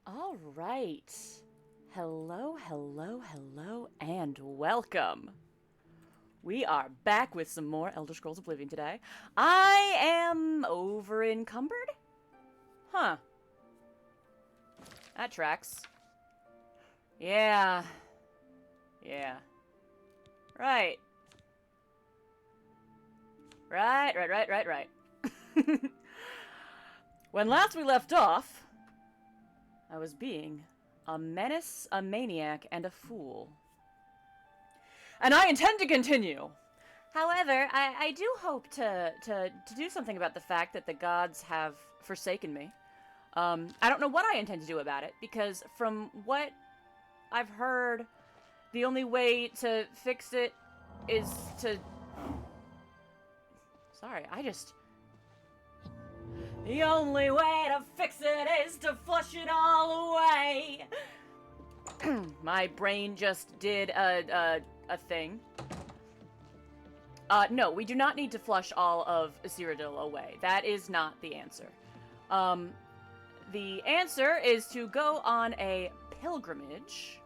All right. Hello, hello, hello, and welcome. We are back with some more Elder Scrolls Oblivion today. I am over encumbered? Huh. That tracks. Yeah. Yeah. Right. Right. When last we left off, I was being a menace, a maniac, and a fool. And I intend to continue. However, I do hope to do something about the fact that the gods have forsaken me. I don't know what I intend to do about it, because from what I've heard, the only way to fix it is to... Sorry, The only way to fix it is to flush it all away. My brain just did a thing. No, we do not need to flush all of Cyrodiil away. That is not the answer. The answer is to go on a pilgrimage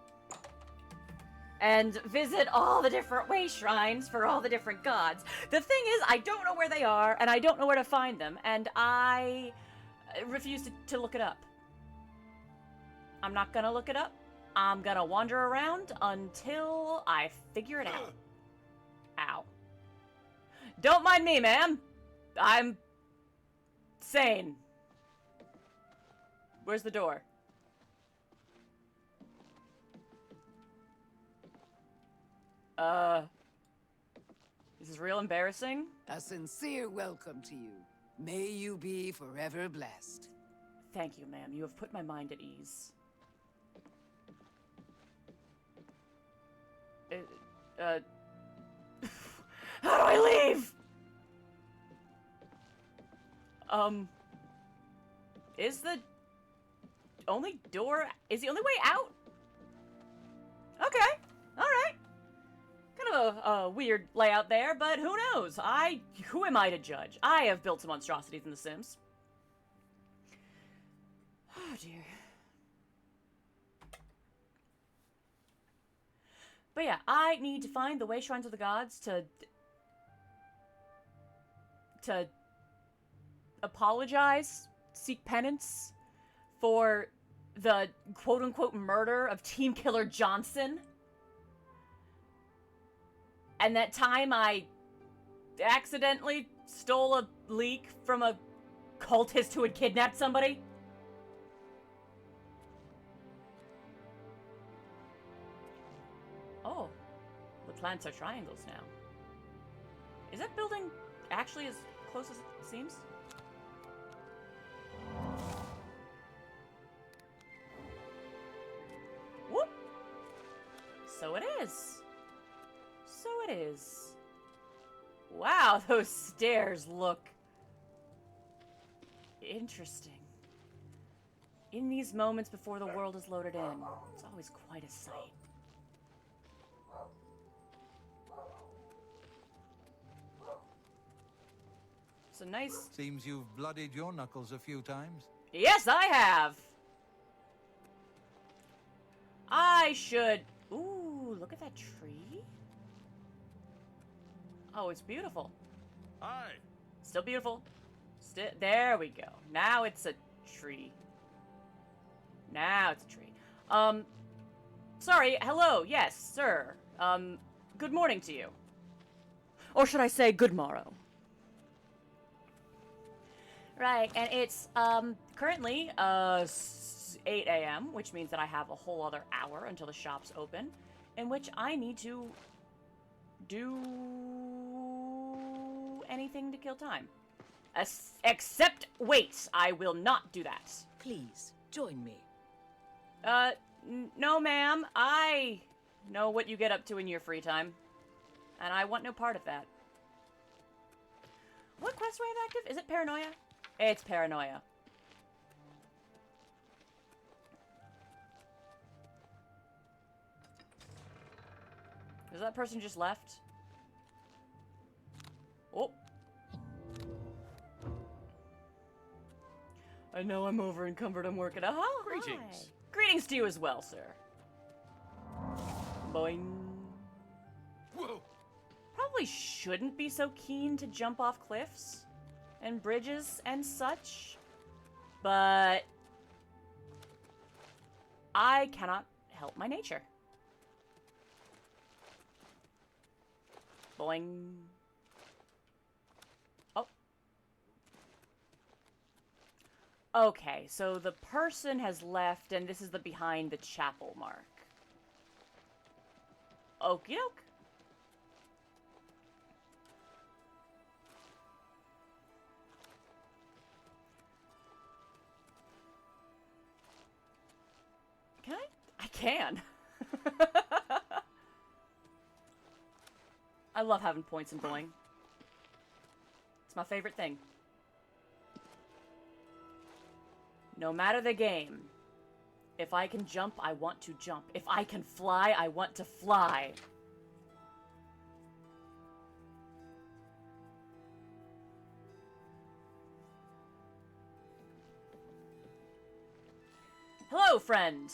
and visit all the different way shrines for all the different gods. The thing is, I don't know where they are, and I don't know where to find them, and I refuse to look it up. I'm not gonna look it up. I'm gonna wander around until I figure it out. Ow. Don't mind me, ma'am. I'm sane. Where's the door? This is real embarrassing. A sincere welcome to you. May you be forever blessed. Thank you, ma'am. You have put my mind at ease. How do I leave? Is the only way out? Okay, alright. Kind of a weird layout there, but who knows? Who am I to judge? I have built some monstrosities in The Sims. Oh dear. But yeah, I need to find the way shrines of the gods to apologize, seek penance for the quote-unquote murder of Team Killer Johnson. And that time I accidentally stole a leek from a cultist who had kidnapped somebody. Oh, the plants are triangles now. Is that building actually as close as it seems? Whoop! So it is. So it is. Wow, those stairs look interesting. In these moments before the world is loaded in, it's always quite a sight. So nice. Seems you've bloodied your knuckles a few times. Yes, I have. I should... Ooh, look at that tree. Oh, it's beautiful. Hi. Still beautiful. There we go. Now it's a tree. Now it's a tree. Sorry, hello, yes, sir. Good morning to you. Or should I say good morrow? Right, and it's, currently, 8 a.m., which means that I have a whole other hour until the shops open, in which I need to do anything to kill time. Except wait, I will not do that. Please, join me. No ma'am, I know what you get up to in your free time, and I want no part of that. What quest do I have active? Is it Paranoia? It's Paranoia. Is that person just left? Oh. I know I'm over encumbered. I'm working. Oh, Greetings. hi. Greetings to you as well, sir. Boing. Whoa! Probably shouldn't be so keen to jump off cliffs and bridges and such, but I cannot help my nature. Boing. Oh. Okay, so the person has left, and this is the behind the chapel mark. Okie doke. Can I? I can. I love having points in bowling. It's my favorite thing. No matter the game, if I can jump, I want to jump. If I can fly, I want to fly. Hello, friend.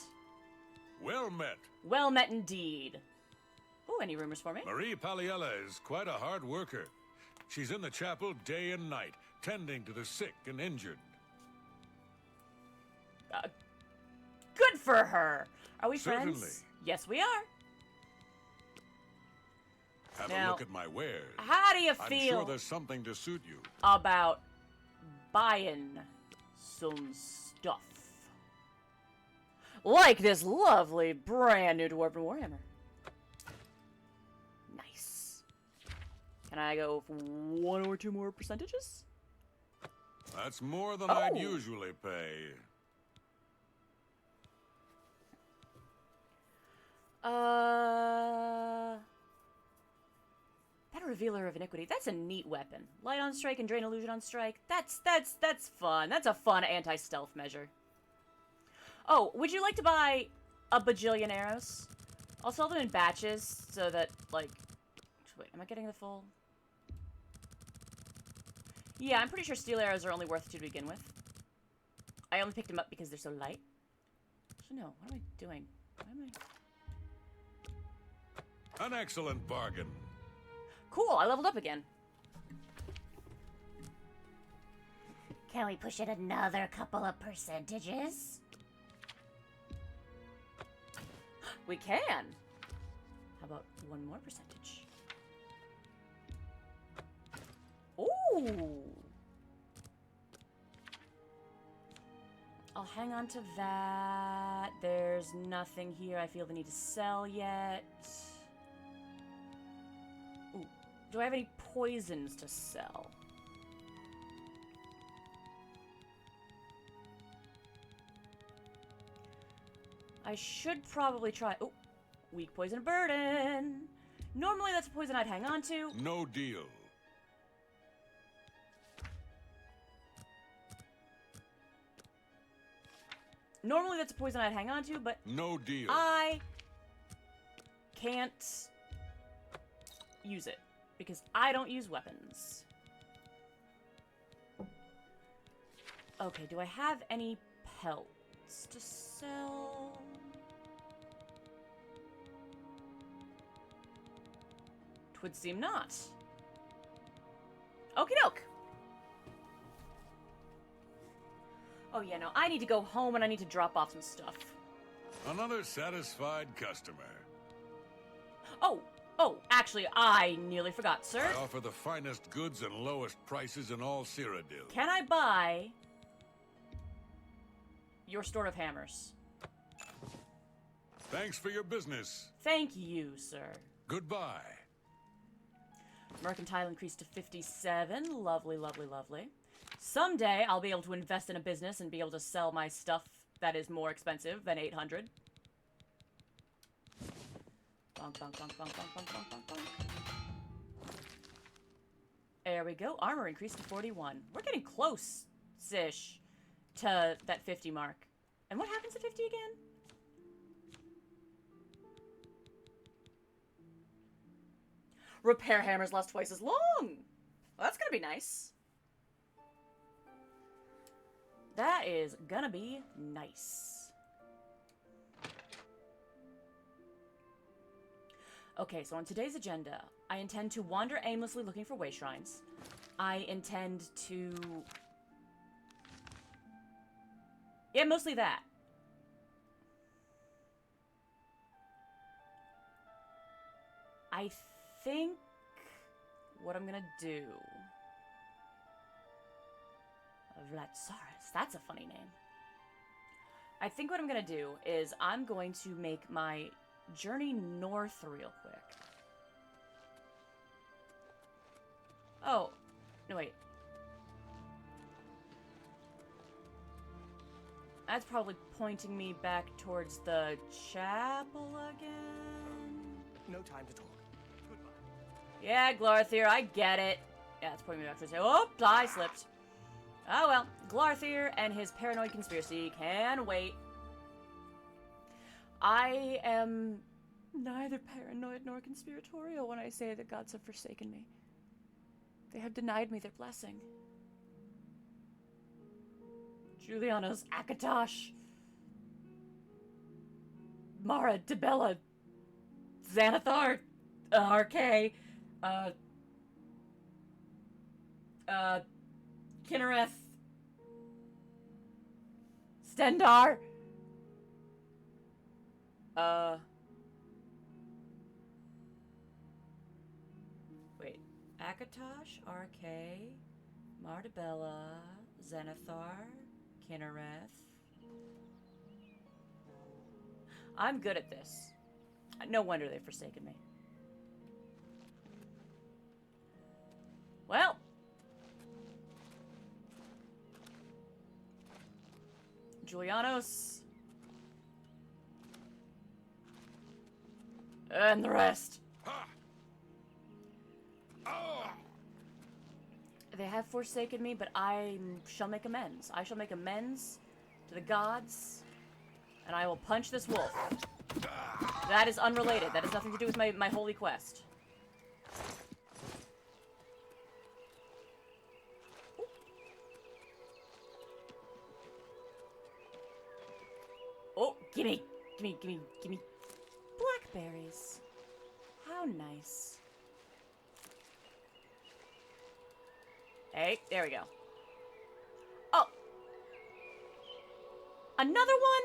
Well met. Well met indeed. Ooh, any rumors for me? Marie Paliella is quite a hard worker. She's in the chapel day and night, tending to the sick and injured. Good for her. Are we Certainly. friends? Yes, we are. Have Now, a look at my wares. How do you I'm feel sure there's something to suit you. about buying some stuff? Like this lovely brand new Dwarven Warhammer. Nice. Can I go for 1 or 2 more percentages? That's more than I'd Oh. usually pay. Better Revealer of Iniquity. That's a neat weapon. Light on strike and Drain Illusion on strike. That's fun. That's a fun anti-stealth measure. Oh, would you like to buy a bajillion arrows? I'll sell them in batches so that, like... Wait, am I getting the full... Yeah, I'm pretty sure steel arrows are only worth 2 to begin with. I only picked them up because they're so light. So no, what am I doing? Why am I... An excellent bargain. Cool, I leveled up again. Can we push it another couple of percentages? We can. How about 1 more percentage? Ooh. I'll hang on to that. There's nothing here I feel the need to sell yet. Ooh. Do I have any poisons to sell? I should probably try... Oh, weak poison burden. Normally that's a poison I'd hang on to. No deal. Normally that's a poison I'd hang on to, but No deal. I can't use it because I don't use weapons. Okay, do I have any pelts to sell? Twould seem not. Okie doke. Oh yeah, no, I need to go home and I need to drop off some stuff. Another satisfied customer. Oh, actually, I nearly forgot, sir. I offer the finest goods and lowest prices in all Cyrodiil. Can I buy your store of hammers? Thanks for your business. Thank you, sir. Goodbye. Mercantile increased to 57. Lovely, lovely, lovely. Someday I'll be able to invest in a business and be able to sell my stuff that is more expensive than 800. Bonk, bonk, bonk, bonk, bonk, bonk, bonk, bonk, bonk. There we go. Armor increased to 41. We're getting close-ish to that 50 mark. And what happens at 50 again? Repair hammers last twice as long. Well, that's gonna be nice. That is gonna be nice. Okay, so on today's agenda, I intend to wander aimlessly looking for way shrines. I intend to... yeah, mostly that. I think what I'm gonna do... Vlatsaurus, that's a funny name. I think what I'm gonna do is I'm going to make my journey north real quick. Oh, no wait. That's probably pointing me back towards the chapel again. No time to talk. Goodbye. Yeah, Glarthir, I get it. Yeah, it's pointing me back towards the... oh, I slipped. Oh well, Glarthir and his paranoid conspiracy can wait. I am neither paranoid nor conspiratorial when I say that gods have forsaken me. They have denied me their blessing. Julianos Akatosh, Mara Debella, Xanathar, RK, Kinnereth, Stendar, wait, Akatosh, RK, Mardabella, Xanathar, Kinnereth. I'm good at this. No wonder they've forsaken me. Well, Julianos and the rest. They have forsaken me, but I shall make amends. I shall make amends to the gods, and I will punch this wolf. That is unrelated. That has nothing to do with my holy quest. Oh, gimme blackberries. How nice. Hey, there we go. Oh! Another one?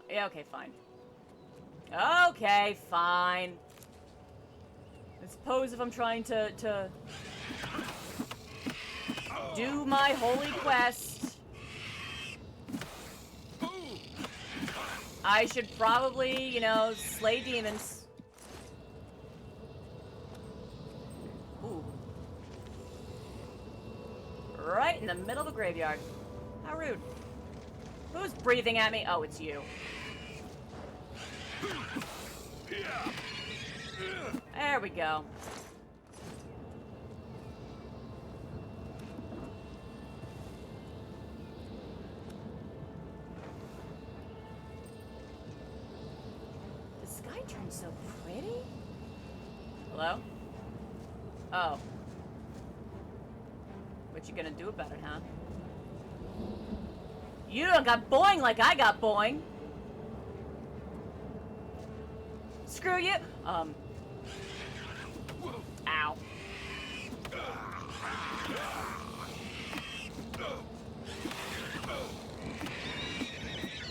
Yeah, okay, fine. Okay, fine. I suppose if I'm trying to do my holy quest, I should probably, you know, slay demons. Ooh. Right in the middle of the graveyard. How rude. Who's breathing at me? Oh, it's you. There we go. The sky turns so pretty. Hello? Oh. What you gonna do about it, huh? You don't got boing like I got boing. Screw you. Ow.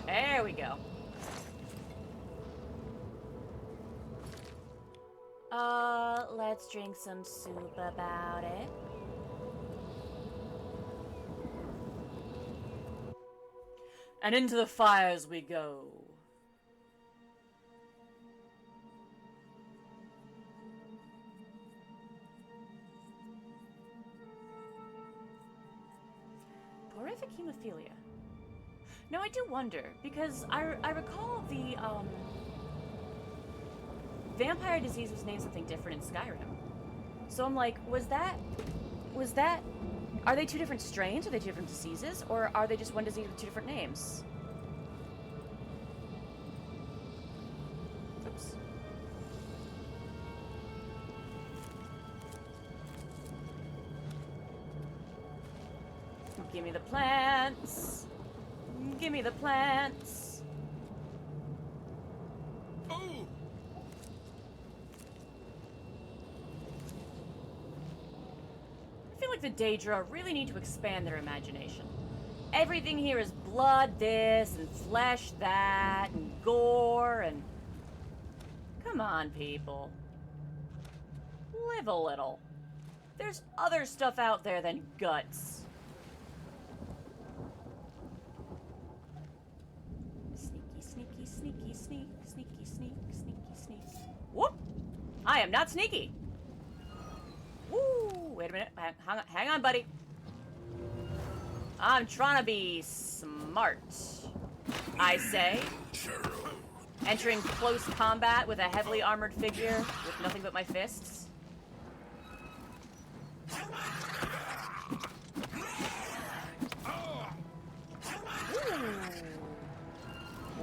There we go. Let's drink some soup about it. And into the fires we go. Horrific hemophilia. Now I do wonder, because I recall the, vampire disease was named something different in Skyrim. So I'm like, was that, are they two different strains? Are they two different diseases? Or are they just one disease with two different names? Oops. Give me the plants. Give me the plants. Oh! I feel like the Daedra really need to expand their imagination. Everything here is blood this, and flesh that, and gore, and... Come on, people. Live a little. There's other stuff out there than guts. Sneaky, sneaky, sneaky, sneak, sneaky, sneak, sneaky, sneak. Whoop! I am not sneaky! Woo! Wait a minute. Hang on, buddy. I'm trying to be smart, I say. Entering close combat with a heavily armored figure with nothing but my fists. Ooh.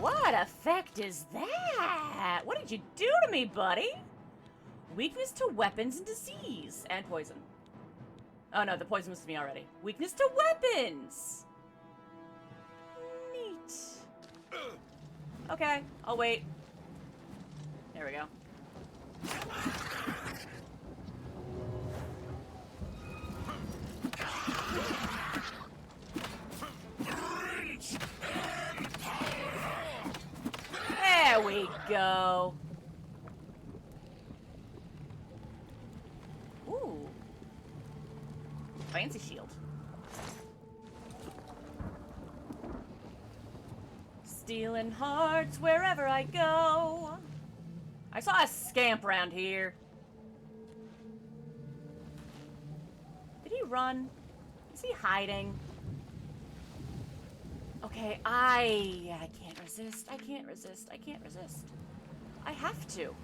What effect is that? What did you do to me, buddy? Weakness to weapons and disease. And poison. Oh no, the poison was to me already. Weakness to weapons! Neat. Okay, I'll wait. There we go. There we go. Ooh. Fancy shield. Stealing hearts wherever I go. I saw a scamp around here. Did he run? Is he hiding? Okay, I can't resist. I can't resist. I can't resist. I have to.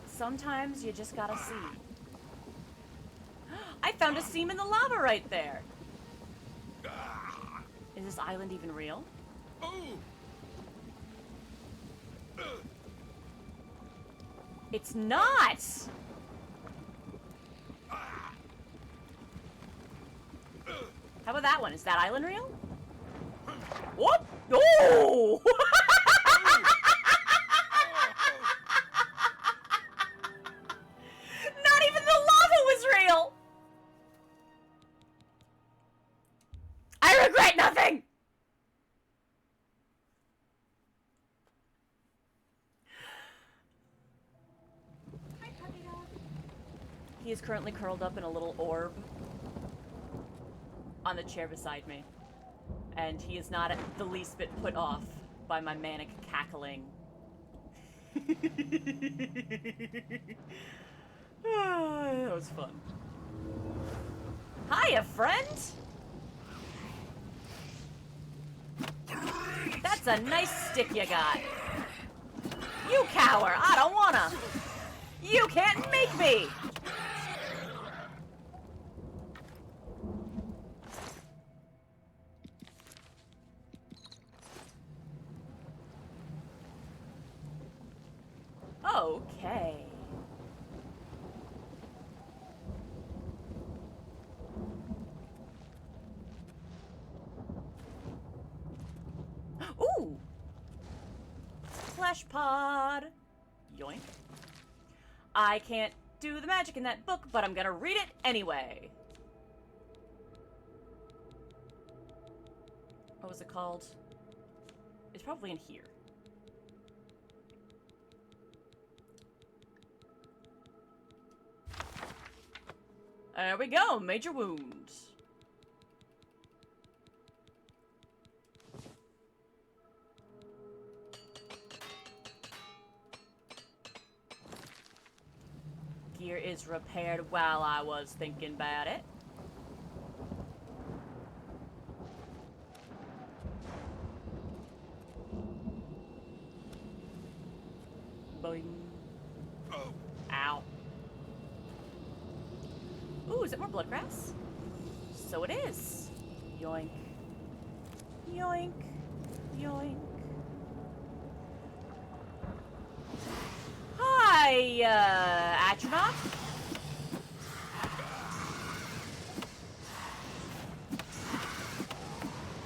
Sometimes you just gotta see. I found a seam in the lava right there. Is this island even real? It's not! How about that one? Is that island real? What? Oh! Not even the lava was real! I regret nothing! Hi, puppy dog. He is currently curled up in a little orb on the chair beside me. And he is not the least bit put off by my manic cackling. That was fun. Hiya, friend! That's a nice stick you got. You cower! I don't wanna! You can't make me! Okay. Ooh! Flesh pod! Yoink. I can't do the magic in that book, but I'm gonna read it anyway. What was it called? It's probably in here. There we go, major wounds. Gear is repaired while I was thinking about it. boing. Ow. Ooh, is it more bloodgrass? So it is. Yoink. Yoink. Yoink. Hi, Atronach.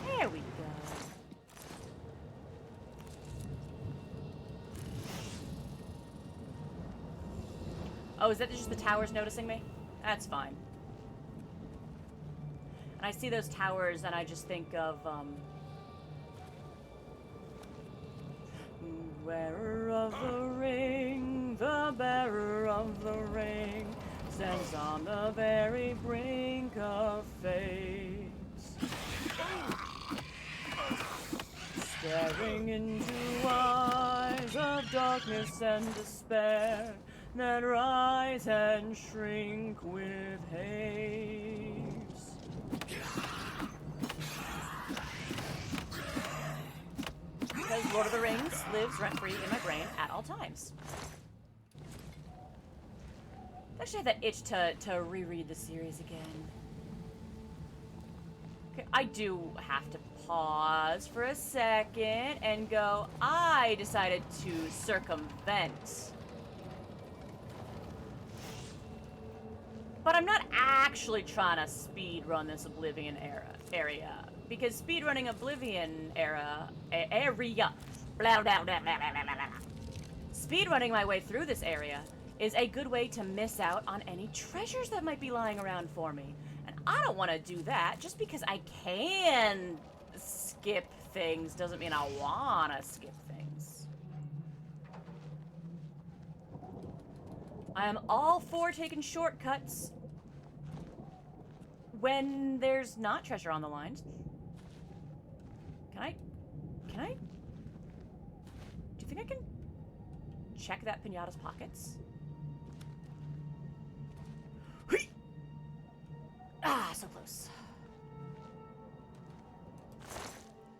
There we go. Oh, is that just the towers noticing me? That's fine. And I see those towers and I just think of, wearer of the ring, the bearer of the ring, stands on the very brink of fate. Staring into eyes of darkness and despair that rise and shrink with haste. Because Lord of the Rings lives rent-free in my brain at all times. I actually have that itch to reread the series again. Okay, I do have to pause for a second and go, I decided to circumvent. But I'm not actually trying to speed run this Oblivion area. Because speedrunning Oblivion area, blah, blah, blah, blah, blah, blah, blah. Speedrunning my way through this area is a good way to miss out on any treasures that might be lying around for me. And I don't want to do that. Just because I can skip things doesn't mean I want to skip things. I am all for taking shortcuts when there's not treasure on the line. Can I? Do you think I can check that pinata's pockets? Ah, so close.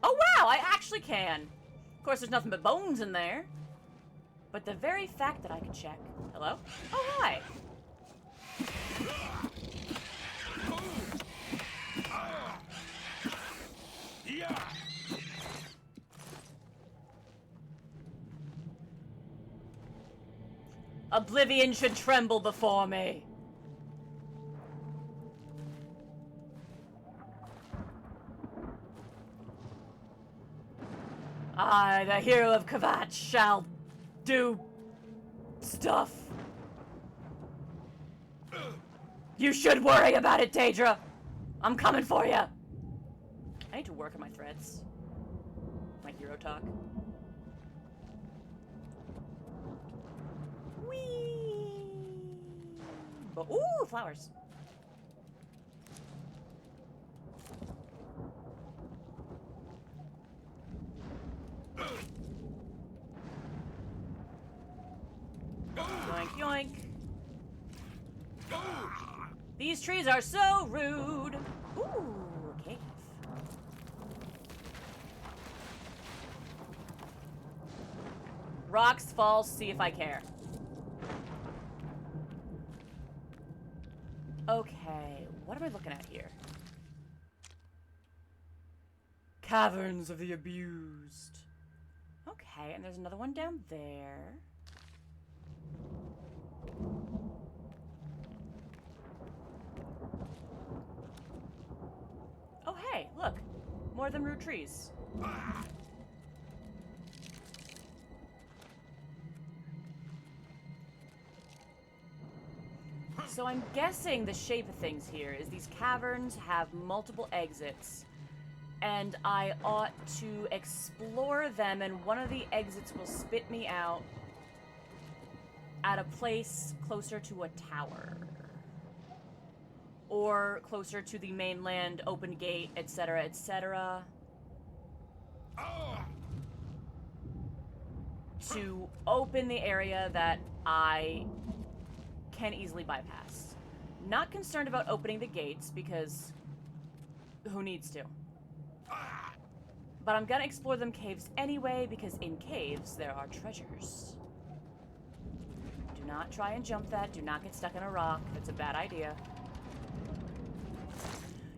Oh wow, I actually can. Of course, there's nothing but bones in there. But the very fact that I can check. Hello? Oh, hi. Oblivion should tremble before me. I, the hero of Kavat, shall do stuff. You should worry about it, Daedra. I'm coming for you. I need to work on my threads. My hero talk. Whee! But, ooh, flowers. Yoink, yoink. These trees are so rude. Ooh, cave. Rocks, falls, see if I care. Okay, what am I looking at here? Caverns of the Abused. Okay, and there's another one down there. Oh, hey, look. More of them root trees. So I'm guessing the shape of things here is these caverns have multiple exits, and I ought to explore them, and one of the exits will spit me out at a place closer to a tower. Or closer to the mainland, open gate, etc., etc. To open the area that I can easily bypass. Not concerned about opening the gates, because who needs to? But I'm gonna explore them caves anyway, because in caves there are treasures. not try and jump that. Do not get stuck in a rock. That's a bad idea.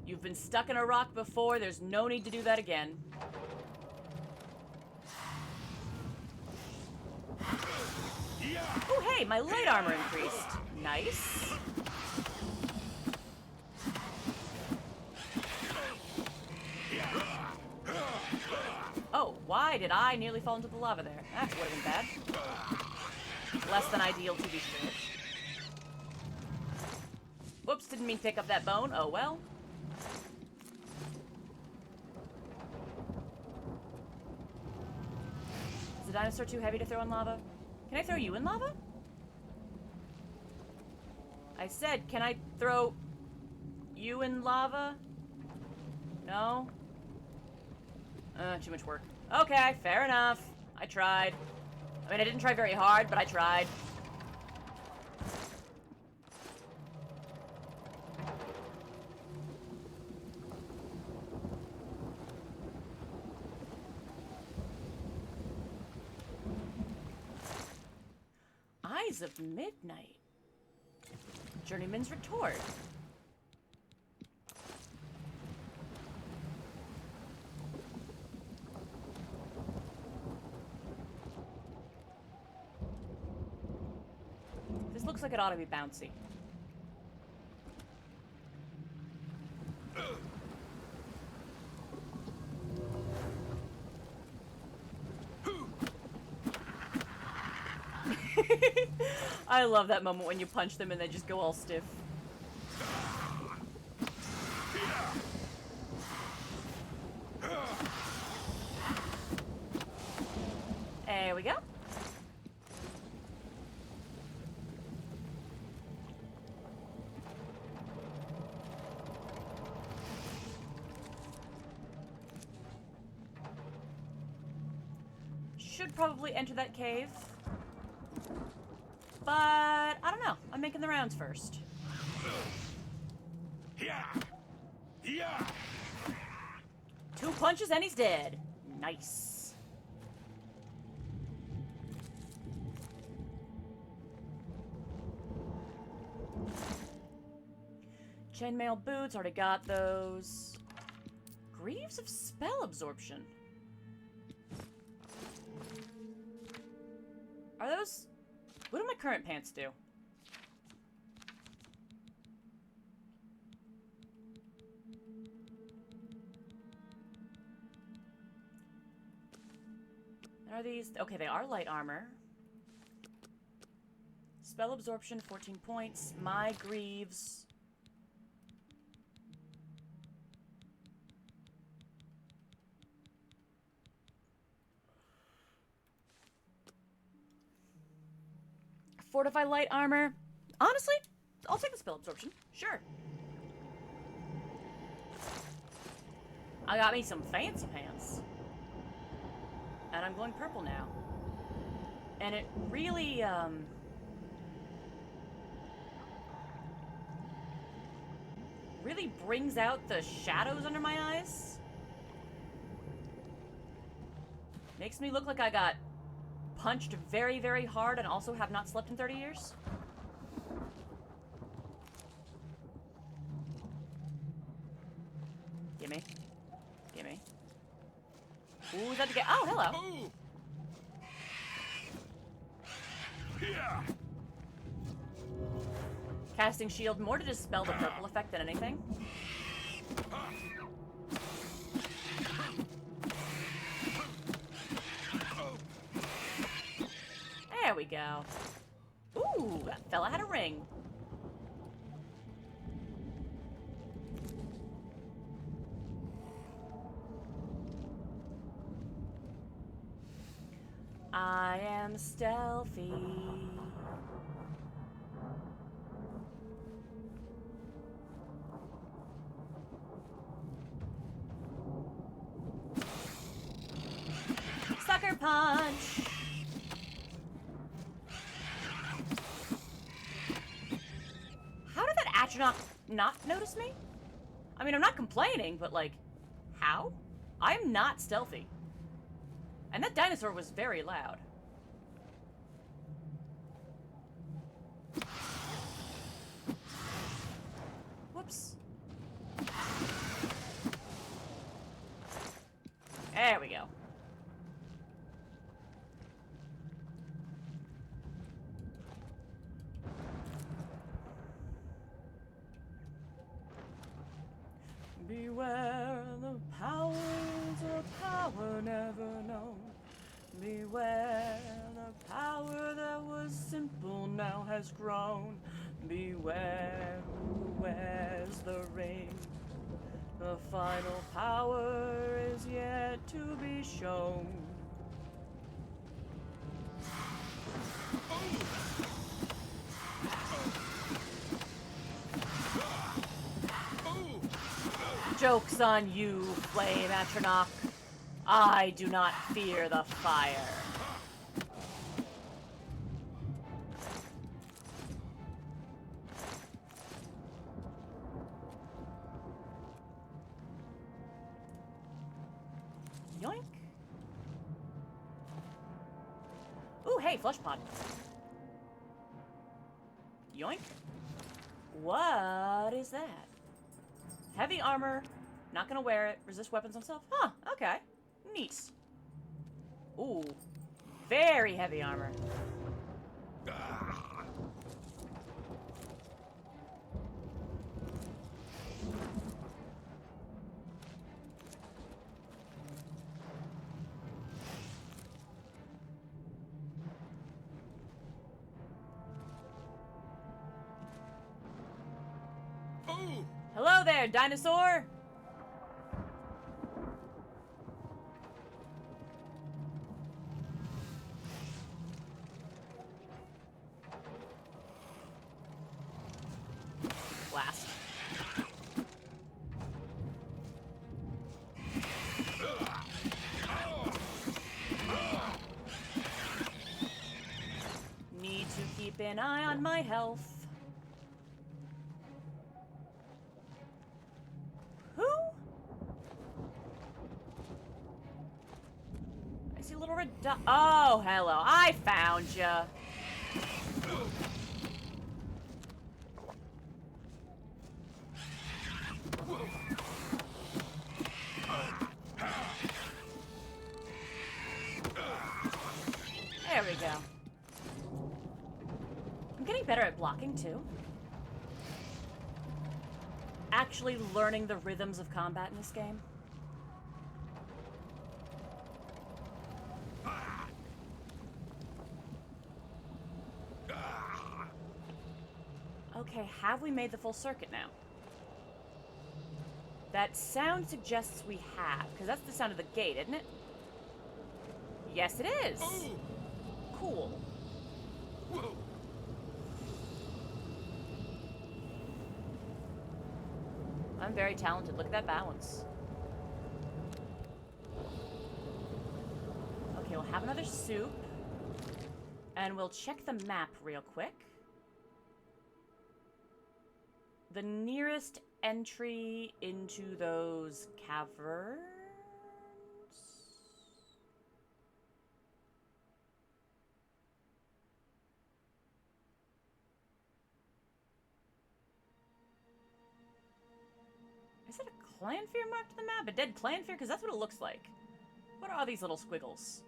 You've been stuck in a rock before. There's no need to do that again. Oh, hey, my light armor increased. Nice. Oh, why did I nearly fall into the lava there? That would have been bad. Less than ideal, to be sure. Whoops, didn't mean to pick up that bone. Oh, well. Is the dinosaur too heavy to throw in lava? Can I throw you in lava? I said, can I throw you in lava? No? Too much work. Okay, fair enough. I tried. I mean, I didn't try very hard, but I tried. Eyes of Midnight. Journeyman's Retort. This looks like it ought to be bouncy. I love that moment when you punch them and they just go all stiff. There we go. Should probably enter that cave. But, I don't know. I'm making the rounds first. Yeah. 2 punches and he's dead. Nice. Chainmail boots, already got those. Greaves of spell absorption. Are those... What do my current pants do? Are these... Okay, they are light armor. Spell absorption, 14 points. My greaves... Fortify light armor. Honestly, I'll take the spell absorption. Sure. I got me some fancy pants. And I'm going purple now. And it really, really brings out the shadows under my eyes. Makes me look like I got punched very, very hard and also have not slept in 30 years. Gimme. Gimme. Ooh, is that the guy? Oh, hello. Ooh. Yeah. Casting shield more to dispel the purple effect than anything. There we go. Ooh, that fella had a ring. I am stealthy. Sucker punch. How did that astronaut not notice me? I mean, I'm not complaining, but like, how? I'm not stealthy. And that dinosaur was very loud. corpse. There we go. Beware the powers of power never known. Beware the power that was simple now has grown. Beware who wears the ring. The final power is yet to be shown. Joke's on you, Flame Atronach. I do not fear the fire. Yoink. Ooh, hey, flesh pod. Yoink. What is that? Heavy armor. Not gonna wear it. Resist weapons on self. Huh, okay. Neat. Ooh. Very heavy armor. Hello there, dinosaur! Blast. Need to keep an eye on my health. Oh, hello. I found ya. There we go. I'm getting better at blocking, too. Actually learning the rhythms of combat in this game. Okay, have we made the full circuit now? That sound suggests we have, because that's the sound of the gate, isn't it? Yes, it is. Cool. I'm very talented. Look at that balance. Okay, we'll have another soup. And we'll check the map real quick. The nearest entry into those caverns? Is it a clan fear marked to the map? A dead clan fear? Because that's what it looks like. What are all these little squiggles?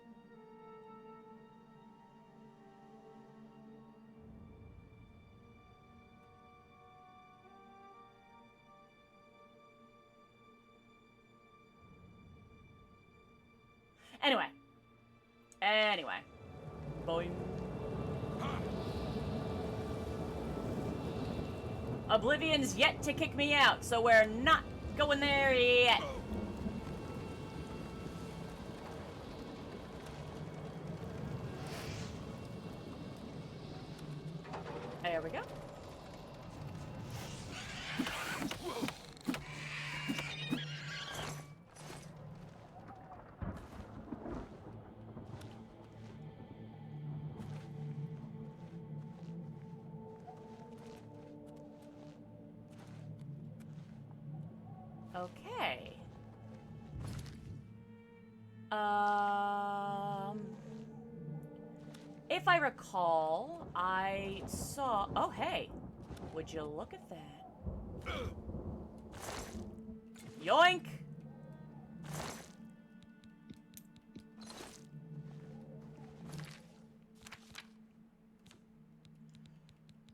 Anyway. Boing. Oblivion's yet to kick me out, so we're not going there yet. There we go. Okay. If I recall, I saw... Oh, hey. Would you look at that? Yoink!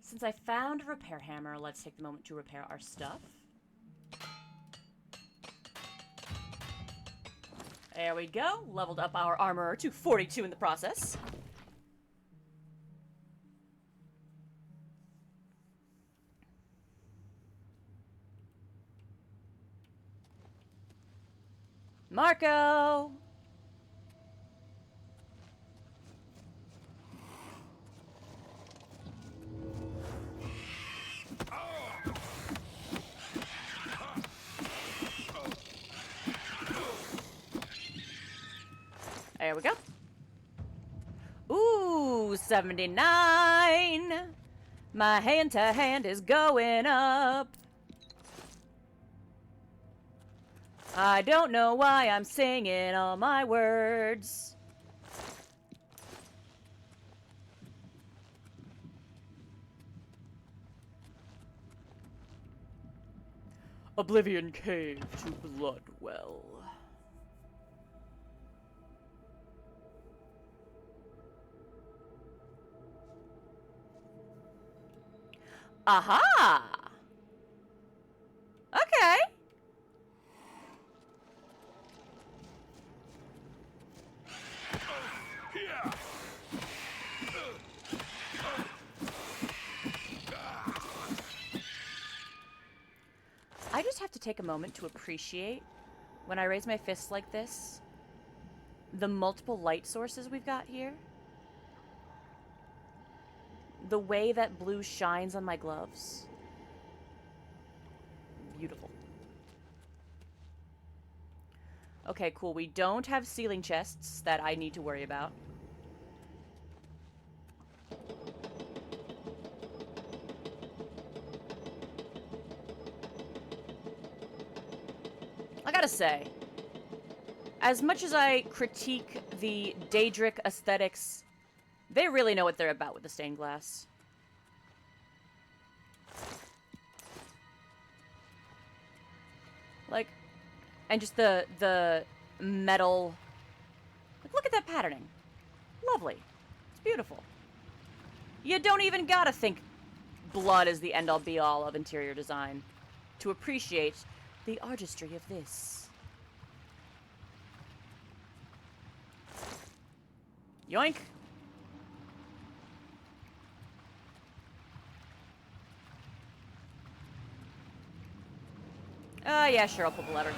Since I found a repair hammer, let's take the moment to repair our stuff. There we go. Leveled up our armor to 42 in the process. Marco! There we go. Ooh, 79! My hand-to-hand is going up. I don't know why I'm singing all my words. Oblivion Cave to Bloodwell. Aha! Okay. I just have to take a moment to appreciate, when I raise my fists like this, the multiple light sources we've got here. The way that blue shines on my gloves. Beautiful. Okay, cool. We don't have ceiling chests that I need to worry about. I gotta say, as much as I critique the Daedric aesthetics, they really know what they're about with the stained glass. Like, and just the metal. Like, look at that patterning. Lovely. It's beautiful. You don't even gotta think blood is the end-all be-all of interior design to appreciate the artistry of this. Yoink. Yeah, sure, I'll pull the lever.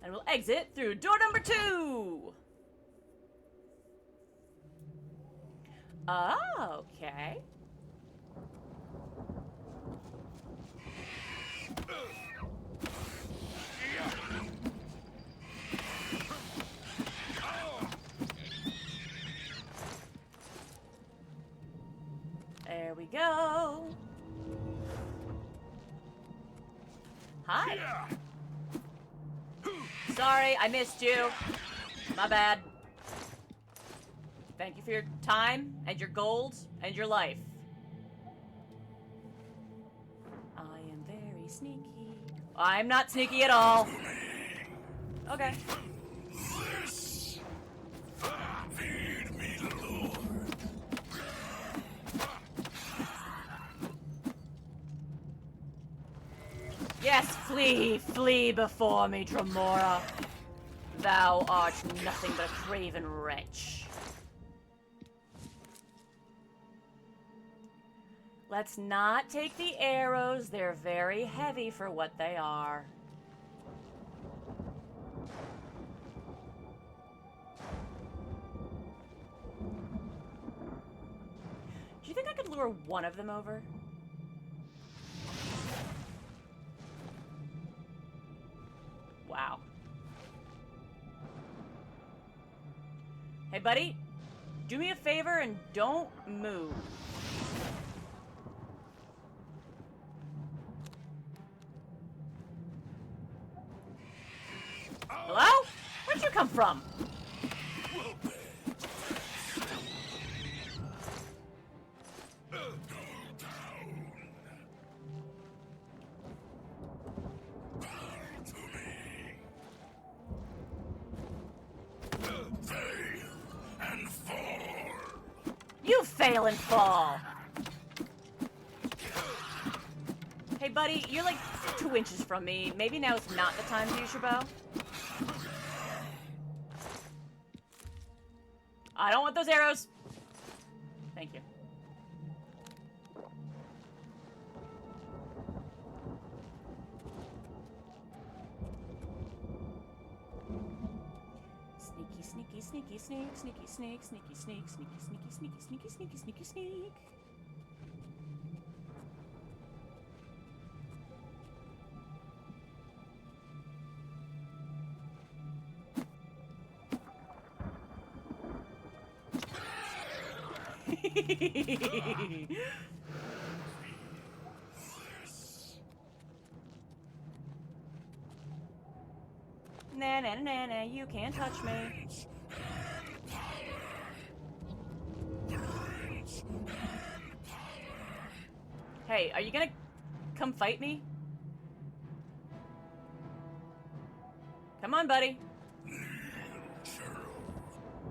And we'll exit through door number 2! Oh, okay. There we go. Hi. Sorry, I missed you. My bad. Thank you for your time, and your gold, and your life. I am very sneaky. I'm not sneaky at all. Okay. Feed me, Lord. Yes, flee, flee before me, Tremora. Thou art nothing but a craven wretch. Let's not take the arrows. They're very heavy for what they are. Do you think I could lure one of them over? Wow. Hey, buddy. Do me a favor and don't move. Where'd you come from? You fail and fall. Hey, buddy, you're like 2 inches from me. Maybe now is not the time to use your bow. I don't want those arrows. Thank you. Sneaky, sneaky, sneak, sneaky, sneak, sneaky, sneak, sneaky, sneaky, sneaky, sneaky, sneaky, sneaky, sneak. Nah, nah, nah, nah, you can't touch me. Hey, are you gonna come fight me? Come on, buddy.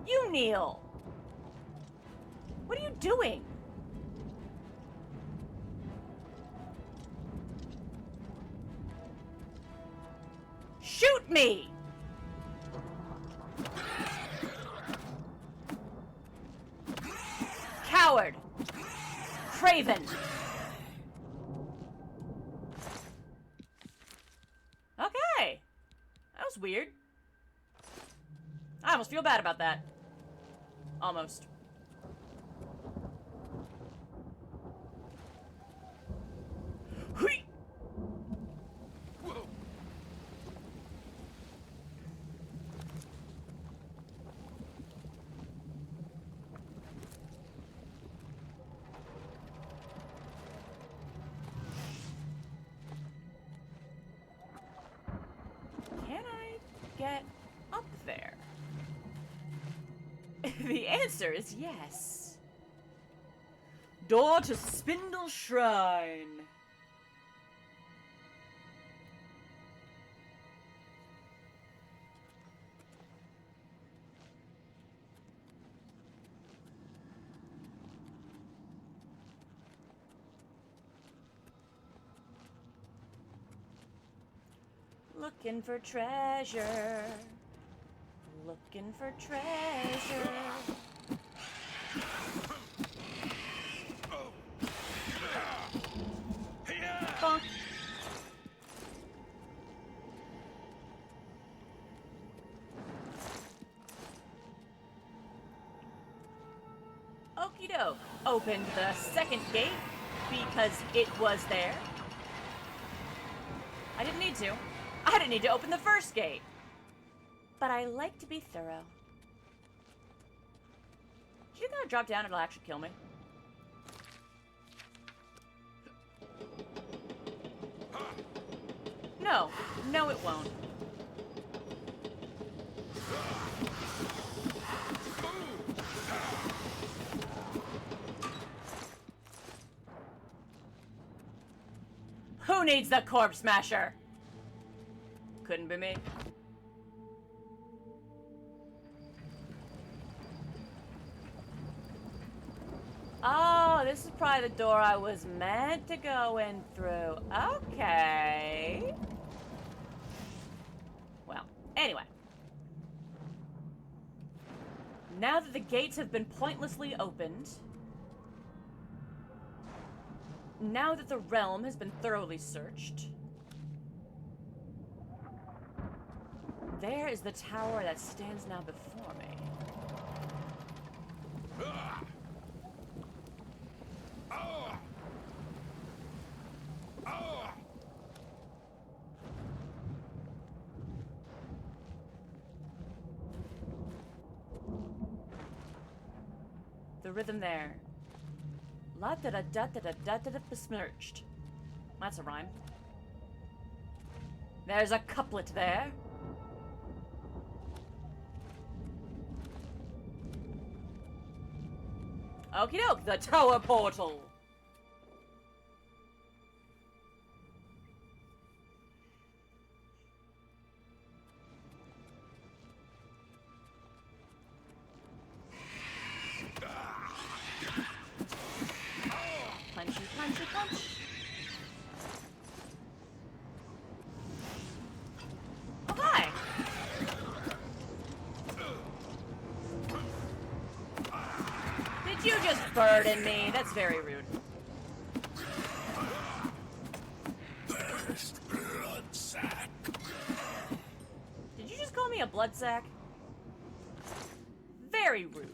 You kneel. What are you doing? Shoot me! Coward! Craven! Okay. That was weird. I almost feel bad about that. Almost. Hui! Whoa. Can I get up there? The answer is yes. Door to Spindle Shrine. Looking for treasure. Looking for treasure. Bonk. Okie doke. Opened the second gate because it was there. I didn't need to. I didn't need to open the first gate. But I like to be thorough. Do you think I'll drop down and it'll actually kill me? No. No, it won't. Who needs the corpse smasher? Couldn't be me. Oh, this is probably the door I was meant to go in through. Okay. Well, anyway. Now that the gates have been pointlessly opened, now that the realm has been thoroughly searched, there is the tower that stands now before me. The rhythm there. La da da da da da da da da besmirched. That's a rhyme. There's a couplet there. Okie doke, the tower portal. Punchy, punchy, punch. Oh, hi. Did you just burden me? That's very rude. First blood sack. Did you just call me a blood sack? Very rude.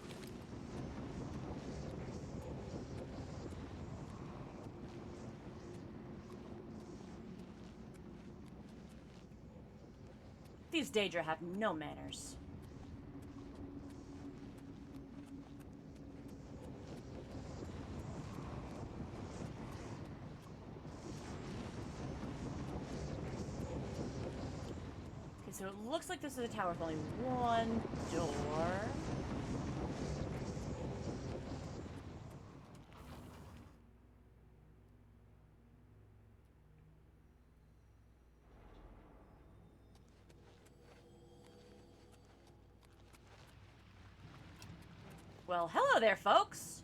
These Daedra have no manners. Okay, so it looks like this is a tower with only one door. Well, hello there, folks.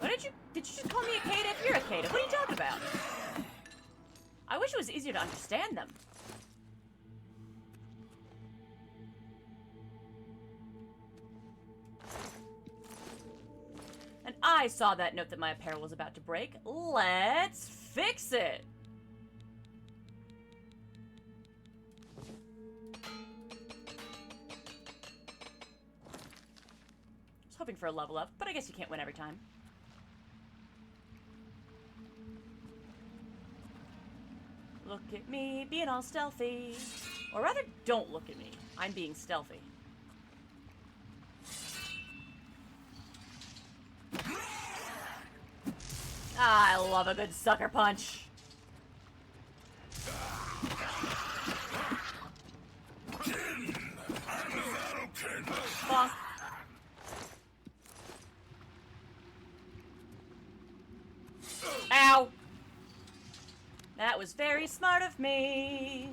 What did you just call me a caitiff? You're a caitiff. What are you talking about? I wish it was easier to understand them. And I saw that note that my apparel was about to break. Let's fix it! I was hoping for a level up, but I guess you can't win every time. Look at me, being all stealthy. Or rather, don't look at me. I'm being stealthy. Ah, I love a good sucker punch. Bonk. Ow! That was very smart of me.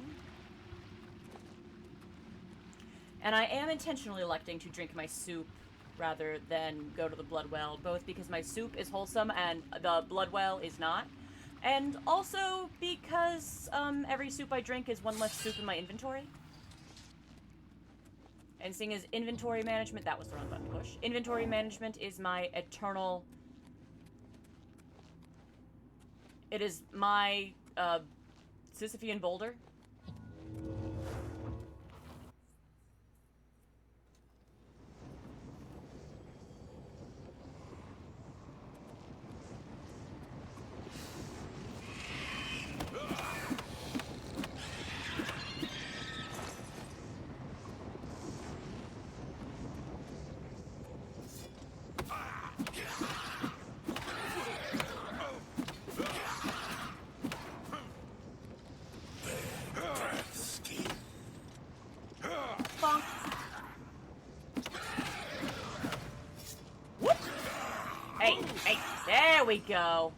And I am intentionally electing to drink my soup rather than go to the blood well, both because my soup is wholesome and the blood well is not, and also because every soup I drink is one less soup in my inventory. And seeing as inventory management, that was the wrong button to push. Inventory management is my eternal... It is my Sisyphean boulder. Bonk. Whoop. Hey, hey, there we go.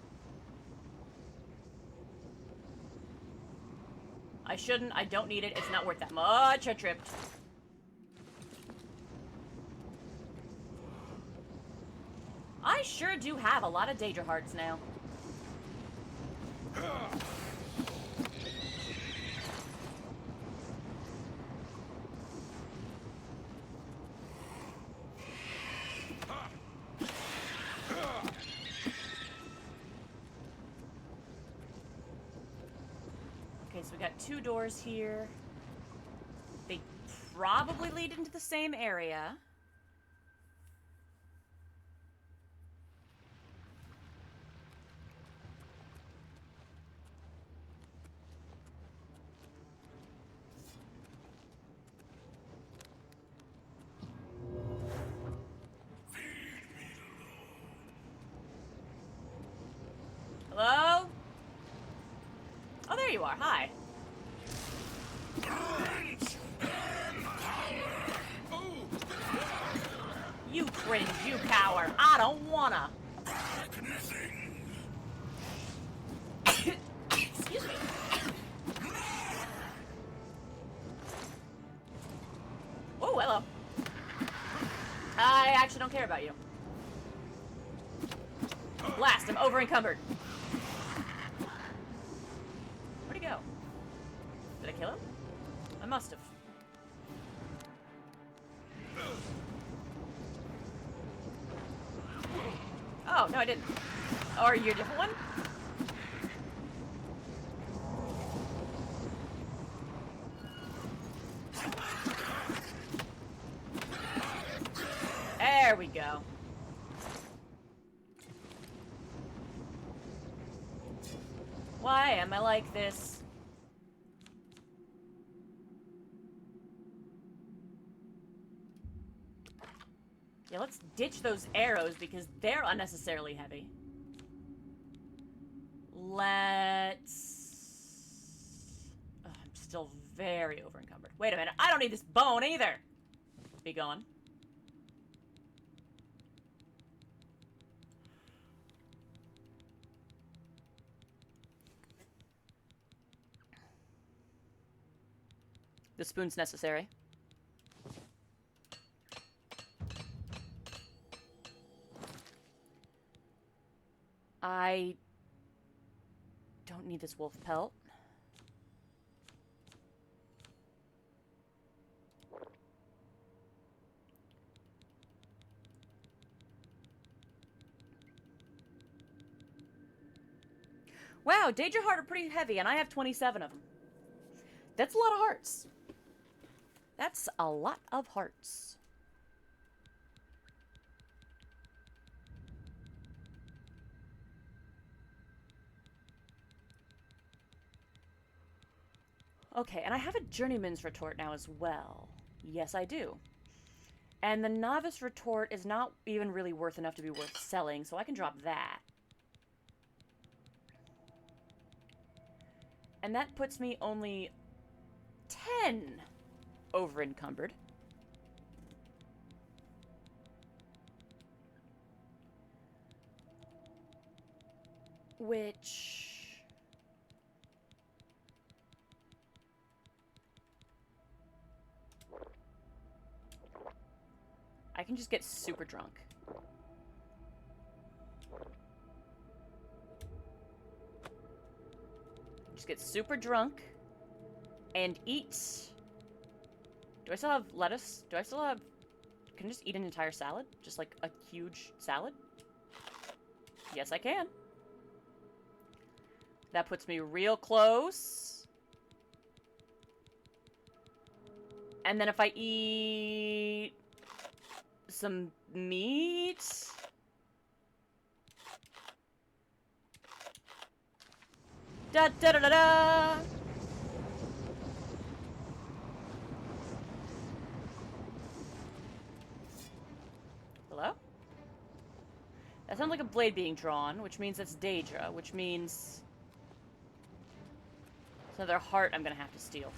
I shouldn't, I don't need it, it's not worth that much a trip. I sure do have a lot of Daedra hearts now. Okay, so we got two doors here. They probably lead into the same area. Feed me. you are. Hi. You cringe, you coward. I don't wanna. Excuse me. Oh, hello. I actually don't care about you. Blast, I'm over encumbered. Where'd he go? Did I kill him? I must have. Oh, no, I didn't. Oh, are you a different one? There we go. Why am I like this? Yeah, let's ditch those arrows because they're unnecessarily heavy. Let's... Oh, I'm still very over encumbered. Wait a minute, I don't need this bone either! Be gone. The spoon's necessary. I don't need this wolf pelt. Wow, Daedra Heart are pretty heavy, and I have 27 of them. That's a lot of hearts. That's a lot of hearts. Okay, and I have a Journeyman's Retort now as well. Yes, I do. And the Novice Retort is not even really worth enough to be worth selling, so I can drop that. And that puts me only 10 over encumbered. Which... I can just get super drunk. Just get super drunk and eat. Do I still have lettuce? Do I still have... Can I just eat an entire salad? Just like a huge salad? Yes, I can. That puts me real close. And then if I eat some meat... Da da da da da! Hello? That sounds like a blade being drawn, which means that's Daedra, which means... It's another heart I'm gonna have to steal.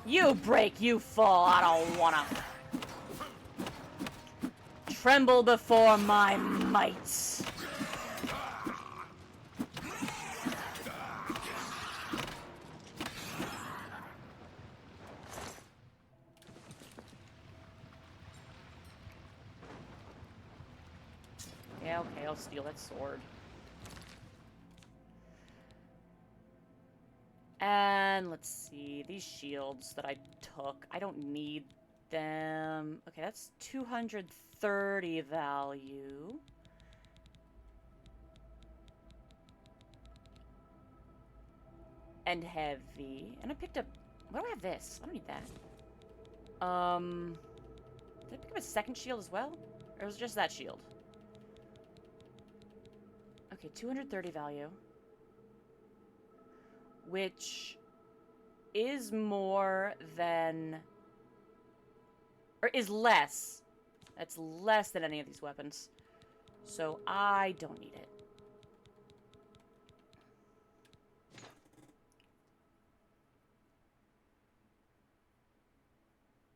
You break, you fall, I don't wanna... Tremble before my might. Yeah, okay, I'll steal that sword. And let's see, these shields that I took, I don't need them. Okay, that's 230 value. And heavy. And I picked up... Why do I have this? I don't need that. Did I pick up a second shield as well? Or was it just that shield? Okay, 230 value. Which is more than... Or is less. That's less than any of these weapons. So I don't need it.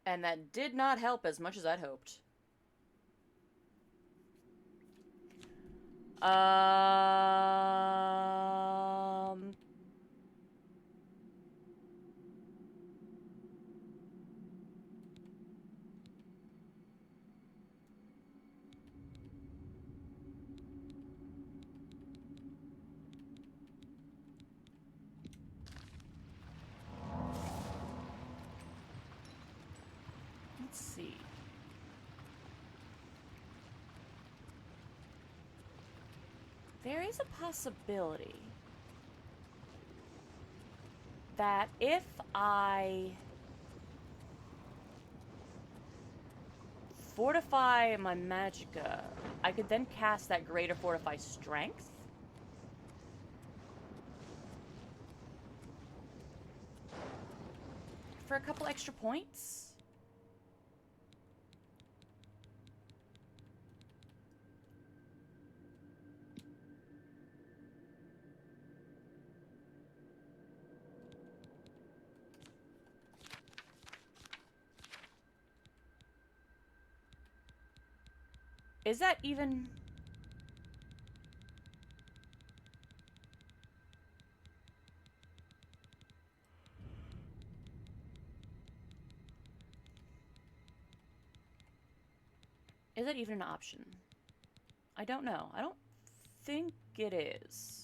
And that did not help as much as I'd hoped. Um... Let's see. There is a possibility that if I fortify my magicka, I could then cast that greater fortify strength. For a couple extra points. Is that even... Is that even an option? I don't know. I don't think it is.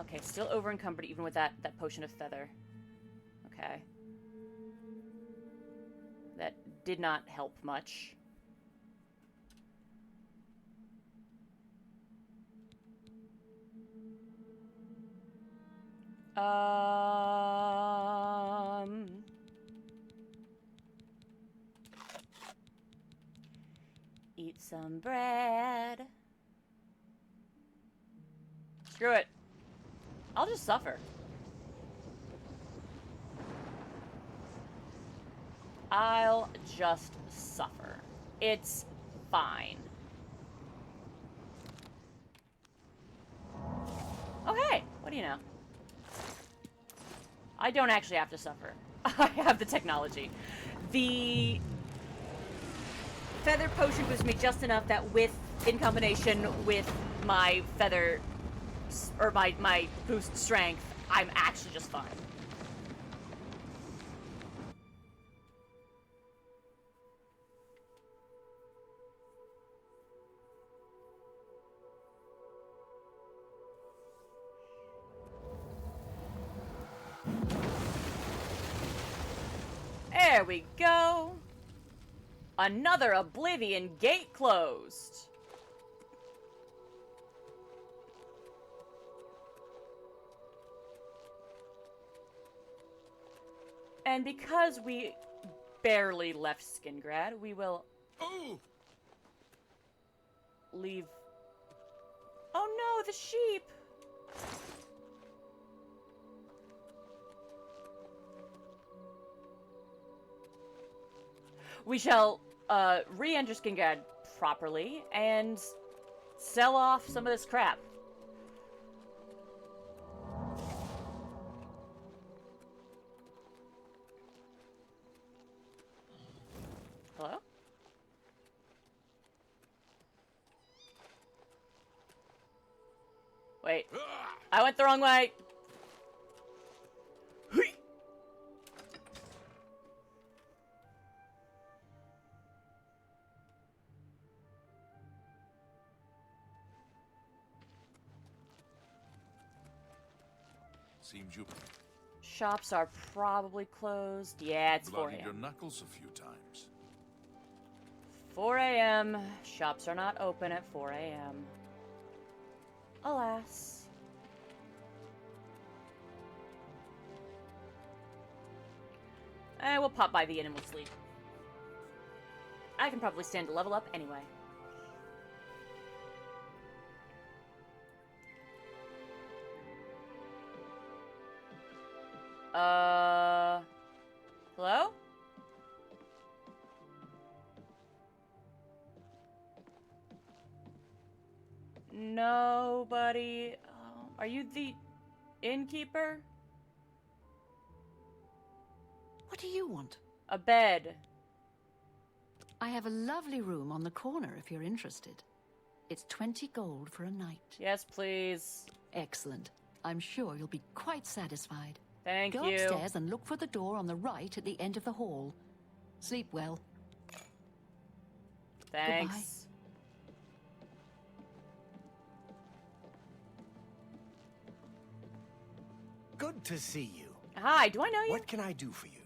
Okay, still over encumbered even with that potion of feather. Okay. That did not help much. Eat some bread. Screw it. I'll just suffer. I'll just suffer. It's fine. Oh, hey! What do you know? I don't actually have to suffer. I have the technology. The feather potion boosts me just enough that in combination with my feather, or my boost strength, I'm actually just fine. There we go. Another Oblivion gate closed. And because we barely left Skingrad, we will leave... Oh no, the sheep! We shall re-enter Skingrad properly and sell off some of this crap. Hello? Wait. I went the wrong way. Seems you Shops are probably closed. Yeah, it's 4 bloodied your a.m. knuckles a few times. 4 a.m. Shops are not open at 4 a.m. Alas. We'll pop by the inn and we'll sleep. I can probably stand to level up anyway. buddy. Are you the innkeeper? What do you want? A bed. I have a lovely room on the corner if you're interested. It's 20 gold for a night. Yes, please. Excellent. I'm sure you'll be quite satisfied. Thank Go you. upstairs and look for the door on the right at the end of the hall. Sleep well. Thanks. Good to see you. Hi, do I know you? What can I do for you?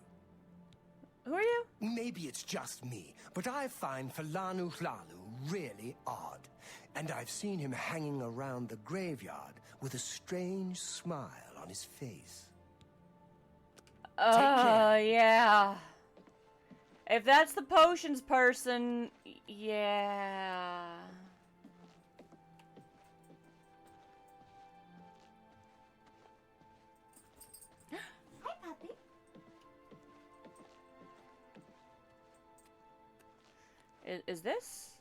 Who are you? Maybe it's just me, but I find Falanu Hlalu really odd. And I've seen him hanging around the graveyard with a strange smile on his face. care. Yeah. If that's the potions person, yeah. Hi, puppy. Is this?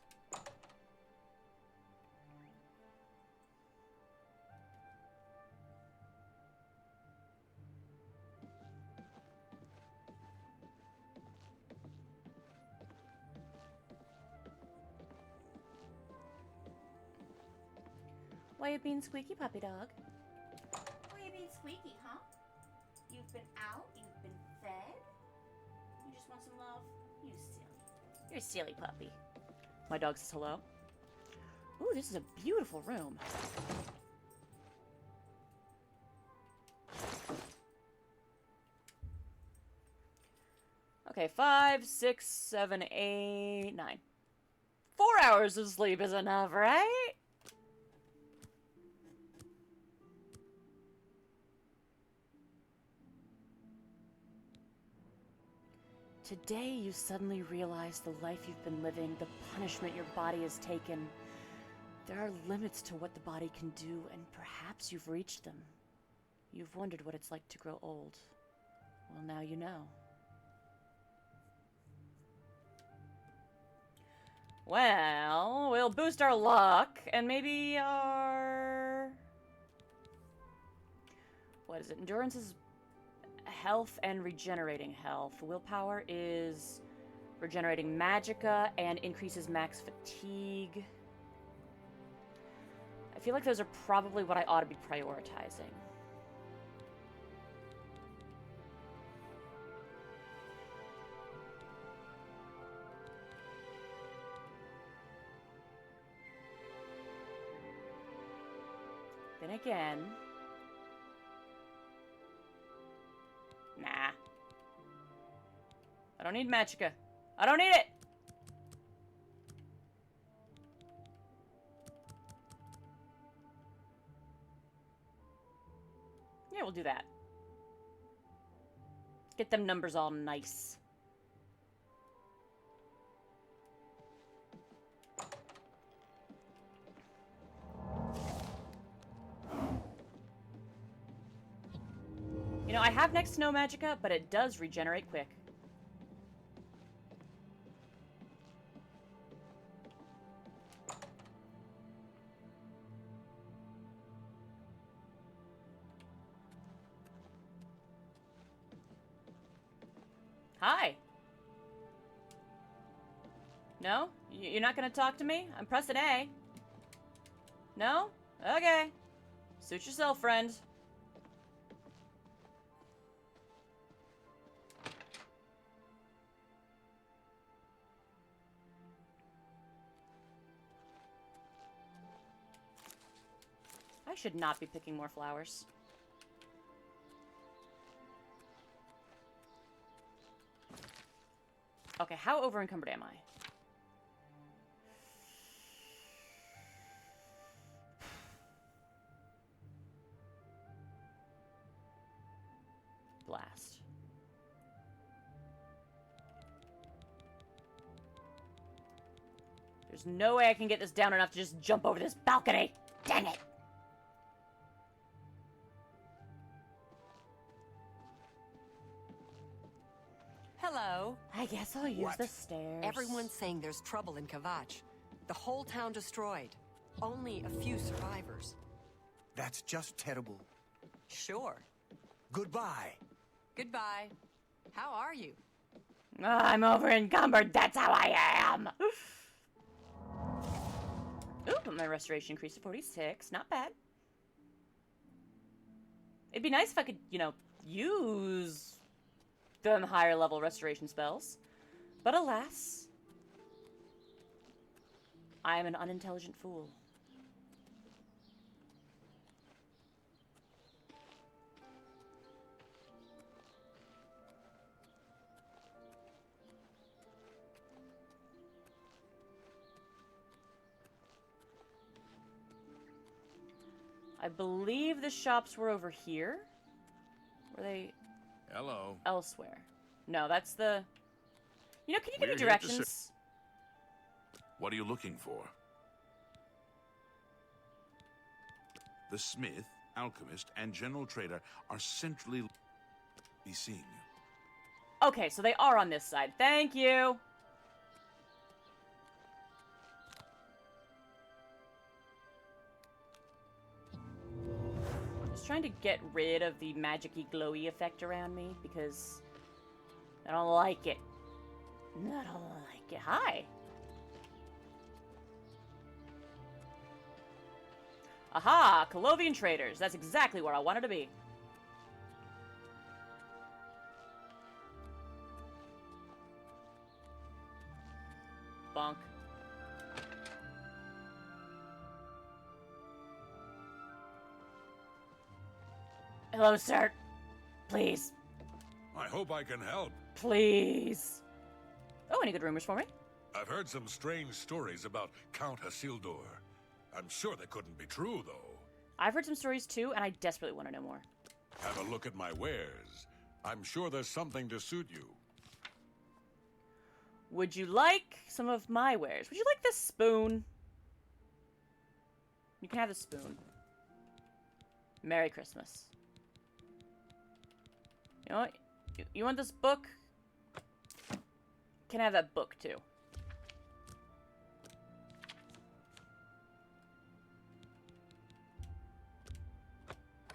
Why you being squeaky, puppy dog? Why you being squeaky, huh? You've been out, you've been fed. You just want some love? You silly. You're a silly puppy. My dog says hello. Ooh, this is a beautiful room. Okay, 5, 6, 7, 8, 9. 4 hours of sleep is enough, right? Today you suddenly realize the life you've been living, the punishment your body has taken. There are limits to what the body can do, and perhaps you've reached them. You've wondered what it's like to grow old. Well, now you know. Well, we'll boost our luck, and maybe our... What is it? Endurance is health and regenerating health. Willpower is regenerating magicka and increases max fatigue. I feel like those are probably what I ought to be prioritizing. Then again... Nah. I don't need magicka. I don't need it! Yeah, we'll do that. Get them numbers all nice. You know, I have next to no magicka, but it does regenerate quick. Hi. No? You're not gonna talk to me? I'm pressing A. No? Okay. Suit yourself, friend. I should not be picking more flowers. Okay, how over encumbered am I? Blast. There's no way I can get this down enough to just jump over this balcony. Dang it. Hello. I guess I'll use What? the stairs. Everyone's saying there's trouble in Kavach. The whole town destroyed. Only a few survivors. That's just terrible. Sure. Goodbye. Goodbye. How are you? I'm over encumbered. That's how I am. Ooh, but my restoration increased to 46. Not bad. It'd be nice if I could, you know, use them higher level restoration spells. But alas, I am an unintelligent fool. I believe the shops were over here. Were they Hello. elsewhere? No, that's the... You know, can you give me We're here to directions? What are you looking for? The smith, alchemist, and general trader are centrally be seeing you. Okay, so they are on this side. Thank you. Just trying to get rid of the magic-y glowy effect around me because I don't like it. I don't like it. Hi. Aha! Colovian traders. That's exactly where I wanted to be. Bonk. Hello, sir. Please. I hope I can help. Please. Oh, any good rumors for me? I've heard some strange stories about Count Hasildor. I'm sure they couldn't be true, though. I've heard some stories too, and I desperately want to know more. Have a look at my wares. I'm sure there's something to suit you. Would you like some of my wares? Would you like this spoon? You can have the spoon. Merry Christmas. You know what? You want this book? Can have that book too.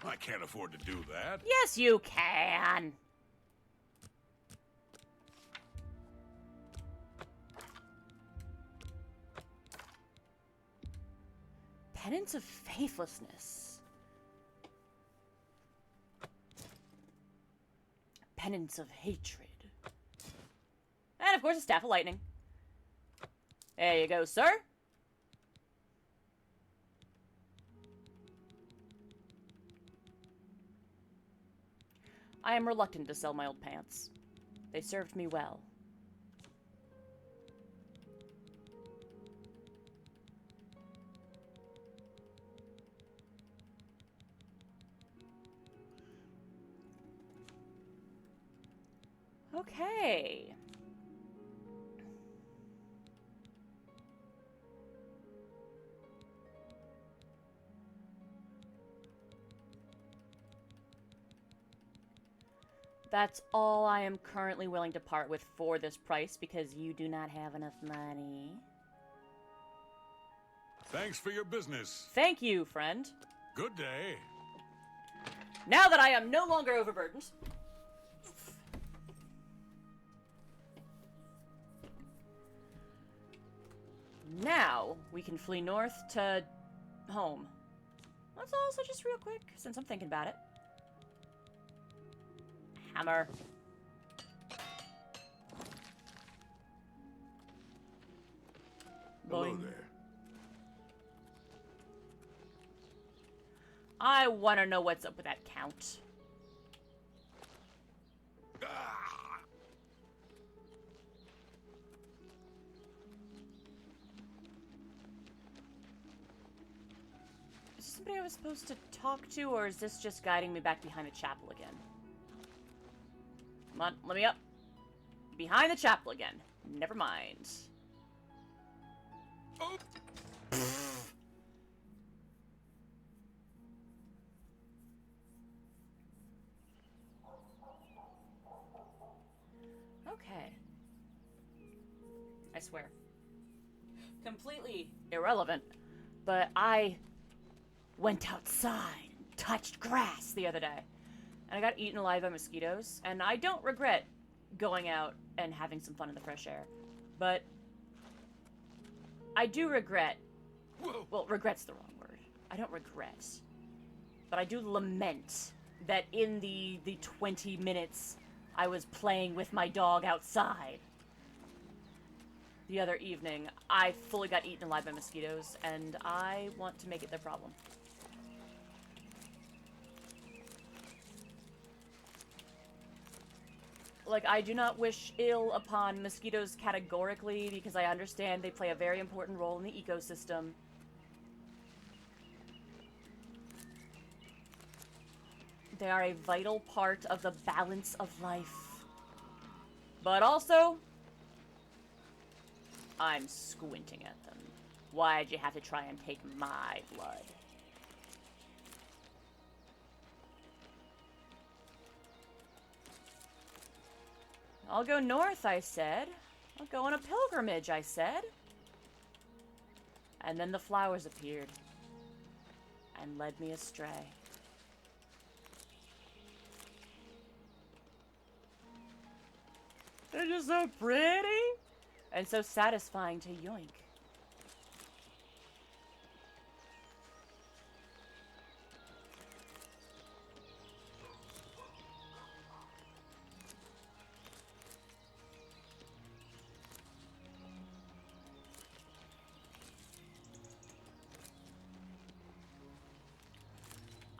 I can't afford to do that. Yes, you can. Penance of Faithlessness. Penance of Hatred. And of course, a Staff of Lightning. There you go, sir. I am reluctant to sell my old pants. They served me well. Okay. That's all I am currently willing to part with for this price because you do not have enough money. Thanks for your business. Thank you, friend. Good day. Now that I am no longer overburdened. Now we can flee north to home. Let's also just real quick, since I'm thinking about it. Hammer. Hello Boing. there. I want to know what's up with that count. Is this somebody I was supposed to talk to, or is this just guiding me back behind the chapel again? Come on, let me up. Behind the chapel again. Never mind. Oh. Okay. I swear. Completely irrelevant, but I went outside and touched grass the other day. And I got eaten alive by mosquitoes. And I don't regret going out and having some fun in the fresh air. But I do regret... Well, regret's the wrong word. I don't regret. But I do lament that in the 20 minutes I was playing with my dog outside the other evening, I fully got eaten alive by mosquitoes, and I want to make it their problem. Like, I do not wish ill upon mosquitoes categorically, because I understand they play a very important role in the ecosystem. They are a vital part of the balance of life. But also, I'm squinting at them. Why'd you have to try and take my blood? I'll go north, I said. I'll go on a pilgrimage, I said. And then the flowers appeared and led me astray. They're just so pretty and so satisfying to yoink.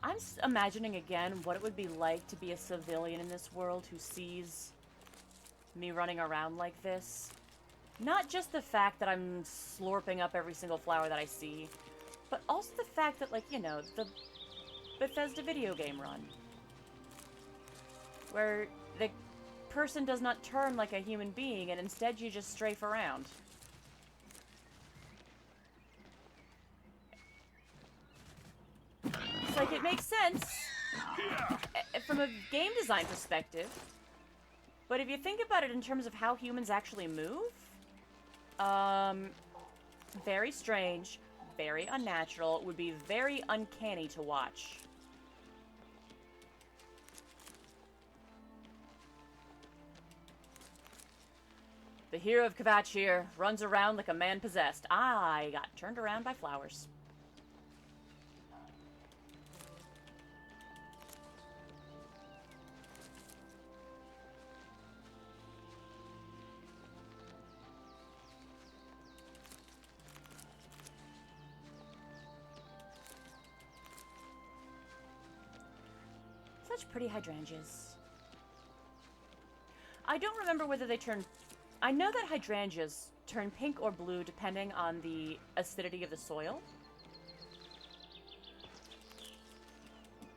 I'm imagining again what it would be like to be a civilian in this world who sees me running around like this. Not just the fact that I'm slurping up every single flower that I see, but also the fact that, like, you know, the Bethesda video game run. Where the person does not turn like a human being, and instead you just strafe around. It's like, it makes sense from a game design perspective. But if you think about it in terms of how humans actually move, very strange, very unnatural, it would be very uncanny to watch. The hero of Kvatchir runs around like a man possessed. I got turned around by flowers. Such pretty hydrangeas. I don't remember whether they turn... I know that hydrangeas turn pink or blue depending on the acidity of the soil.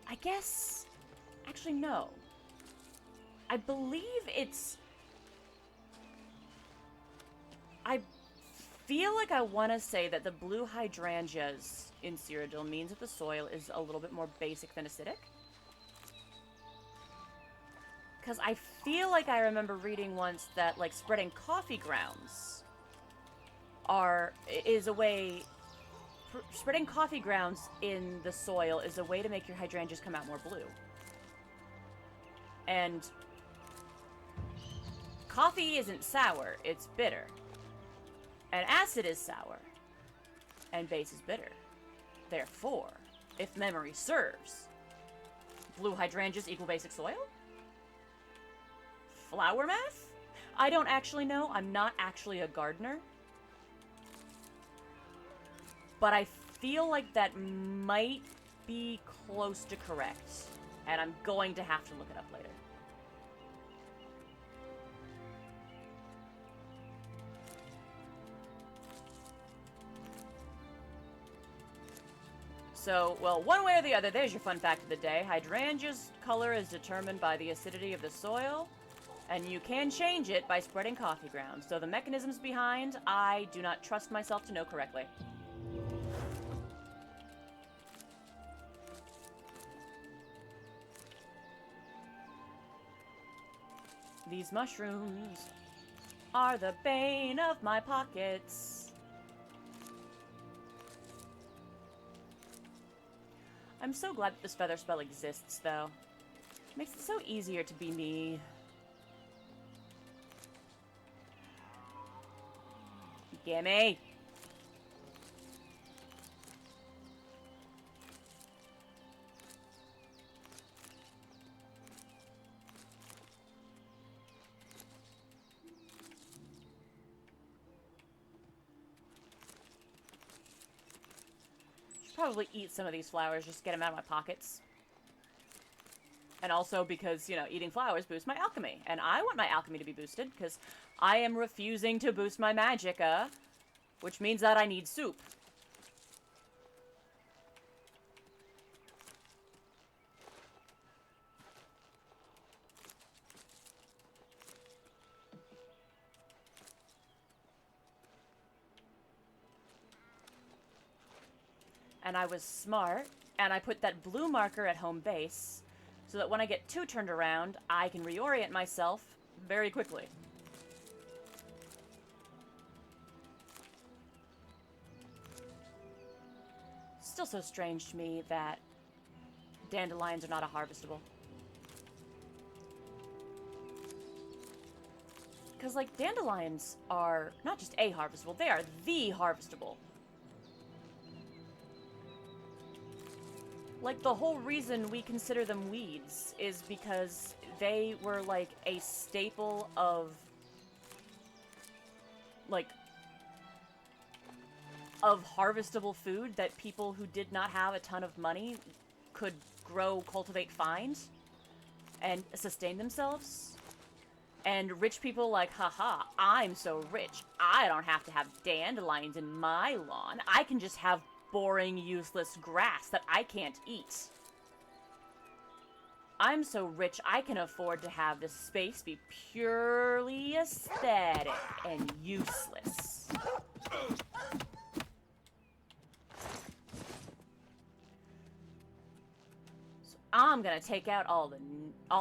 I guess... Actually, no. I believe it's... I feel like I want to say that the blue hydrangeas in Cyrodiil means that the soil is a little bit more basic than acidic. Because I feel like I remember reading once that, like, spreading coffee grounds is a way... Spreading coffee grounds in the soil is a way to make your hydrangeas come out more blue. And coffee isn't sour, it's bitter. And acid is sour. And base is bitter. Therefore, if memory serves, blue hydrangeas equal basic soil? Flower math? I don't actually know. I'm not actually a gardener. But I feel like that might be close to correct. And I'm going to have to look it up later. So, well, one way or the other, there's your fun fact of the day. Hydrangea's color is determined by the acidity of the soil. And you can change it by spreading coffee grounds. So the mechanisms behind, I do not trust myself to know correctly. These mushrooms are the bane of my pockets. I'm so glad that this feather spell exists, though. Makes it so easier to be me. Gimme! Should probably eat some of these flowers just to get them out of my pockets. And also because, you know, eating flowers boosts my alchemy. And I want my alchemy to be boosted, because I am refusing to boost my magicka, which means that I need soup. And I was smart, and I put that blue marker at home base, so that when I get 2 turned around, I can reorient myself very quickly. Still so strange to me that dandelions are not a harvestable. Because, like, dandelions are not just a harvestable, they are the harvestable. Like, the whole reason we consider them weeds is because they were, like, a staple of, like, of harvestable food that people who did not have a ton of money could grow, cultivate, find, and sustain themselves. And rich people like, haha, I'm so rich, I don't have to have dandelions in my lawn, I can just have boring, useless grass that I can't eat. I'm so rich I can afford to have this space be purely aesthetic and useless. So I'm gonna take out all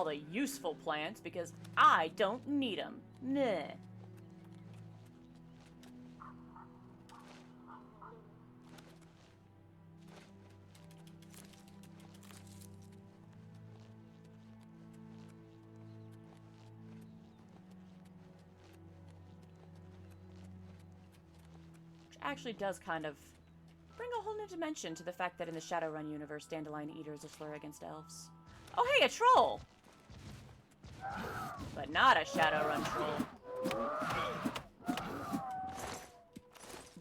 the useful plants because I don't need them. Meh. Actually does kind of bring a whole new dimension to the fact that in the Shadowrun universe, Dandelion Eater is a slur against elves. Oh hey, a troll! But not a Shadowrun troll.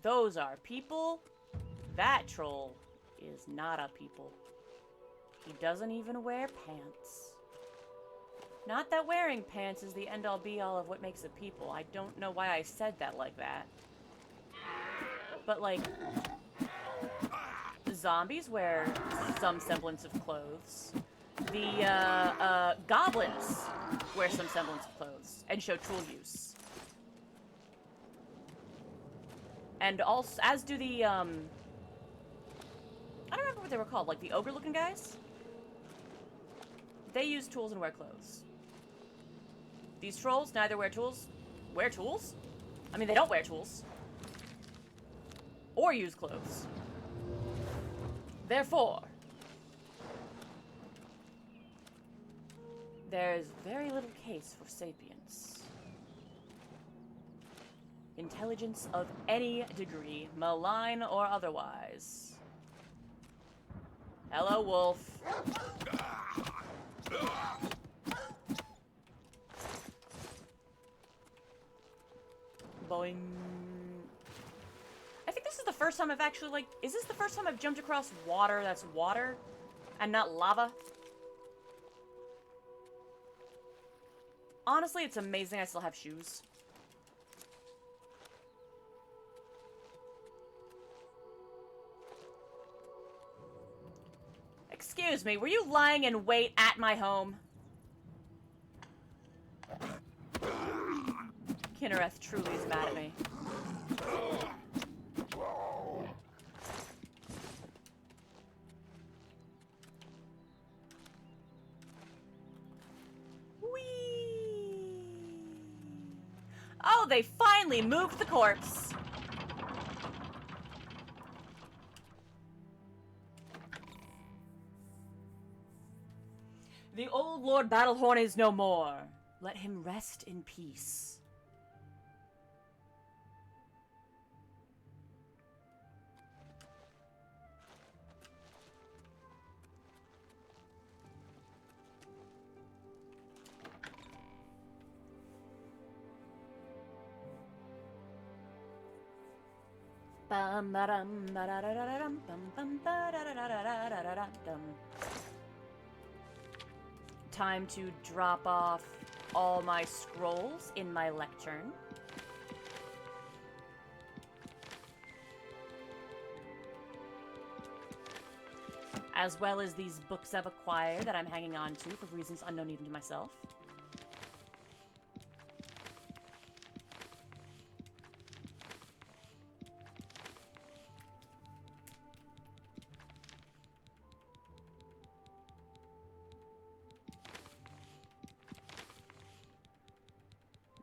Those are people. That troll is not a people. He doesn't even wear pants. Not that wearing pants is the end-all be-all of what makes a people. I don't know why I said that like that. But, like, zombies wear some semblance of clothes. The, goblins wear some semblance of clothes and show tool use. And also, as do the, I don't remember what they were called, like the ogre-looking guys? They use tools and wear clothes. These trolls neither wear tools. Wear tools? I mean, they don't wear tools. Or use clothes. Therefore, there is very little case for sapience. Intelligence of any degree, malign or otherwise. Hello, wolf. Boing. I think this is the first time I've actually, like, is this the first time I've jumped across water that's water and not lava? Honestly, it's amazing I still have shoes. Excuse me, were you lying in wait at my home? Kinnereth truly is mad at me. Oh, they finally moved the corpse! Lord Battlehorn is no more. Let him rest in peace. Time to drop off all my scrolls in my lectern. As well as these books I've acquired that I'm hanging on to for reasons unknown even to myself.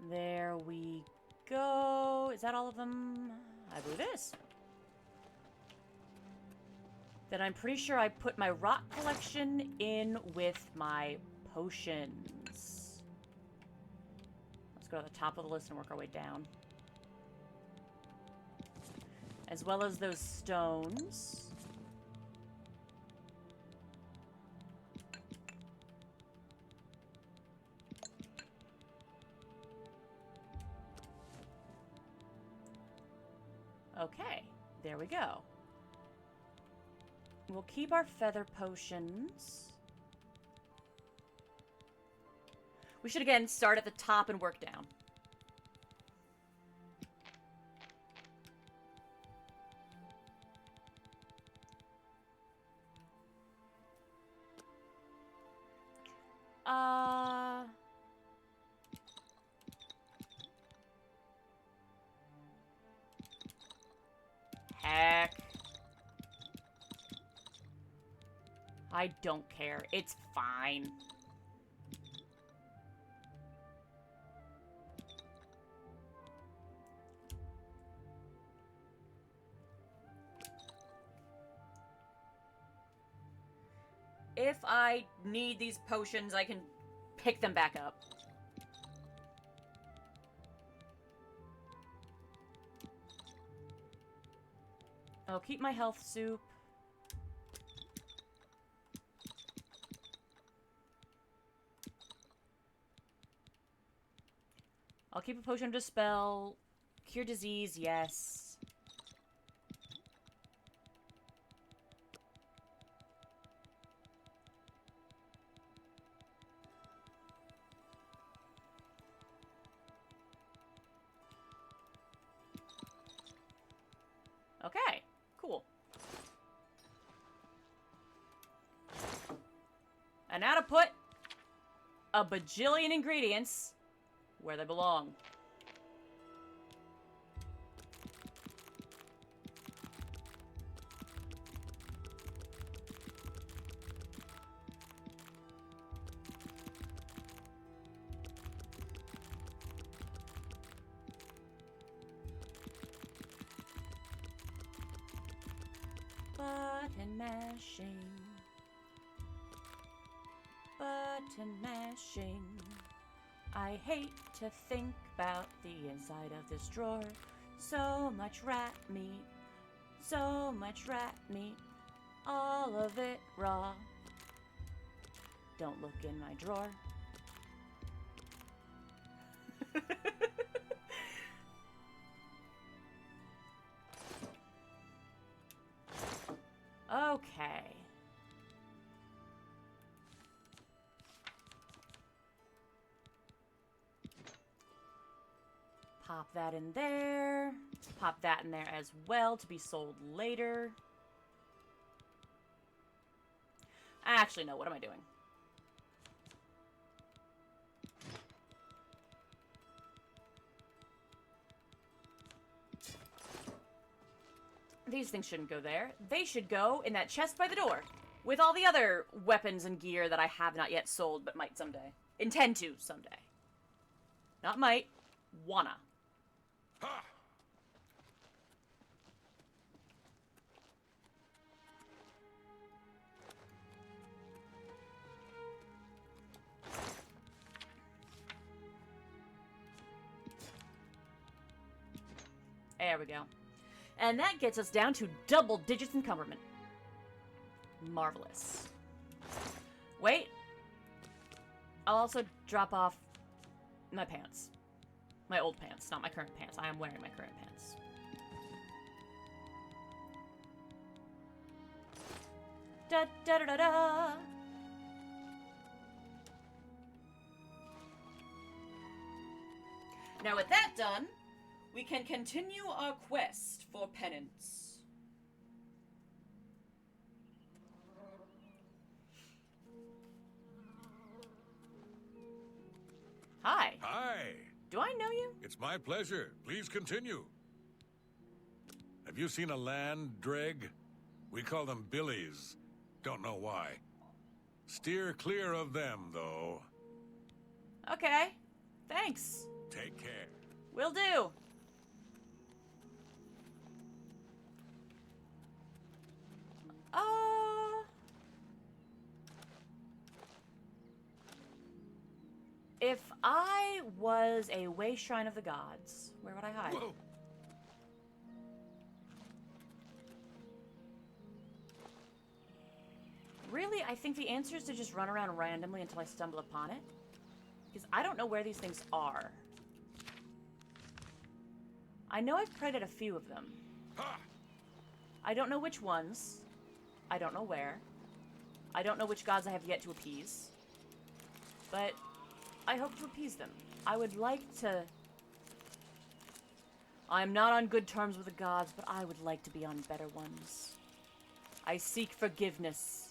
There we go. Is that all of them? I believe it is. Then I'm pretty sure I put my rock collection in with my potions. Let's go to the top of the list and work our way down. As well as those stones. Okay, there we go. We'll keep our feather potions. We should again start at the top and work down. Heck. I don't care. It's fine. If I need these potions, I can pick them back up. I'll keep my health soup. I'll keep a potion of dispel. Cure disease, yes. Okay, cool. And now to put a bajillion ingredients where they belong. Button mashing. Button mashing. I hate to think about the inside of this drawer. So much rat meat. So much rat meat. All of it raw. Don't look in my drawer. Okay. Pop that in there. Pop that in there as well to be sold later. Actually, no. What am I doing? These things shouldn't go there. They should go in that chest by the door. With all the other weapons and gear that I have not yet sold, but might someday. Intend to someday. Not might. Wanna. Ha! There we go. And that gets us down to double digits encumberment. Marvelous. Wait. I'll also drop off my pants. My old pants, not my current pants. I am wearing my current pants. Da da da da da. Now with that done, we can continue our quest for penance. Hi. Hi. Do I know you? It's my pleasure. Please continue. Have you seen a land dreg? We call them billies. Don't know why. Steer clear of them, though. Okay. Thanks. Take care. Will do. If I was a way shrine of the gods, where would I hide? Whoa. Really, I think the answer is to just run around randomly until I stumble upon it. Because I don't know where these things are. I know I've prayed at a few of them. Ha! I don't know which ones. I don't know where. I don't know which gods I have yet to appease. But I hope to appease them. I would like to... I'm not on good terms with the gods, but I would like to be on better ones. I seek forgiveness.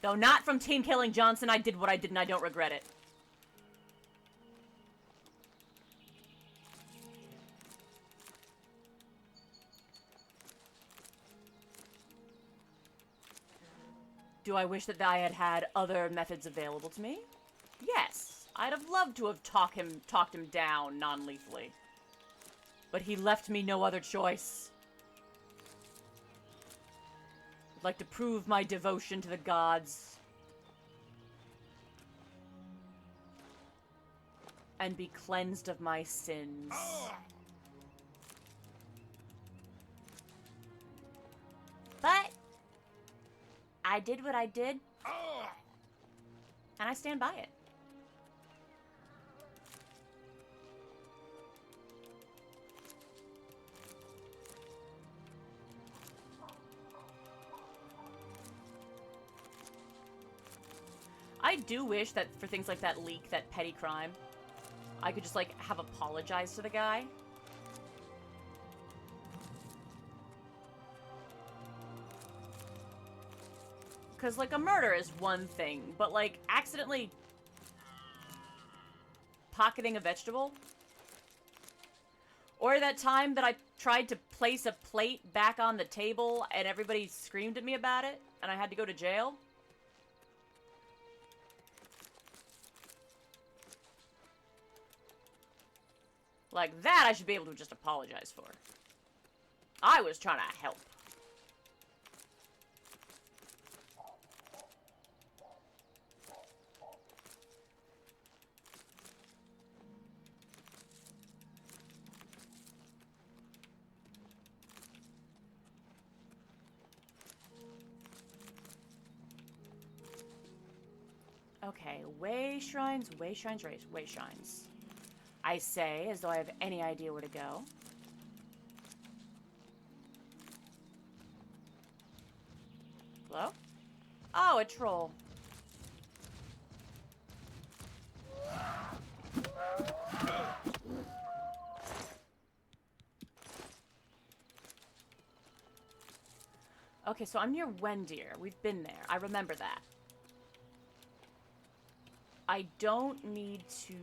Though not from Team Killing Johnson, I did what I did and I don't regret it. Do I wish that I had had other methods available to me? Yes. I'd have loved to have talked him down non-lethally. But he left me no other choice. I'd like to prove my devotion to the gods. And be cleansed of my sins. But I did what I did. And I stand by it. I do wish that for things like that leak, that petty crime, I could just, like, have apologized to the guy. Because, like, a murder is one thing, but, like, accidentally pocketing a vegetable? Or that time that I tried to place a plate back on the table and everybody screamed at me about it, and I had to go to jail? Like, that I should be able to just apologize for. I was trying to help. Okay, way shrines, way shrines, way shrines. I say, as though I have any idea where to go. Hello? Oh, a troll. Okay, so I'm near Wendir. We've been there. I remember that. I don't need to...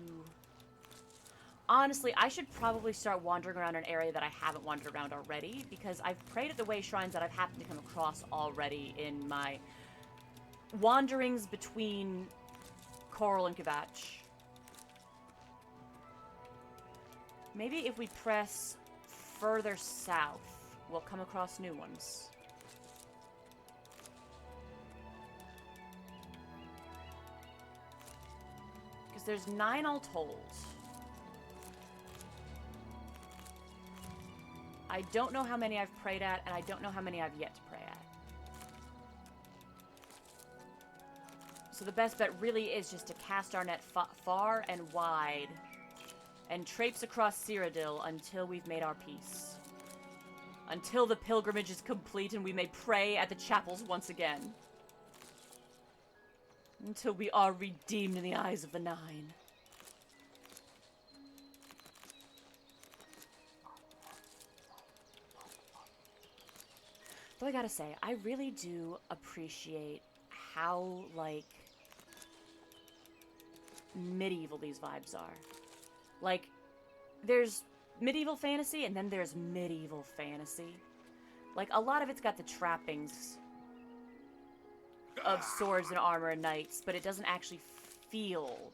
Honestly, I should probably start wandering around an area that I haven't wandered around already, because I've prayed at the way shrines that I've happened to come across already in my wanderings between Coral and Kvatch. Maybe if we press further south, we'll come across new ones. Because there's 9 all told. I don't know how many I've prayed at, and I don't know how many I've yet to pray at. So the best bet really is just to cast our net far and wide and traipse across Cyrodiil until we've made our peace. Until the pilgrimage is complete and we may pray at the chapels once again. Until we are redeemed in the eyes of the Nine. Though I gotta say, I really do appreciate how, like, medieval these vibes are. Like, there's medieval fantasy and then there's medieval fantasy. Like, a lot of it's got the trappings of swords and armor and knights, but it doesn't actually feel.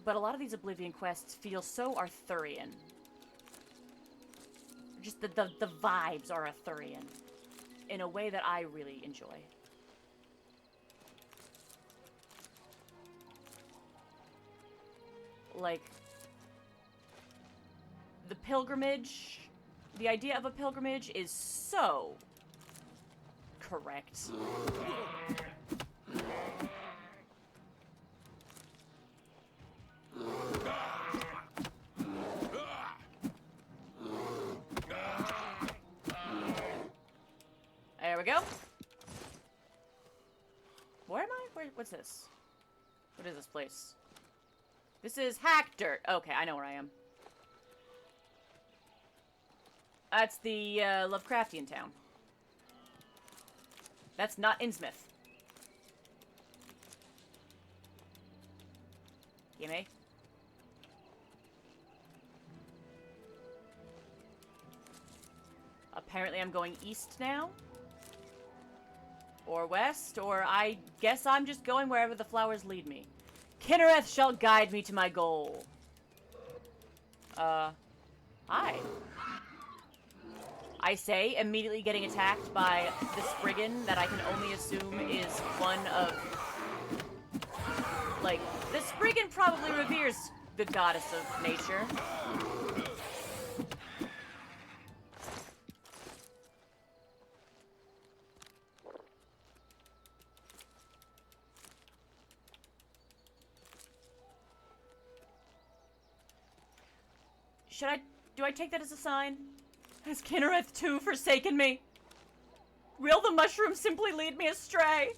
But a lot of these Oblivion quests feel so Arthurian. Just the vibes are Arthurian in a way that I really enjoy. Like, the pilgrimage, the idea of a pilgrimage is so correct. There we go. Where am I? What's this? What is this place? This is Hack Dirt. Okay, I know where I am. That's the Lovecraftian town. That's not Innsmouth. Gimme. Apparently I'm going east now. Or west, or I guess I'm just going wherever the flowers lead me. Kinnereth shall guide me to my goal. Hi. I say, immediately getting attacked by the Spriggan that I can only assume is one of... Like, the Spriggan probably reveres the goddess of nature. Do I take that as a sign? Has Kinnereth too forsaken me? Will the mushroom simply lead me astray?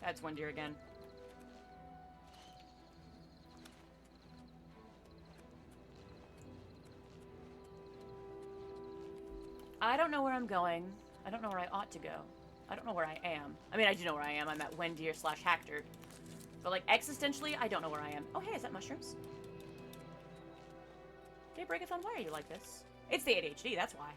That's one deer again. I don't know where I'm going. I don't know where I ought to go. I don't know where I am. I mean, I do know where I am. I'm at Wendir/Hackdirt. But, like, existentially, I don't know where I am. Oh, hey, is that mushrooms? Daybreakathon, why are you like this? It's the ADHD, that's why.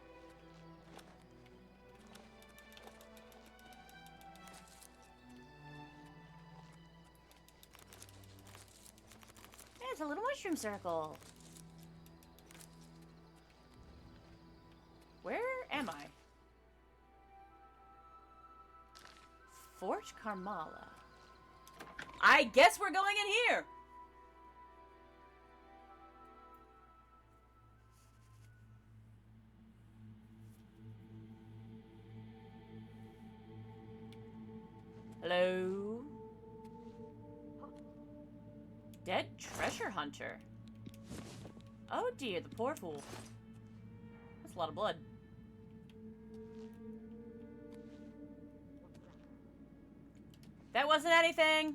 Hey, it's a little mushroom circle. Where am I? Fort Carmala. I guess we're going in here! Hello? Dead treasure hunter. Oh dear, the poor fool. That's a lot of blood. That wasn't anything!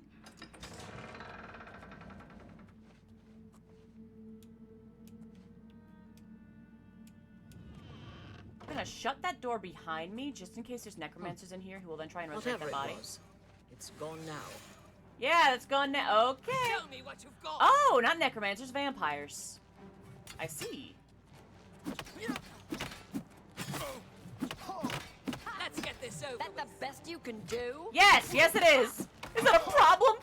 I'm gonna shut that door behind me just in case there's necromancers in here who will then try and resurrect that body. It's gone now. Yeah, it's gone now. Okay. Tell me what you've got. Oh, not necromancers, vampires. I see. Let's get this over. That the best you can do? Yes, yes it is. Is that a problem?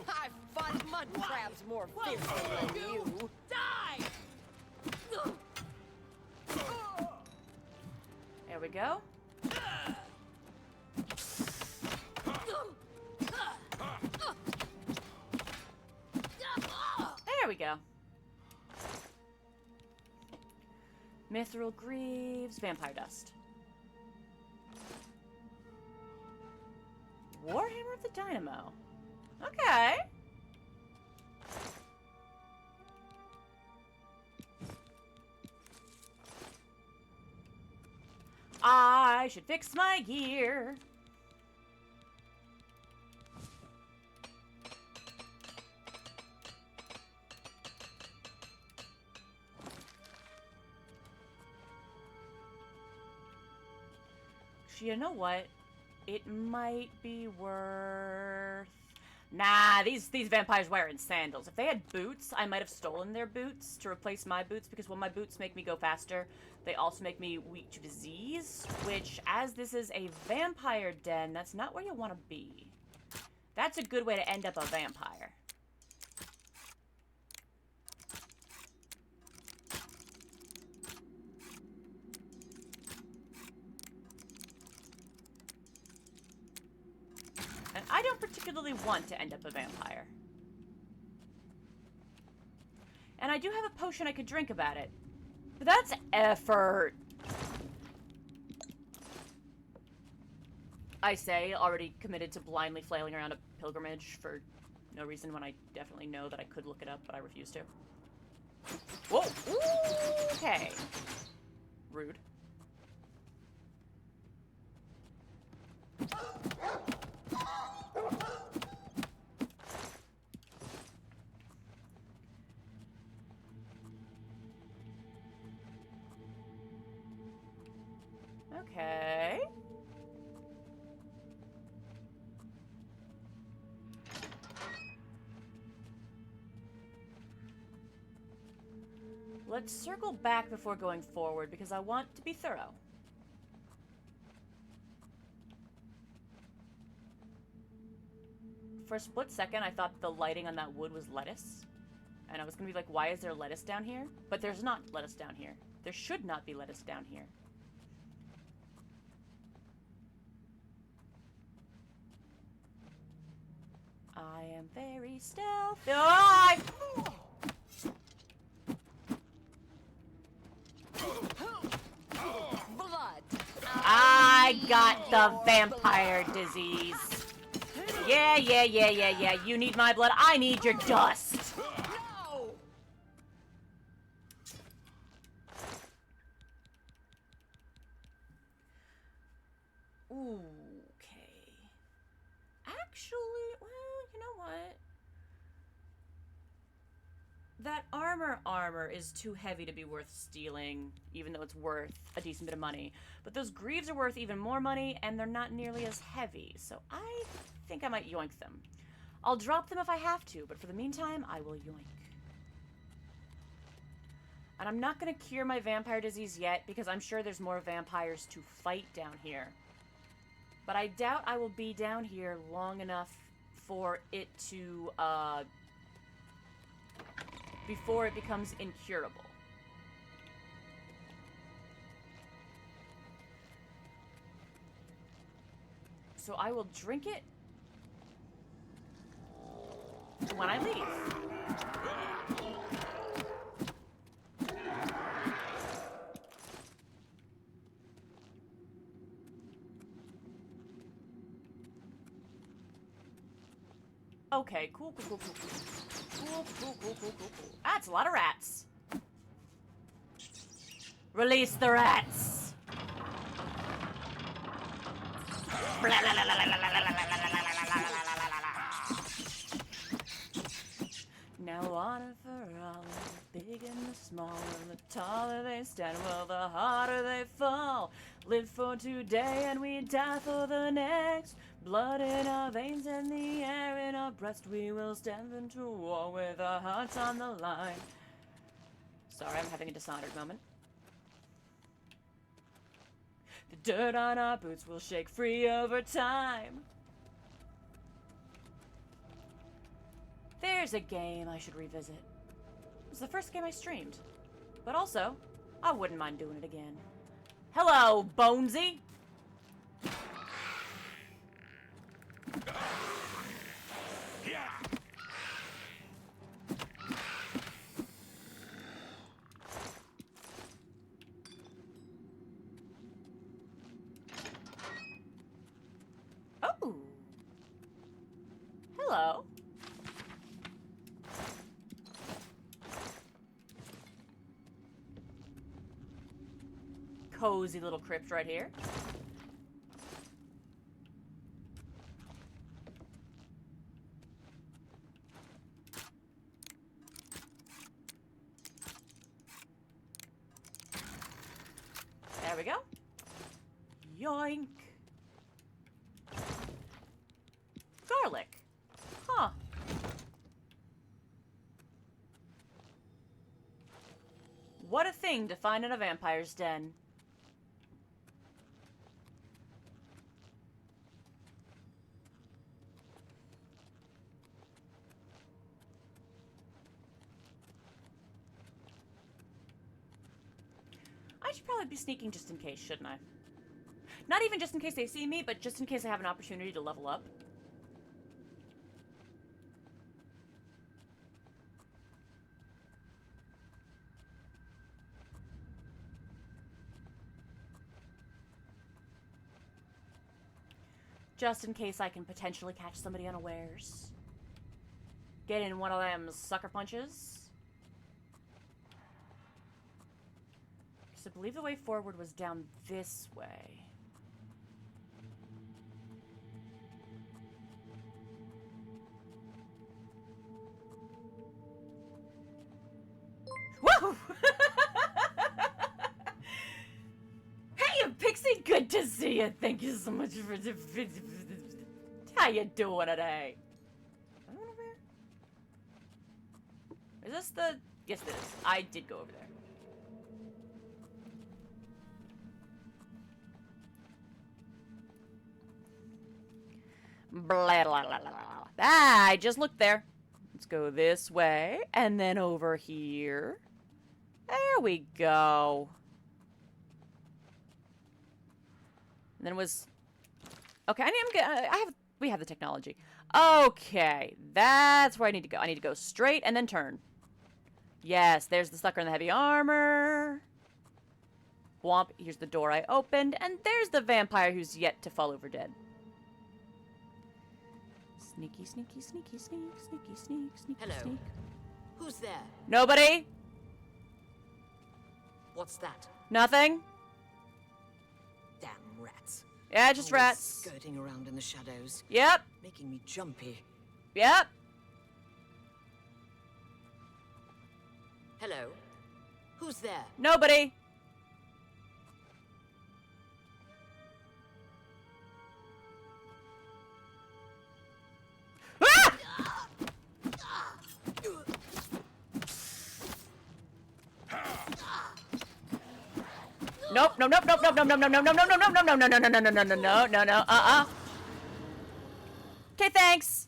I fight mud crabs more fearsome than you. Die! go. There we go. Mithril Greaves, Vampire Dust. Warhammer of the Dynamo. Okay. I should fix my gear. You know what? It might be worth... Nah, these vampires wearing sandals. If they had boots, I might have stolen their boots to replace my boots, because while my boots make me go faster, they also make me weak to disease, which, as this is a vampire den, that's not where you want to be. That's a good way to end up a vampire. And I don't particularly want to end up a vampire. And I do have a potion I could drink about it. But that's effort. I say, already committed to blindly flailing around a pilgrimage for no reason when I definitely know that I could look it up, but I refuse to. Whoa! Ooh, okay. Rude. Okay. Let's circle back before going forward, because I want to be thorough. For a split second, I thought the lighting on that wood was lettuce. And I was gonna be like, why is there lettuce down here? But there's not lettuce down here. There should not be lettuce down here. I am very stealthy. Oh, Blood. I got the vampire disease. Yeah. You need my blood. I need your dust. No. Okay. Actually, well, you know what? That armor is too heavy to be worth stealing, even though it's worth a decent bit of money. But those greaves are worth even more money, and they're not nearly as heavy, so I think I might yoink them. I'll drop them if I have to, but for the meantime, I will yoink. And I'm not going to cure my vampire disease yet, because I'm sure there's more vampires to fight down here. But I doubt I will be down here long enough for it to, before it becomes incurable. So I will drink it when I leave. Okay, cool. Cool. That's a lot of rats. Release the rats. Now honor for all, the big and the small, the taller they stand, well, the harder they fall. Live for today and we die for the next. Blood in our veins and the air in our breast, we will stand into war with our hearts on the line. Sorry, I'm having a Dishonored moment. The dirt on our boots will shake free over time. There's a game I should revisit. It was the first game I streamed. But also, I wouldn't mind doing it again. Hello, Bonesy. Oh. Hello. Cozy little crypt right here. There we go. Yoink. Garlic. Huh. What a thing to find in a vampire's den. I should probably be sneaking just in case, shouldn't I? Not even just in case they see me, but just in case I have an opportunity to level up. Just in case I can potentially catch somebody unawares. Get in one of them sucker punches. Because I believe the way forward was down this way. Woo! Hey, Pixie, good to see you. Thank you so much for the... How you doing today? Is this the... Yes, it is. I did go over there. Blah, blah, blah, blah, blah. Ah, I just looked there. Let's go this way, and then over here. There we go. And then it was... Okay, we have the technology. Okay, that's where I need to go. I need to go straight and then turn. Yes, there's the sucker in the heavy armor. Womp, here's the door I opened, and there's the vampire who's yet to fall over dead. Sneaky, sneaky, sneaky, sneak, sneaky, sneak, sneaky, Hello. sneak. Who's there? Nobody? What's that? Nothing? Damn rats. Yeah, just Always rats. Skirting around in the shadows. Yep. Making me jumpy. Yep. Hello. Who's there? Nobody. Ah! Nope, no, nope, nope, nope, nope, nope, nope, nope, nope, nope, nope, nope, no, no, no, no, no, no, no, no, no, no, uh-uh. Okay, thanks.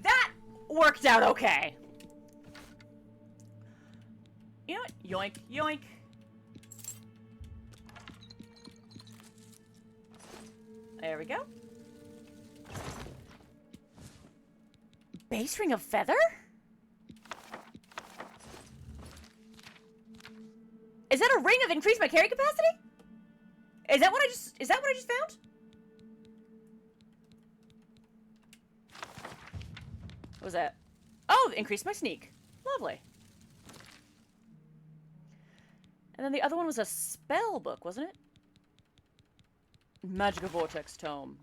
That worked out okay. You know what? Yoink, yoink. There we go. Base ring of feather? Is that a ring of increased my carry capacity? Is that what I just found? What was that? Oh, increased my sneak. Lovely. And then the other one was a spell book, wasn't it? Magical Vortex Tome.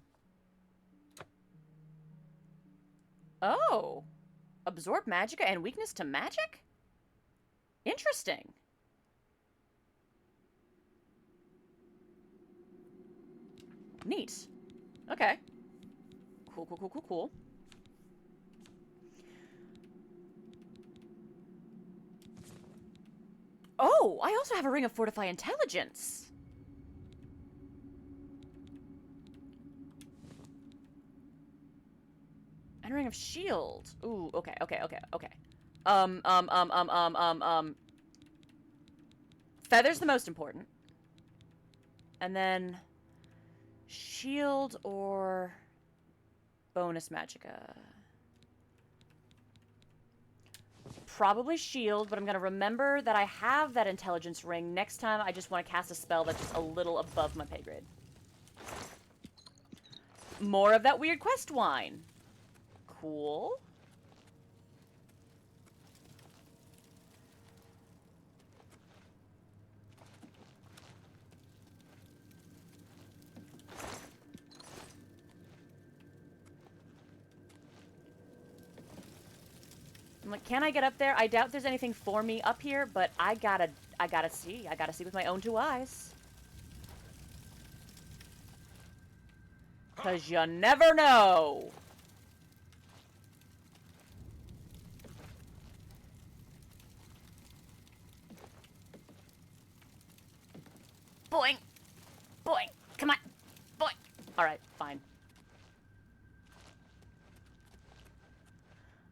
Oh. Absorb Magicka and weakness to magic? Interesting. Neat. Okay. Cool, cool, cool, cool, cool. Oh, I also have a ring of Fortify Intelligence. And a ring of Shield. Ooh, okay, okay, okay, okay. Feather's the most important. And then shield or bonus magicka. Probably shield, but I'm gonna remember that I have that intelligence ring. Next time I just want to cast a spell that's just a little above my pay grade. More of that weird quest wine. Cool. I'm like, can I get up there? I doubt there's anything for me up here, but I gotta see. I gotta see with my own 2 eyes. Because you never know. Boing. Boing. Come on. Boing. Alright, fine.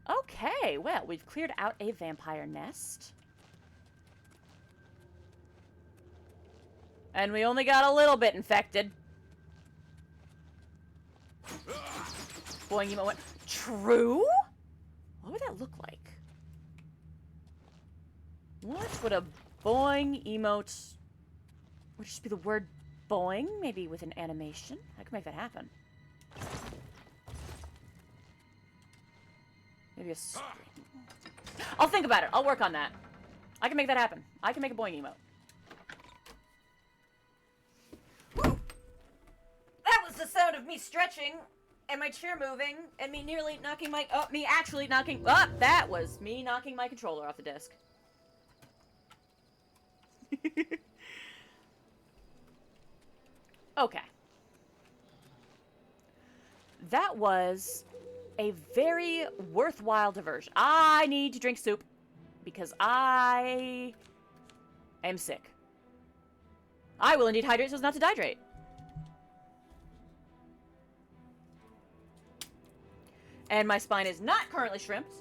Okay, well, we've cleared out a vampire nest. And we only got a little bit infected. Boing emote went. True? What would that look like? What would a boing emote... Would it just be the word boing? Maybe with an animation? I could make that happen. Maybe a... I'll think about it. I'll work on that. I can make that happen. I can make a boing emote. That was the sound of me stretching and my chair moving and me nearly knocking my... Oh, me actually knocking... Oh, that was me knocking my controller off the disc. Okay. That was a very worthwhile diversion. I need to drink soup because I am sick. I will indeed hydrate so as not to dehydrate. And my spine is not currently shrimped.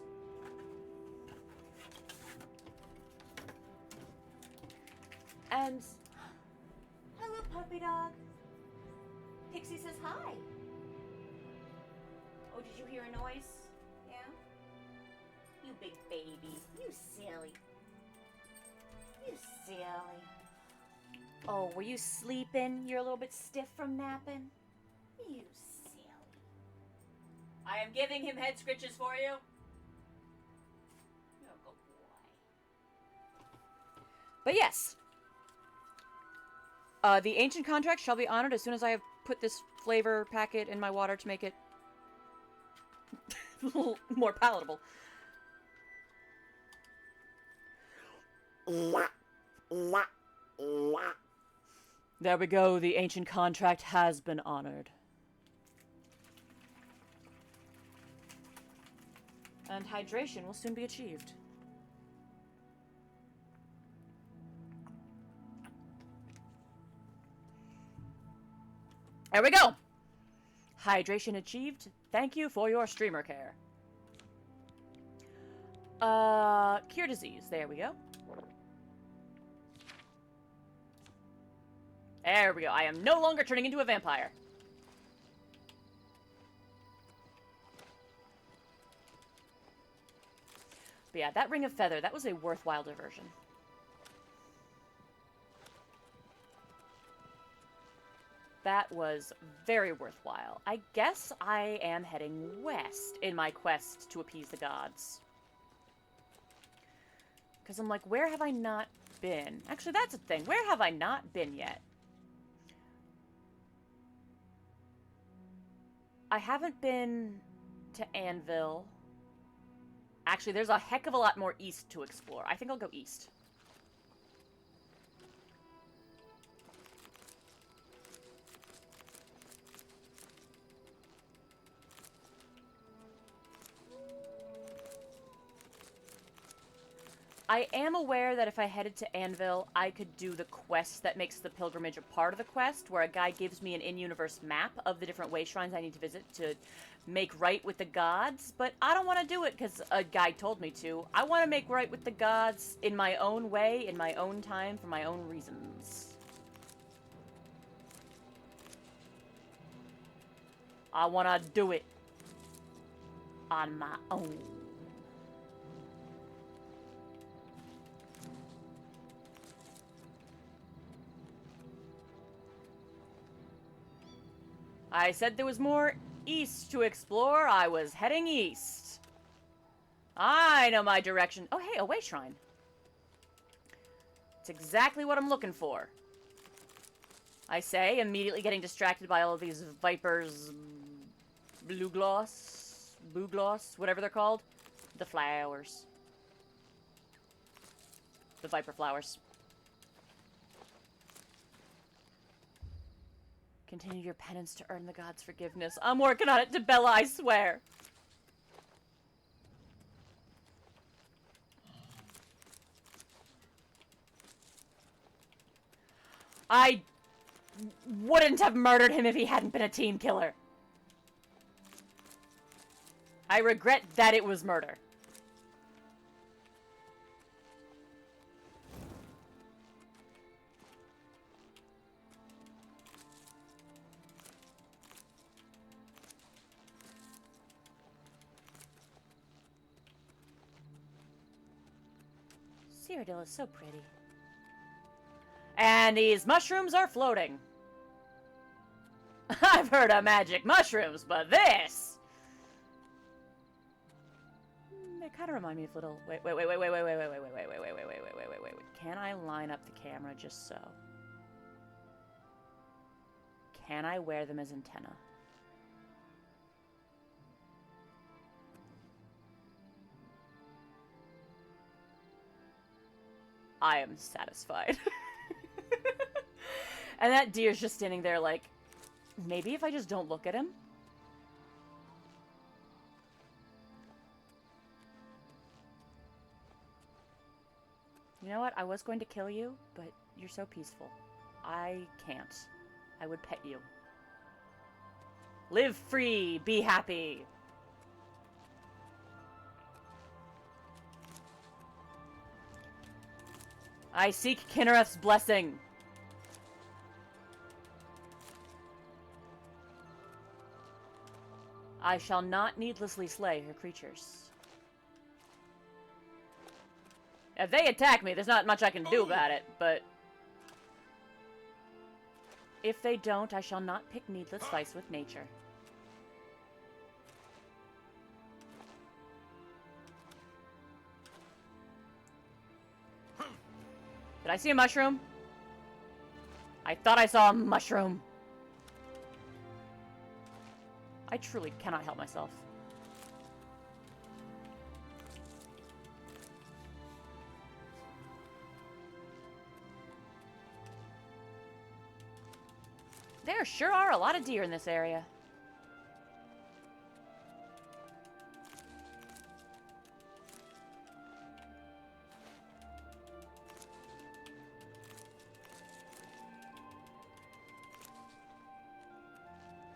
And... Hello, puppy dog. Pixie says hi. Oh, did you hear a noise? Yeah? You big baby. You silly. You silly. Oh, were you sleeping? You're a little bit stiff from napping? You silly. I am giving him head scritches for you. You're a good boy. But yes. The ancient contract shall be honored as soon as I have put this flavor packet in my water to make it a little more palatable. There we go. The ancient contract has been honored. And hydration will soon be achieved. There we go. Hydration achieved. Thank you for your streamer care. Cure disease. There we go. There we go. I am no longer turning into a vampire. But yeah, that ring of feather, that was a worthwhile diversion. That was very worthwhile. I guess I am heading west in my quest to appease the gods. Because I'm like, where have I not been? Actually, that's a thing. Where have I not been yet? I haven't been to Anvil. Actually, there's a heck of a lot more east to explore. I think I'll go east. I am aware that if I headed to Anvil, I could do the quest that makes the pilgrimage a part of the quest, where a guy gives me an in-universe map of the different way shrines I need to visit to make right with the gods, but I don't want to do it because a guy told me to. I want to make right with the gods in my own way, in my own time, for my own reasons. I want to do it on my own. I said there was more east to explore. I was heading east. I know my direction. Oh, hey, a way shrine. It's exactly what I'm looking for. I say, immediately getting distracted by all of these vipers, blue gloss, whatever they're called. The flowers. The viper flowers. Continue your penance to earn the gods' forgiveness. I'm working on it, Debella, I swear. I wouldn't have murdered him if he hadn't been a team killer. I regret that it was murder. Cyrodiil is so pretty. And these mushrooms are floating. I've heard of magic mushrooms, but this... They kind of remind me of little... Wait. Can I line up the camera just so? Can I wear them as antenna? I am satisfied. And that deer's just standing there like, maybe if I just don't look at him? You know what? I was going to kill you, but you're so peaceful. I can't. I would pet you. Live free, be happy. I seek Kinnereth's blessing. I shall not needlessly slay her creatures. If they attack me, there's not much I can do about it, but... If they don't, I shall not pick needless fights with nature. Did I see a mushroom? I thought I saw a mushroom. I truly cannot help myself. There sure are a lot of deer in this area.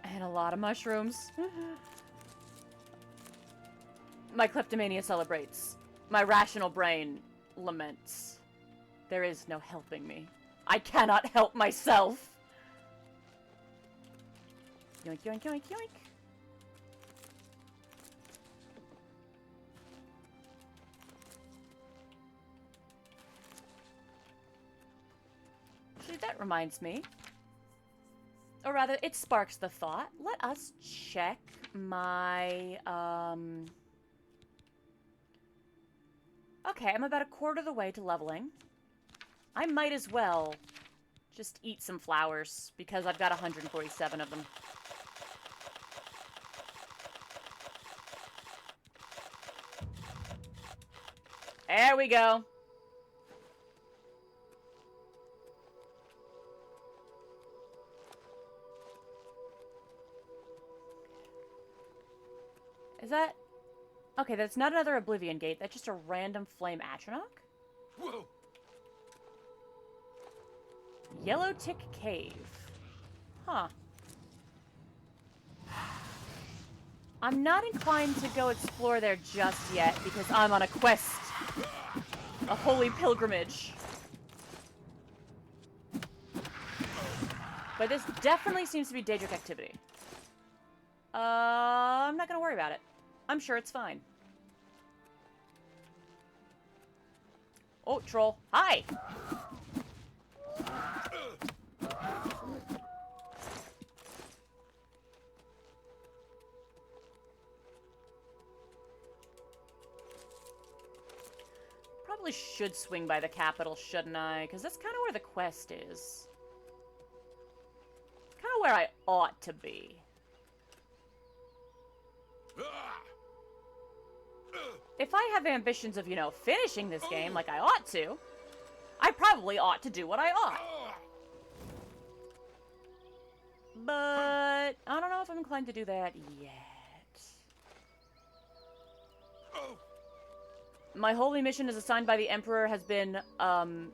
And a lot of mushrooms. My kleptomania celebrates. My rational brain laments. There is no helping me. I cannot help myself. Yoink, yoink, yoink, yoink. Actually, that reminds me. Or rather, it sparks the thought. Let us check my, Okay, I'm about a quarter of the way to leveling. I might as well just eat some flowers, because I've got 147 of them. There we go. Is that... Okay, that's not another Oblivion gate. That's just a random flame Atronach? Whoa! Yellow Tick Cave. Huh. I'm not inclined to go explore there just yet because I'm on a quest. A holy pilgrimage. But this definitely seems to be Daedric activity. I'm not gonna worry about it. I'm sure it's fine. Oh, troll. Hi! Probably should swing by the capital, shouldn't I? Because that's kind of where the quest is. Kind of where I ought to be. If I have ambitions of, you know, finishing this game like I ought to, I probably ought to do what I ought. But I don't know if I'm inclined to do that yet. My holy mission as assigned by the Emperor has been, not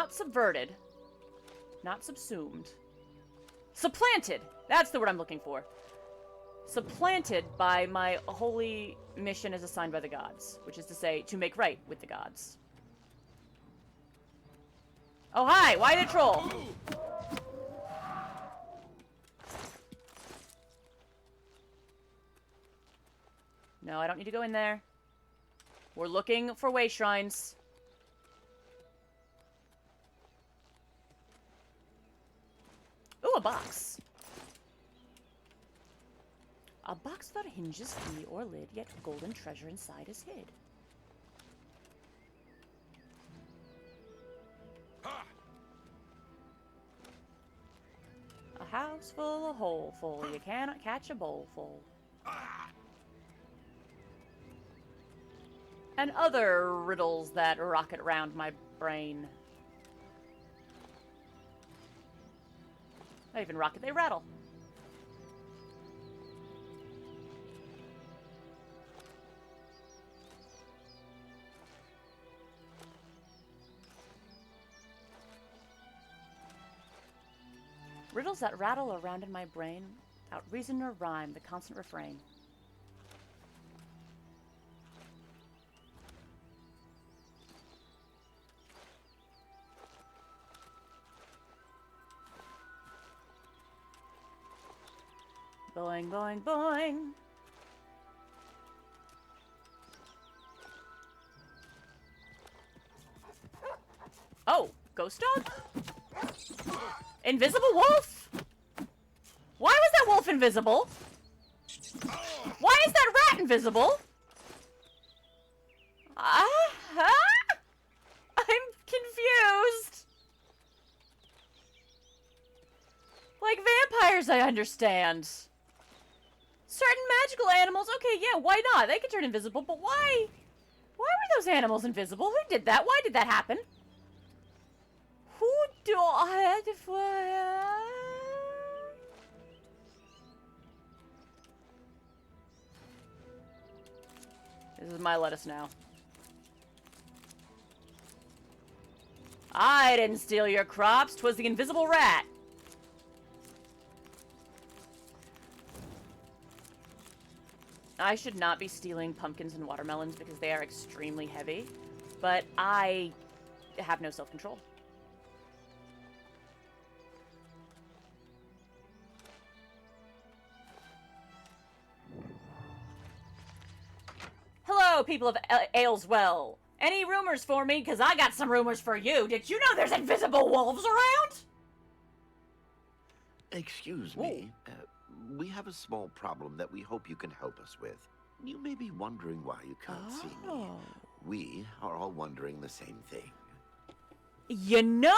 subverted. Not subsumed. Supplanted! That's the word I'm looking for. Supplanted by my holy mission as assigned by the gods. Which is to say, to make right with the gods. Oh, hi! Why the troll? No, I don't need to go in there. We're looking for way shrines. Ooh, a box. A box without a hinges, key, or lid, yet golden treasure inside is hid. A house full, a hole full. You cannot catch a bowl full. And other riddles that rocket around my brain. Not even rocket, they rattle. Riddles that rattle around in my brain, without reason or rhyme, the constant refrain. Boing, boing, boing. Oh, ghost dog? Invisible wolf? Why was that wolf invisible? Why is that rat invisible? I'm confused. Like vampires, I understand. Certain magical animals, okay, yeah, why not? They can turn invisible, but why? Why were those animals invisible? Who did that? Why did that happen? Who do I had to... This is my lettuce now. I didn't steal your crops. 'Twas the invisible rat. I should not be stealing pumpkins and watermelons because they are extremely heavy, but I have no self-control. Hello, people of Ayleswell. Any rumors for me? Because I got some rumors for you. Did you know there's invisible wolves around? Excuse me. We have a small problem that we hope you can help us with. You may be wondering why you can't see me. We are all wondering the same thing. You know?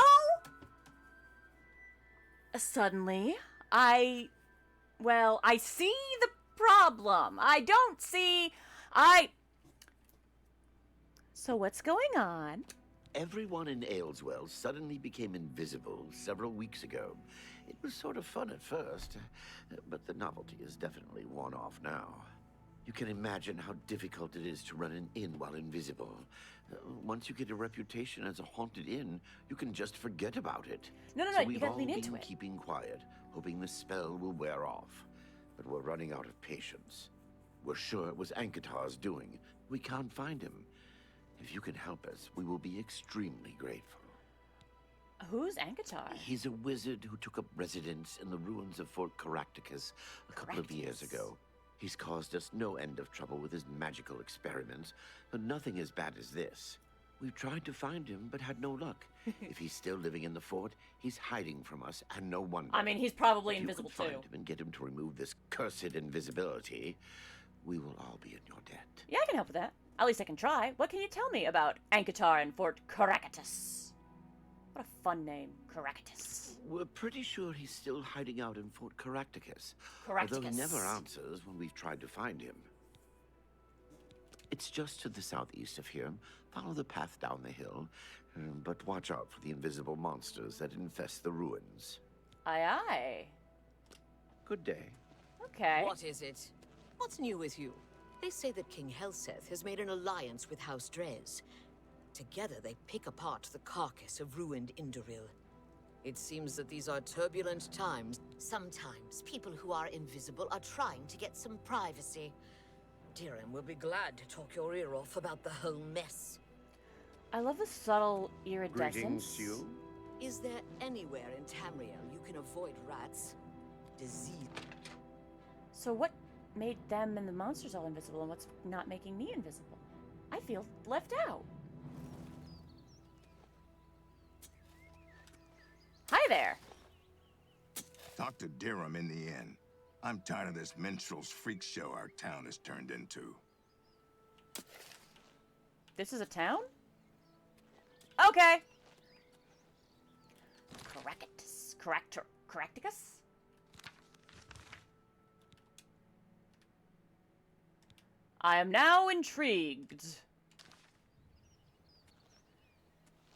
Suddenly, I see the problem. I don't see... So what's going on? Everyone in Ayleswell suddenly became invisible several weeks ago. It was sort of fun at first, but the novelty is definitely worn off now. You can imagine how difficult it is to run an inn while invisible. Once you get a reputation as a haunted inn, you can just forget about it. No, So you we've gotta all lean been into it. keeping quiet, hoping the spell will wear off. But we're running out of patience. We're sure it was Ankatar's doing. We can't find him. If you can help us, we will be extremely grateful. Who's Ankatar? He's a wizard who took up residence in the ruins of Fort Caractacus a couple of years ago. He's caused us no end of trouble with his magical experiments, but nothing as bad as this. We've tried to find him, but had no luck. If he's still living in the fort, he's hiding from us, and no wonder. I mean, he's probably If invisible you can too. find him and get him to remove this cursed invisibility, we will all be in your debt. Yeah, I can help with that. At least I can try. What can you tell me about Ankatar and Fort Caractacus? What a fun name, Caractacus. We're pretty sure he's still hiding out in Fort Caractacus. Caractacus. Although he never answers when we've tried to find him. It's just to the southeast of here. Follow the path down the hill, but watch out for the invisible monsters that infest the ruins. Aye, aye. Good day. Okay. What is it? What's new with you? They say that King Helseth has made an alliance with House Drez. Together they pick apart the carcass of ruined Indoril. It seems that these are turbulent times. Sometimes people who are invisible are trying to get some privacy. Dirham will be glad to talk your ear off about the whole mess. I love the subtle iridescence. Greetings, you. Is there anywhere in Tamriel you can avoid rats? Disease. So what made them and the monsters all invisible, and what's not making me invisible? I feel left out. Hi there. Talk to Dirham in the inn. I'm tired of this minstrel's freak show our town has turned into. This is a town? Okay. Caractacus? I am now intrigued.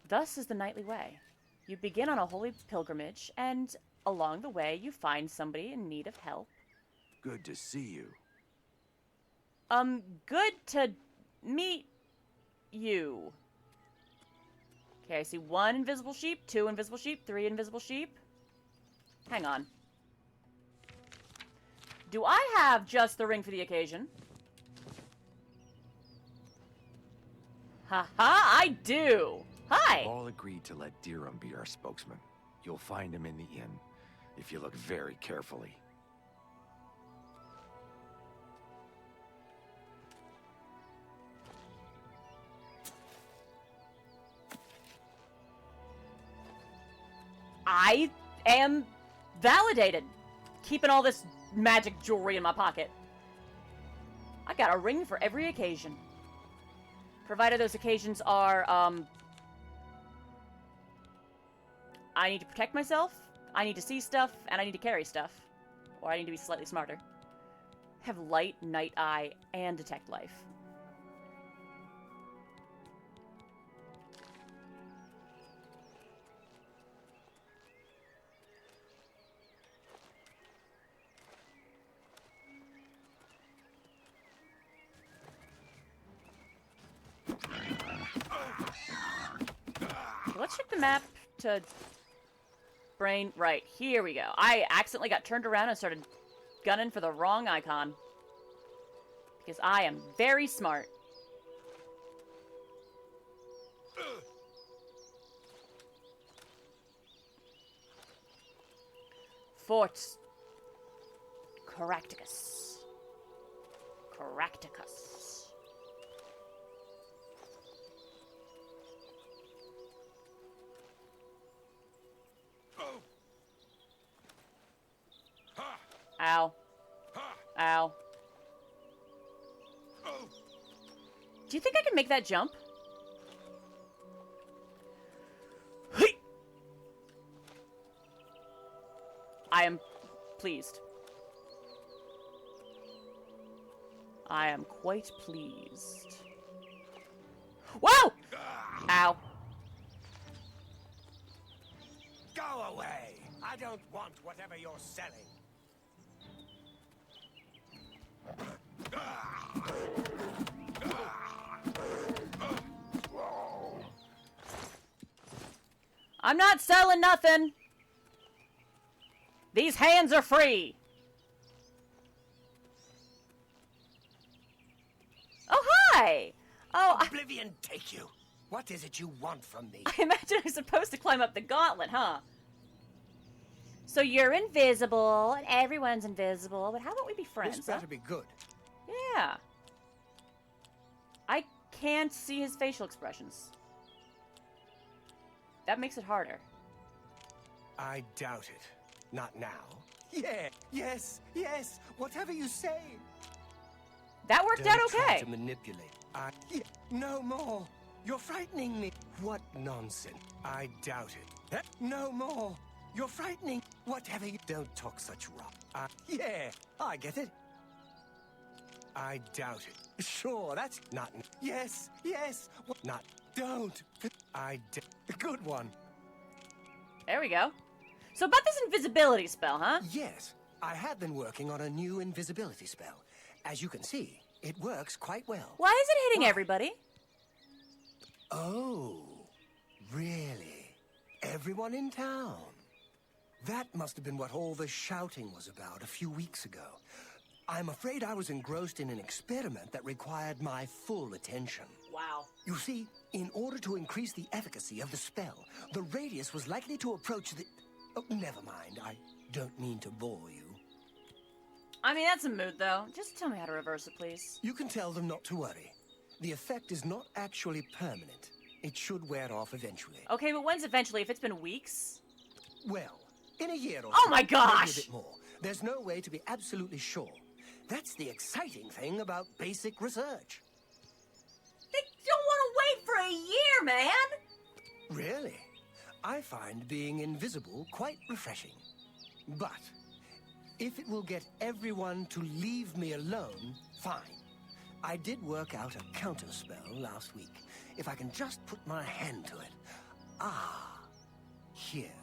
Thus is the nightly way. You begin on a holy pilgrimage, and along the way you find somebody in need of help. Good to see you. Good to meet you. Okay, I see 1 invisible sheep, 2 invisible sheep, 3 invisible sheep. Hang on. Do I have just the ring for the occasion? Haha, I do! Hi! All agreed to let Dirham be our spokesman. You'll find him in the inn, if you look very carefully. I am validated. Keeping all this magic jewelry in my pocket. I got a ring for every occasion. Provided those occasions are, I need to protect myself, I need to see stuff, and I need to carry stuff. Or I need to be slightly smarter. Have light, night eye, and detect life. Let's check the map to brain. Right, here we go. I accidentally got turned around and started gunning for the wrong icon. Because I am very smart. Fort Caractacus. Caractacus. Ow. Ow. Do you think I can make that jump? I am pleased. I am quite pleased. Whoa! Ow. Go away! I don't want whatever you're selling. I'm not selling nothing. These hands are free. Oh, hi. Oh, Oblivion take you. What is it you want from me? I imagine I'm supposed to climb up the gauntlet, huh? So you're invisible, and everyone's invisible, but how about we be friends, This better be good. Yeah. I can't see his facial expressions. That makes it harder. I doubt it. Not now. Yeah, yes, whatever you say. That worked out okay. Don't try to manipulate. No more. You're frightening me. What nonsense. I doubt it. No more. You're frightening. Whatever you... Don't talk such rot. Yeah, I get it. I doubt it. Sure, that's not... Yes. Not... Don't. Good one. There we go. So about this invisibility spell, huh? Yes. I have been working on a new invisibility spell. As you can see, it works quite well. Why is it hitting everybody? Oh, really? Everyone in town? That must have been what all the shouting was about a few weeks ago. I'm afraid I was engrossed in an experiment that required my full attention. Wow. You see, in order to increase the efficacy of the spell, the radius was likely to approach the... Oh, never mind. I don't mean to bore you. I mean, that's a mood, though. Just tell me how to reverse it, please. You can tell them not to worry. The effect is not actually permanent. It should wear off eventually. Okay, but when's eventually? If it's been weeks? Well, in a year or Oh so, my gosh! maybe a bit more. There's no way to be absolutely sure. That's the exciting thing about basic research. They don't want to wait for a year, man! Really? I find being invisible quite refreshing. But if it will get everyone to leave me alone, fine. I did work out a counterspell last week. If I can just put my hand to it. Here.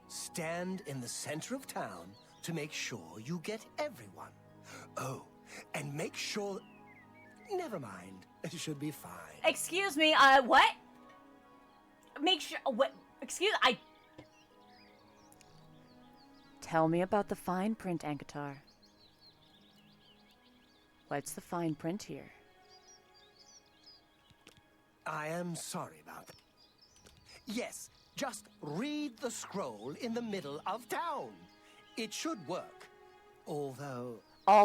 Stand in the center of town to make sure you get everyone. Oh, and make sure... Never mind. It should be fine. Excuse me, what? Make sure... What? I... Tell me about the fine print, Ankatar. What's the fine print here? I am sorry about that. Yes, just read the scroll in the middle of town. It should work. Although...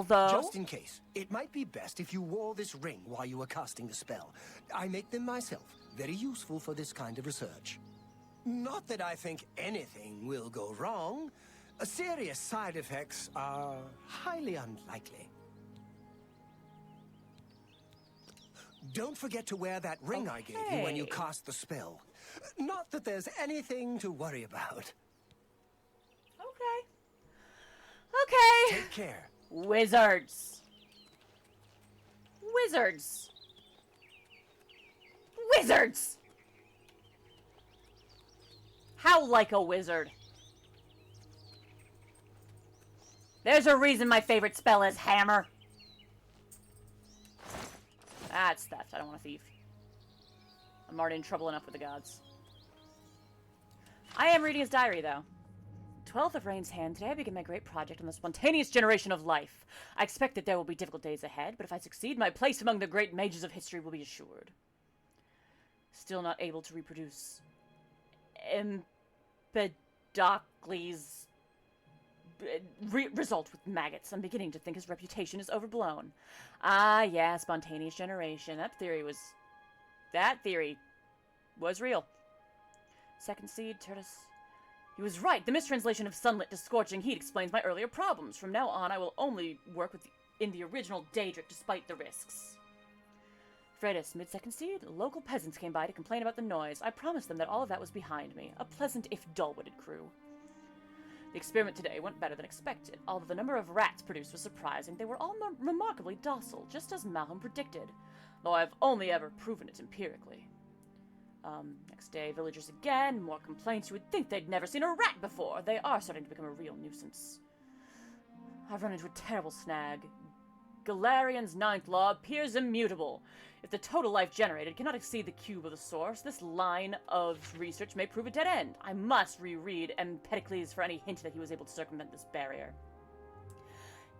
Just in case, it might be best if you wore this ring while you were casting the spell. I make them myself. Very useful for this kind of research. Not that I think anything will go wrong. Serious side effects are highly unlikely. Don't forget to wear that ring I gave you when you cast the spell. Not that there's anything to worry about. Okay. Take care. Wizards. Wizards. Wizards! How like a wizard. There's a reason my favorite spell is hammer. That's theft. I don't want to thief. I'm already in trouble enough with the gods. I am reading his diary, though. 12th of Rain's hand. Today I begin my great project on the spontaneous generation of life. I expect that there will be difficult days ahead, but if I succeed, my place among the great mages of history will be assured. Still not able to reproduce Empedocles' result with maggots. I'm beginning to think his reputation is overblown. Ah, yeah, spontaneous generation. That theory was real. Second seed, Tertus. He was right. The mistranslation of sunlit to scorching heat explains my earlier problems. From now on, I will only work in the original Daedric despite the risks. Fredus, mid-second seed, local peasants came by to complain about the noise. I promised them that all of that was behind me. A pleasant if dull-witted crew. The experiment today went better than expected. Although the number of rats produced was surprising, they were all remarkably docile, just as Malcolm predicted. Though I've only ever proven it empirically. Next day, villagers again, more complaints. You would think they'd never seen a rat before. They are starting to become a real nuisance. I've run into a terrible snag. Galarian's ninth law appears immutable. If the total life generated cannot exceed the cube of the source, this line of research may prove a dead end. I must reread Empedocles for any hint that he was able to circumvent this barrier.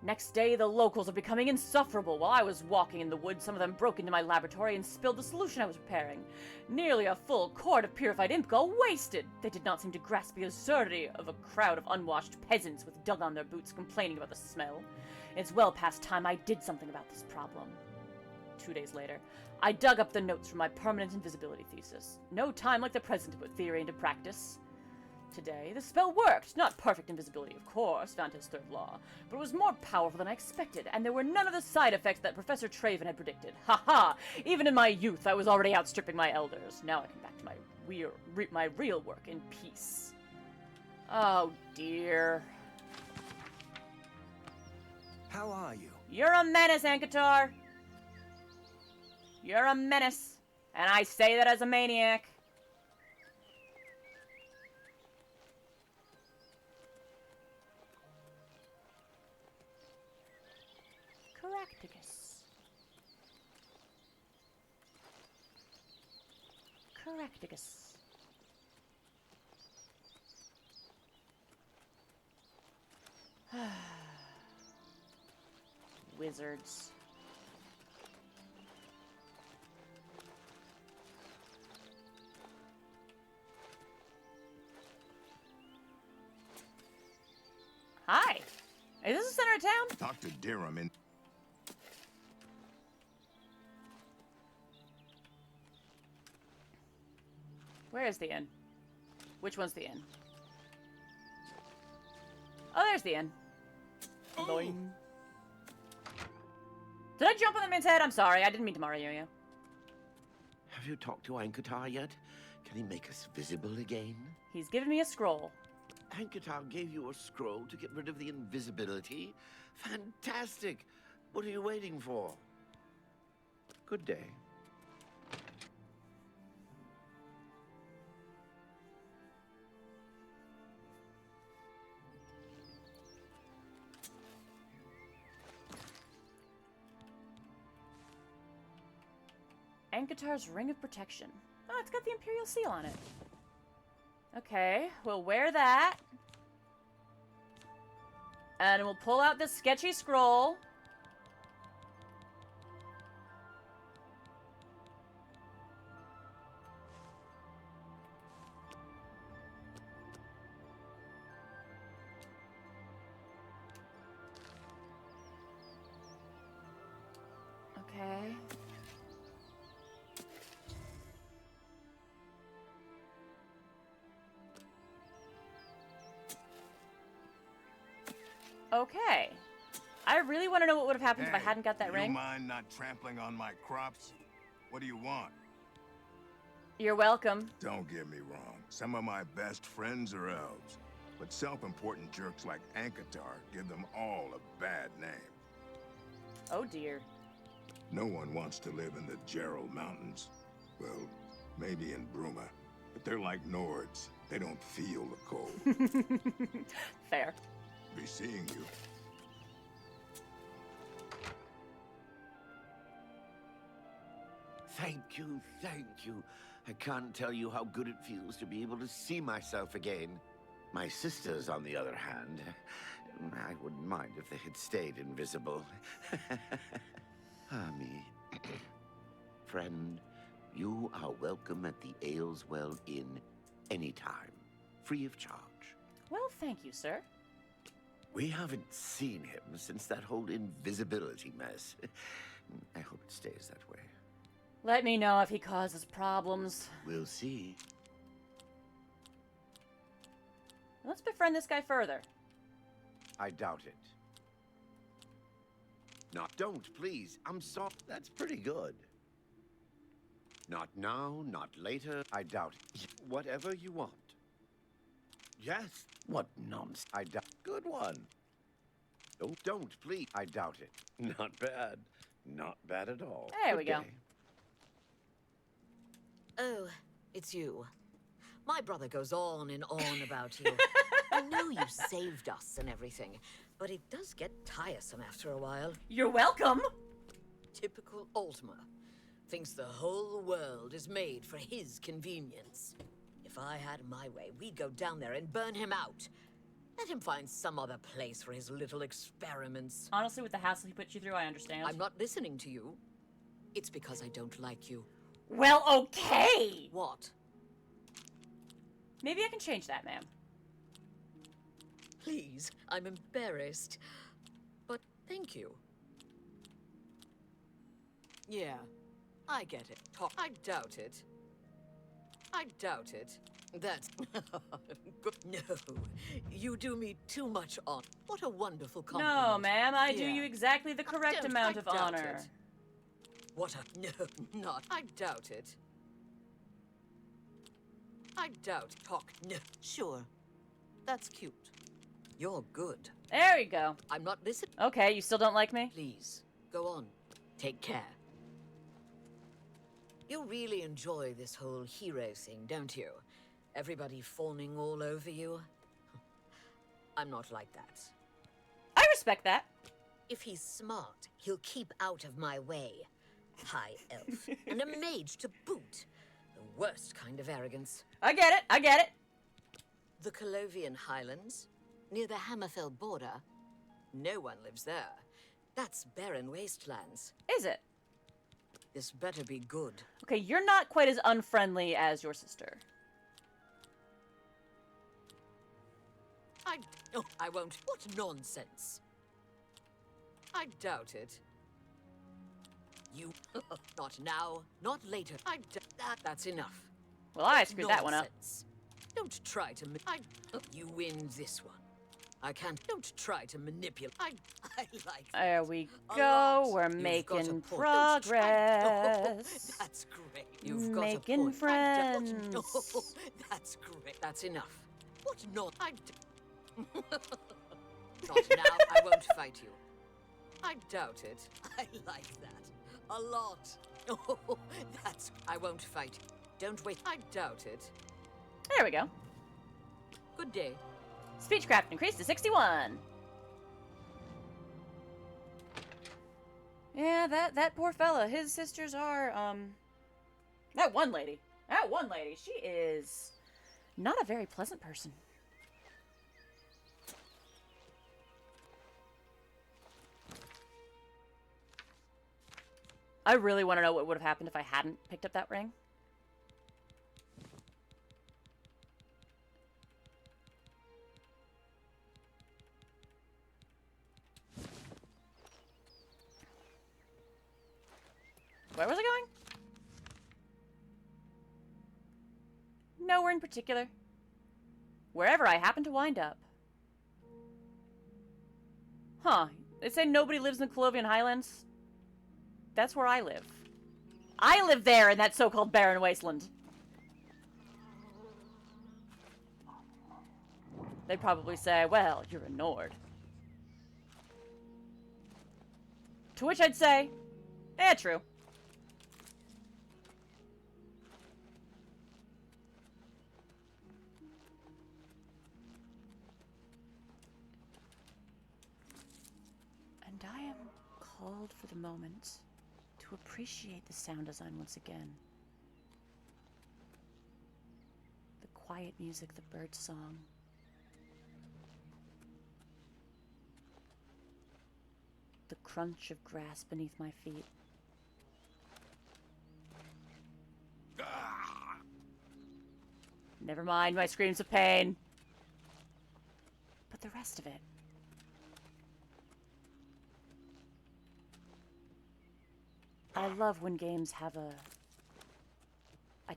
Next day, the locals are becoming insufferable. While I was walking in the woods, some of them broke into my laboratory and spilled the solution I was preparing. Nearly a full quart of purified imp gall wasted. They did not seem to grasp the absurdity of a crowd of unwashed peasants with dung on their boots complaining about the smell. It's well past time I did something about this problem. 2 days later, I dug up the notes from my permanent invisibility thesis. No time like the present to put theory into practice. Today, the spell worked. Not perfect invisibility, of course, Vanta's third law, but it was more powerful than I expected, and there were none of the side effects that Professor Traven had predicted. Ha! Even in my youth, I was already outstripping my elders. Now I can back to my real work in peace. Oh, dear. How are you? You're a menace, Ankatar. You're a menace, and I say that as a maniac. Caractacus. Wizards. Hi. Is this the center of town? Dr. Durham in... Where is the inn? Which one's the inn? Oh, there's the inn. Boing. Did I jump on the man's head? I'm sorry. I didn't mean to Mario you. Have you talked to Ankatar yet? Can he make us visible again? He's given me a scroll. Ankatar gave you a scroll to get rid of the invisibility? Fantastic! What are you waiting for? Good day. Ankatar's Ring of Protection. Oh, it's got the Imperial Seal on it. Okay, we'll wear that. And we'll pull out this sketchy scroll. Okay. Okay. I really want to know what would have happened if I hadn't got that ring. You mind not trampling on my crops? What do you want? You're welcome. Don't get me wrong. Some of my best friends are elves. But self-important jerks like Ankatar give them all a bad name. Oh dear. No one wants to live in the Gerald Mountains. Well, maybe in Bruma. But they're like Nords. They don't feel the cold. Fair. Be seeing you. Thank you, thank you. I can't tell you how good it feels to be able to see myself again. My sisters, on the other hand, I wouldn't mind if they had stayed invisible. Ah, me. Friend, you are welcome at the Ayleswell Inn anytime, free of charge. Well, thank you, sir. We haven't seen him since that whole invisibility mess. I hope it stays that way. Let me know if he causes problems. We'll see. Let's befriend this guy further. I doubt it. Don't, please. I'm sorry. That's pretty good. Not now, not later. I doubt it. Whatever you want. Yes. What nonsense. I doubt. Good one. Don't, please. I doubt it. Not bad. Not bad at all. There we go. Oh, it's you. My brother goes on and on about you. I know you saved us and everything, But it does get tiresome after a while. You're welcome! Typical Altmer. Thinks the whole world is made for his convenience. If I had my way, we'd go down there and burn him out. Let him find some other place for his little experiments. Honestly, with the hassle he put you through, I understand. I'm not listening to you. It's because I don't like you. Well, okay! What? Maybe I can change that, ma'am. Please, I'm embarrassed. But thank you. Yeah, I get it. I doubt it. I doubt it. That's... No, you do me too much honor. What a wonderful compliment. No, ma'am, I do Yeah. you exactly the correct amount of doubt honor. it. What a... No, not... I doubt it. I doubt... Talk... No. Sure. That's cute. You're good. There you go. I'm not listening. Okay, you still don't like me? Please, go on. Take care. You really enjoy this whole hero thing, don't you? Everybody fawning all over you? I'm not like that. I respect that. If he's smart, he'll keep out of my way. High elf. And a mage to boot. The worst kind of arrogance. I get it, I get it. The Colovian Highlands, near the Hammerfell border. No one lives there. That's barren wastelands. Is it? This better be good. Okay, you're not quite as unfriendly as your sister. I won't. What nonsense. I doubt it. You... Not now, not later. That's enough. Well, I screwed that one up. Nonsense. Don't try to... You win this one. I can't... Don't try to manipulate. I like... There we A go. lot. We're You've got a making point. progress. That's great. You've got Making a point. friends. No, that's great. That's enough. What not? Not now. I won't fight you. I doubt it. I like that. A lot. Oh, that's... I won't fight you. Don't wait. I doubt it. There we go. Good day. Speechcraft increased to 61. Yeah, that poor fella. His sisters are, That one lady, she is not a very pleasant person. I really want to know what would have happened if I hadn't picked up that ring. Where was I going? Nowhere in particular. Wherever I happen to wind up. Huh. They say nobody lives in the Colovian Highlands. That's where I live. I live there in that so-called barren wasteland. They'd probably say, well, you're a Nord. To which I'd say, true. And I am called for the moment to appreciate the sound design once again. The quiet music, the bird song. The crunch of grass beneath my feet. Never mind my screams of pain. But the rest of it. I love when games have a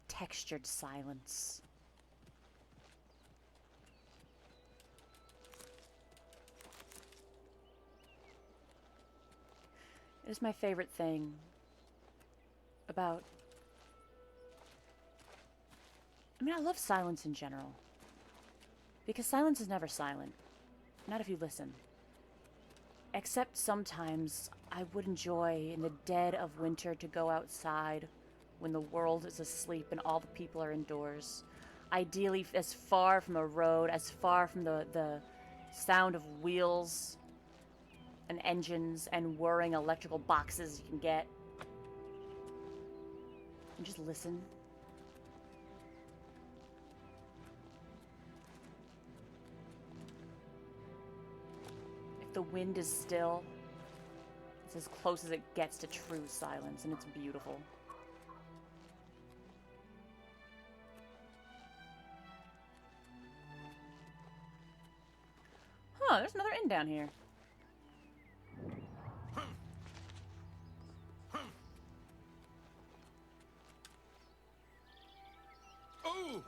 textured silence. It is my favorite thing about... I love silence in general. Because silence is never silent. Not if you listen. Except sometimes I would enjoy in the dead of winter to go outside when the world is asleep and all the people are indoors. Ideally as far from a road, as far from the sound of wheels and engines and whirring electrical boxes you can get. And just listen. If the wind is still, it's as close as it gets to true silence, and it's beautiful. Huh, there's another inn down here.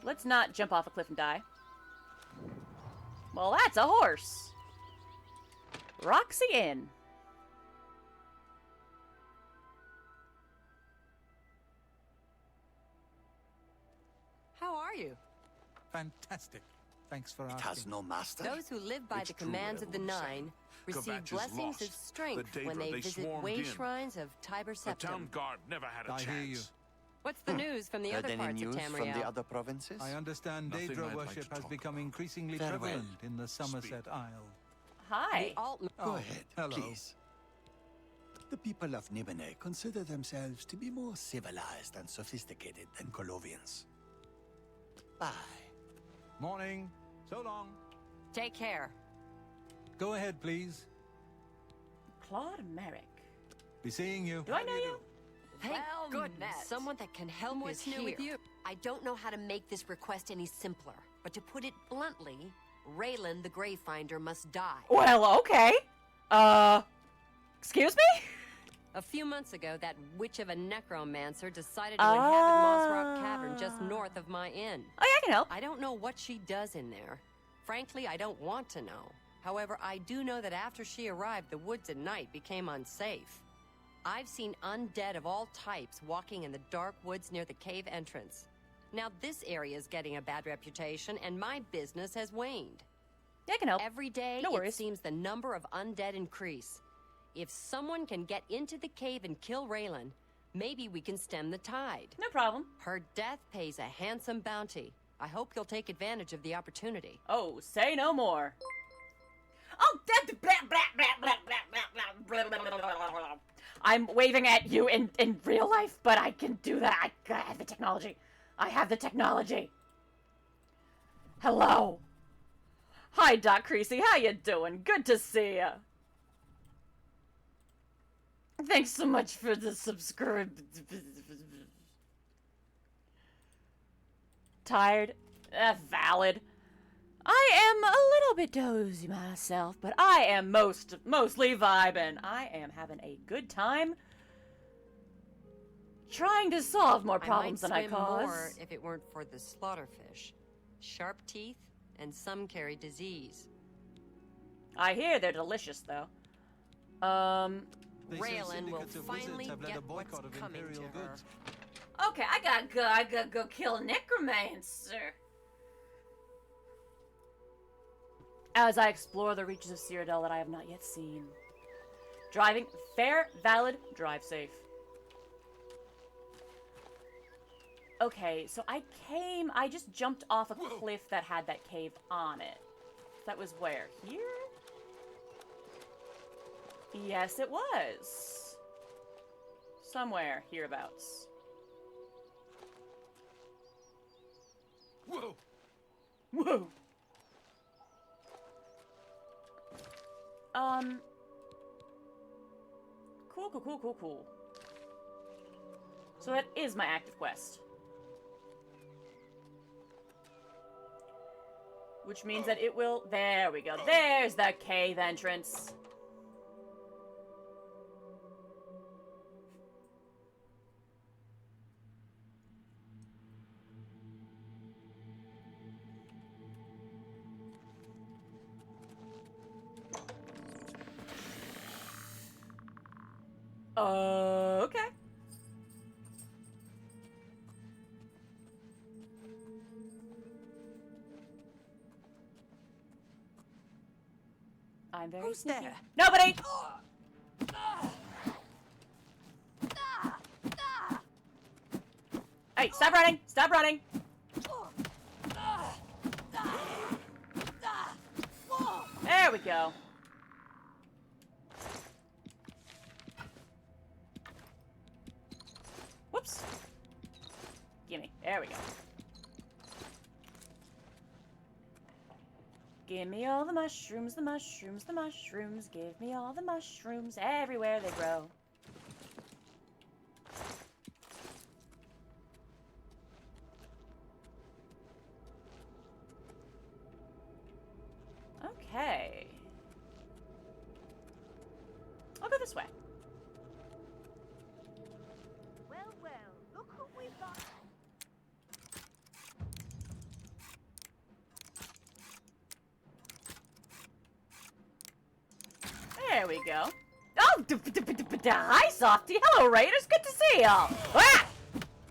Let's not jump off a cliff and die. Well, that's a horse. Roxy Inn. How are you? Fantastic. Thanks for asking. It has no master. Those who live by the commands of the Nine receive Kvatch is blessings lost. of strength The when Daedra, they they visit swarmed way in. shrines of Tiber The town Septim. guard never had a I chance. hear you. What's the news from the Heard other any parts of news from the Tamriel? other provinces? I understand Nothing Daedra I'd like worship to has talk become increasingly Farewell. prevalent in the Somerset Isle. Hi. The Alt- Go ahead, hello. please. The people of Nibene consider themselves to be more civilized and sophisticated than Colovians. Bye. Morning. So long. Take care. Go ahead, please. Claude Merrick. Be seeing you. Do I know you? Thank Well goodness. met. Someone that can help What's is new here. with you? I don't know how to make this request any simpler, but to put it bluntly, Raylan the Greyfinder must die. Well, okay. Excuse me? A few months ago, that witch of a necromancer decided to inhabit Moss Rock Cavern just north of my inn. Oh, yeah, I can help. I don't know what she does in there. Frankly, I don't want to know. However, I do know that after she arrived, the woods at night became unsafe. I've seen undead of all types walking in the dark woods near the cave entrance. Now this area is getting a bad reputation, and my business has waned. Yeah, I can help. Every day, No it worries. seems the number of undead increase. If someone can get into the cave and kill Raylan, maybe we can stem the tide. No problem. Her death pays a handsome bounty. I hope you'll take advantage of the opportunity. Oh, say no more. Oh, I'm waving at you in real life, but I can do that. I have the technology. I have the technology. Hello. Hi, Doc Creasy. How you doing? Good to see ya. Thanks so much for the subscribe. Tired? Valid. I am a little bit dozy myself, but I am mostly vibing. I am having a good time trying to solve more problems than I might swim cause. more if it weren't for the slaughterfish. Sharp teeth, and some carry disease. I hear they're delicious, though. They say Raylan will syndicates of finally wizards have led a get what's boycott of coming to imperial her. goods. Okay, I gotta go kill a necromancer. As I explore the reaches of Cyrodiil that I have not yet seen. Driving, fair, valid, drive safe. Okay, so I just jumped off a cliff that had that cave on it. That was where? Here? Yes, it was. Somewhere hereabouts. Whoa! Whoa! Cool. So that is my active quest. Which means that it will... There we go. There's the cave entrance. Okay. I'm very Who's sneaky. there? Nobody! Hey, stop running! Stop running! There we go. Oops. Gimme. There we go. Give me all the mushrooms, the mushrooms, the mushrooms. Give me all the mushrooms everywhere they grow. Okay. I'll go this way. Well, well, look who we've got. There we go. Oh, hi, Softy. Hello, Raiders. Good to see y'all. Ah!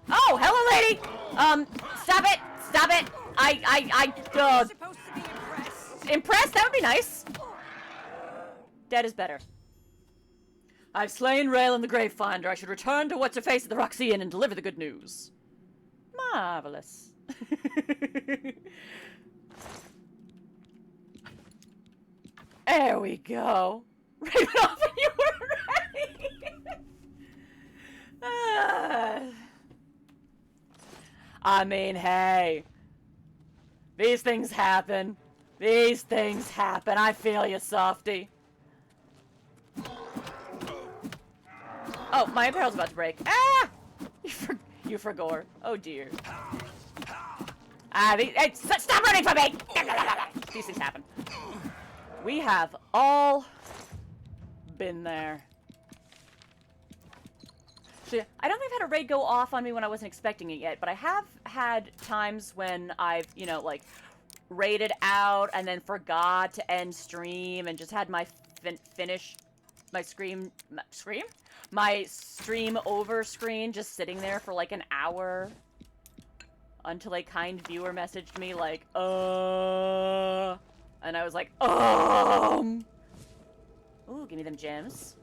Oh, hello, lady. Stop it. Stop it. You're supposed to be impressed. Impressed? That would be nice. Dead is better. I've slain Rael the Gravefinder. I should return to What's-Her-Face at the Roxy Inn and deliver the good news. Marvelous. There we go. Right off when you were ready. I mean, hey. These things happen. These things happen. I feel you, Softy. Oh, my apparel's about to break. Ah! You forgot. Oh, dear. Stop running from me! These things happen. We have all been there. So, I don't think I've had a raid go off on me when I wasn't expecting it yet, but I have had times when I've, you know, like, raided out and then forgot to end stream and just had my my stream over screen just sitting there for like an hour until a kind viewer messaged me like, and I was like, Ooh, give me them gems.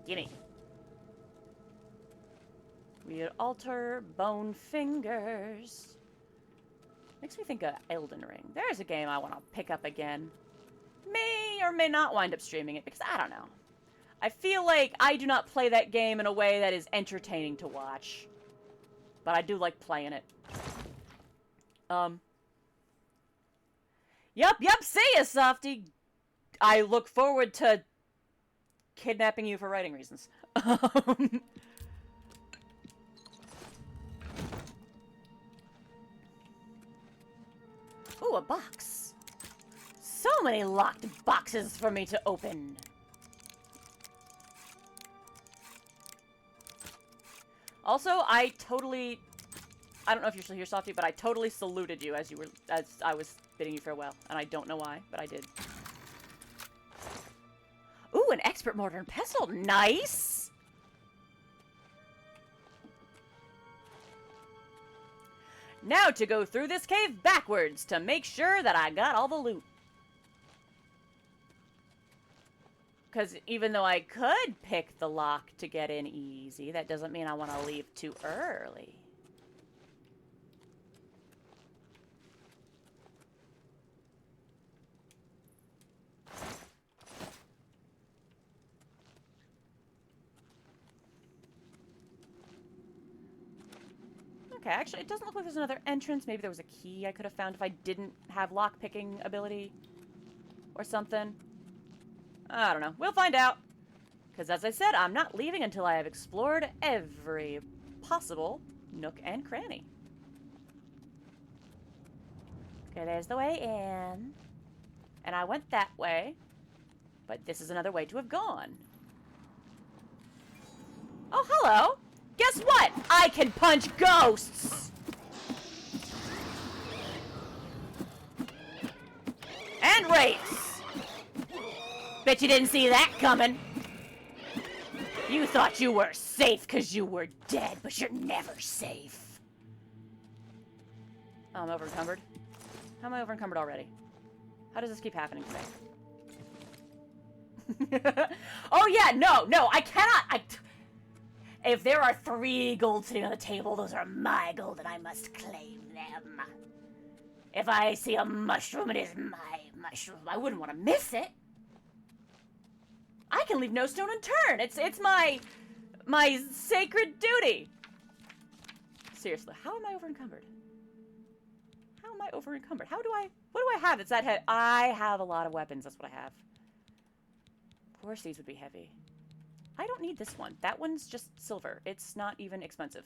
Gimme. Weird altar, bone fingers. Makes me think of Elden Ring. There's a game I want to pick up again. May or may not wind up streaming it, because I don't know. I feel like I do not play that game in a way that is entertaining to watch. But I do like playing it. Yup, see ya, Softy. I look forward to kidnapping you for writing reasons. Ooh, a box. So many locked boxes for me to open. Also, I don't know if you're still here, Softy, but I totally saluted you as I was bidding you farewell, and I don't know why, but I did. Ooh, an expert mortar and pestle. Nice! Now to go through this cave backwards to make sure that I got all the loot. Because even though I could pick the lock to get in easy, that doesn't mean I want to leave too early. Okay, actually, it doesn't look like there's another entrance. Maybe there was a key I could have found if I didn't have lock-picking ability or something. I don't know. We'll find out. Because as I said, I'm not leaving until I have explored every possible nook and cranny. Okay, there's the way in. And I went that way. But this is another way to have gone. Oh, hello! Guess what? I can punch ghosts! And wraiths! Bet you didn't see that coming. You thought you were safe because you were dead, but you're never safe. Oh, I'm over-encumbered. How am I over-encumbered already? How does this keep happening to me? Oh yeah, no, I cannot. If there are 3 gold sitting on the table, those are my gold and I must claim them. If I see a mushroom, it is my mushroom. I wouldn't want to miss it. I can leave no stone unturned. It's my my sacred duty. Seriously, how am I over encumbered? How am I over encumbered? What do I have that's that heavy? I have a lot of weapons, that's what I have. Of course these would be heavy. I don't need this one. That one's just silver. It's not even expensive.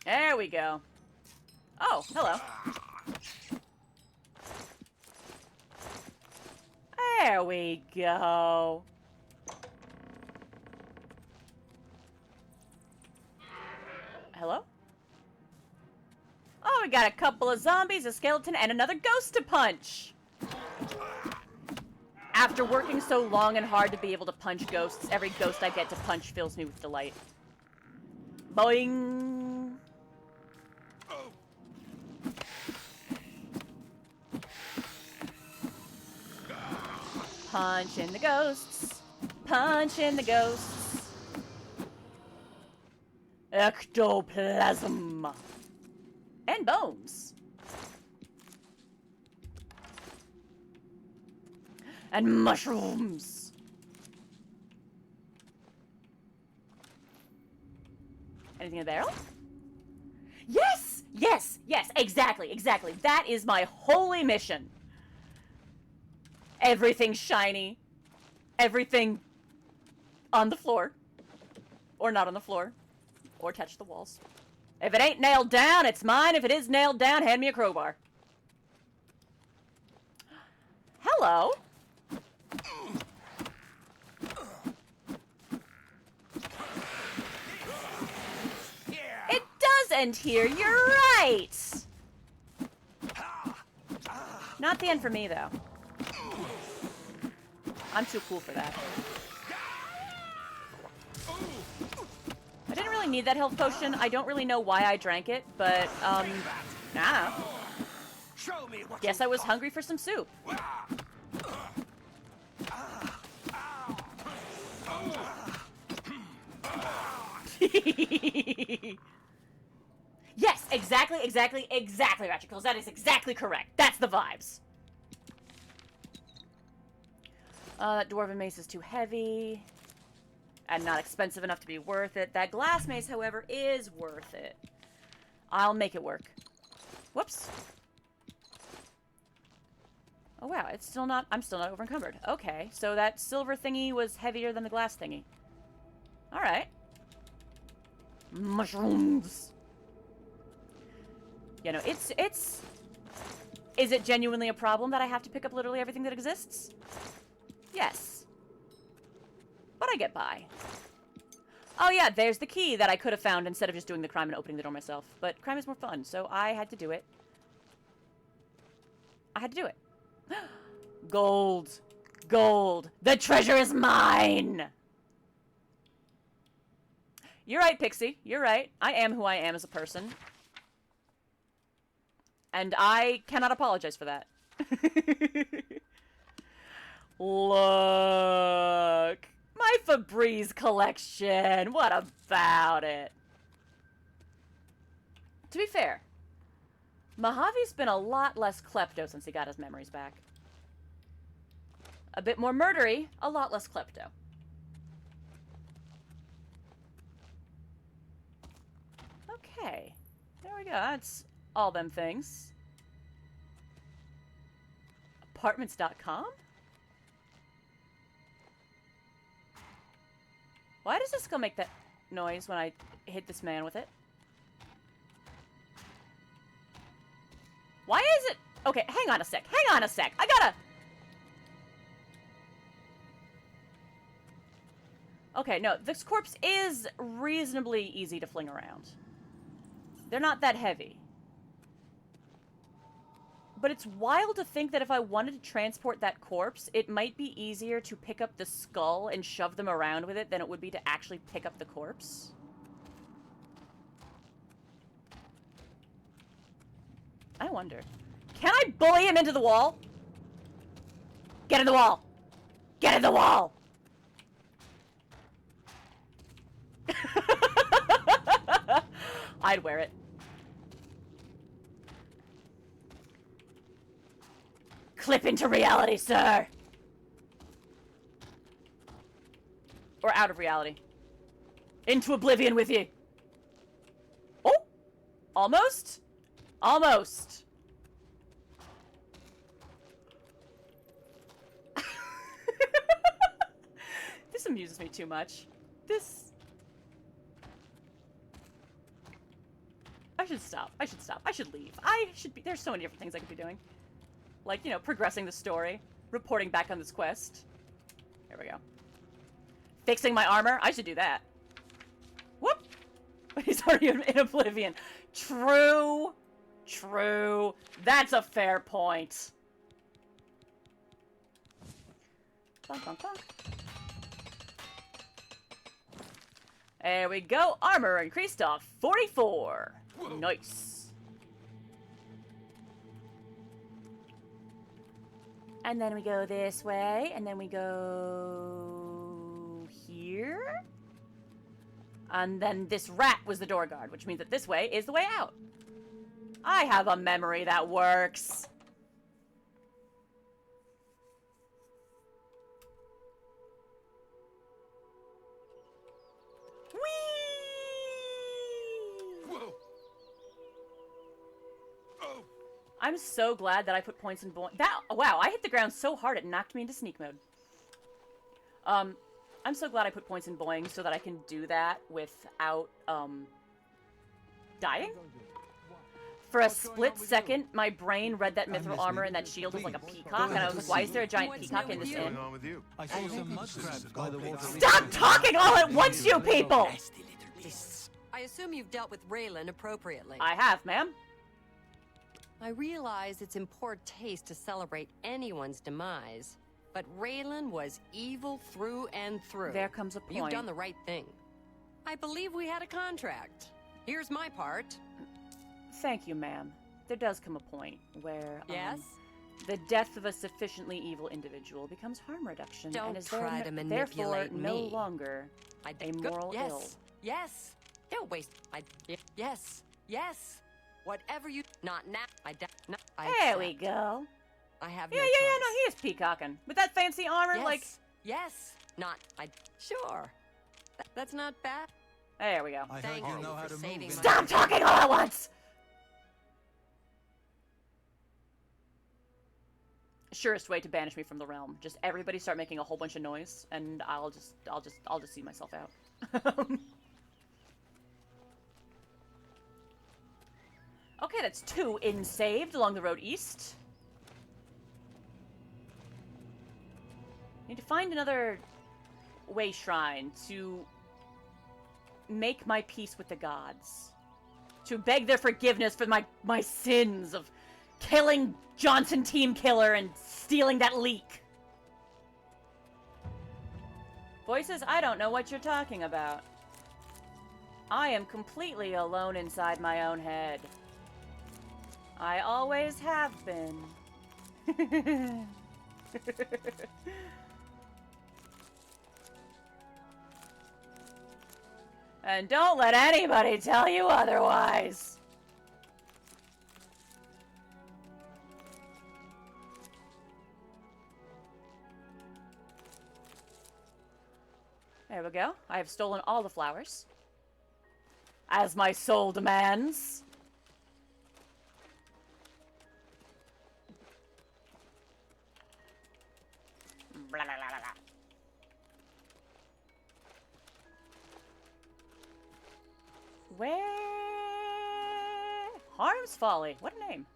There we go. Oh, hello. There we go. Hello? Oh, we got a couple of zombies, a skeleton, and another ghost to punch. After working so long and hard to be able to punch ghosts, every ghost I get to punch fills me with delight. Boing! Punch in the ghosts. Punch in the ghosts. Ectoplasm. And bones. And mushrooms. Anything in the barrel? Yes! Yes! Yes! Exactly! Exactly! That is my holy mission. Everything shiny. Everything on the floor. Or not on the floor. Or touch the walls. If it ain't nailed down, it's mine. If it is nailed down, hand me a crowbar. Hello. It does end here. You're right. Not the end for me, though. I'm too cool for that. I didn't really need that health potion. I don't really know why I drank it, but, I don't know. Guess I was hungry for some soup. Yes, exactly, Ratchicles. That is exactly correct. That's the vibes. That dwarven mace is too heavy. And not expensive enough to be worth it. That glass mace, however, is worth it. I'll make it work. Whoops. Oh wow, it's still not, I'm still not over encumbered. Okay, so that silver thingy was heavier than the glass thingy. Alright. Mushrooms. You know, it's... Is it genuinely a problem that I have to pick up literally everything that exists? Yes. But I get by. Oh yeah, there's the key that I could have found instead of just doing the crime and opening the door myself. But crime is more fun, so I had to do it. I had to do it. Gold. Gold. The treasure is mine! You're right, Pixie. You're right. I am who I am as a person. And I cannot apologize for that. Look. My Febreze collection. What about it? To be fair, Mojave's been a lot less klepto since he got his memories back. A bit more murdery, a lot less klepto. Okay. There we go. That's all them things. Apartments.com? Why does this go make that noise when I hit this man with it? Why is it... Okay, hang on a sec. Hang on a sec. I gotta... Okay, no, this corpse is reasonably easy to fling around. They're not that heavy. But it's wild to think that if I wanted to transport that corpse, it might be easier to pick up the skull and shove them around with it than it would be to actually pick up the corpse. I wonder. Can I bully him into the wall? Get in the wall! Get in the wall! I'd wear it. Clip into reality, sir! Or out of reality. Into oblivion with you. Oh! Almost? Almost. This amuses me too much. This... I should stop. I should stop. I should leave. I should be... There's so many different things I could be doing. Like, you know, progressing the story. Reporting back on this quest. Here we go. Fixing my armor. I should do that. Whoop! He's already in oblivion. True. True. That's a fair point. Bonk, bonk, bonk. There we go. Armor increased to 44. Whoa. Nice. And then we go this way, and then we go here. And then this rat was the door guard, which means that this way is the way out. I have a memory that works. Whoa. Oh. I'm so glad that I put points in boing. That wow, I hit the ground so hard it knocked me into sneak mode. I'm so glad I put points in boing so that I can do that without dying. For a split second, my brain read that mithril armor and that shield was like a peacock, and I was like, why is there a giant peacock in this inn? I saw some mud crabs by the water. Stop talking all at once, you people! I assume you've dealt with Raylan appropriately. I have, ma'am. I realize it's in poor taste to celebrate anyone's demise, but Raylan was evil through and through. There comes a point. You've done the right thing. I believe we had a contract. Here's my part. Thank you, ma'am. There does come a point where yes, the death of a sufficiently evil individual becomes harm reduction, don't and is try to therefore manipulate no me. longer a moral yes, ill. Yes. Don't waste. Yes. Yes. Whatever you. Not now. There we go. I have. Yeah, no yeah, yeah. choice. No, he is peacocking with that fancy armor, Yes. like. Yes. Not. Sure. That's not bad. There we go. I Thank heard you you know how for to saving move. my- Stop talking all at once. Surest way to banish me from the realm. Just everybody start making a whole bunch of noise, and I'll just see myself out. Okay, that's 2 in saved along the road east. Need to find another way shrine to make my peace with the gods. To beg their forgiveness for my sins of killing Johnson Team Killer and stealing that leak. Voices, I don't know what you're talking about. I am completely alone inside my own head. I always have been. And don't let anybody tell you otherwise. There we go. I have stolen all the flowers. As my soul demands. Blah, blah, blah, blah. Where? Harm's Folly. What a name.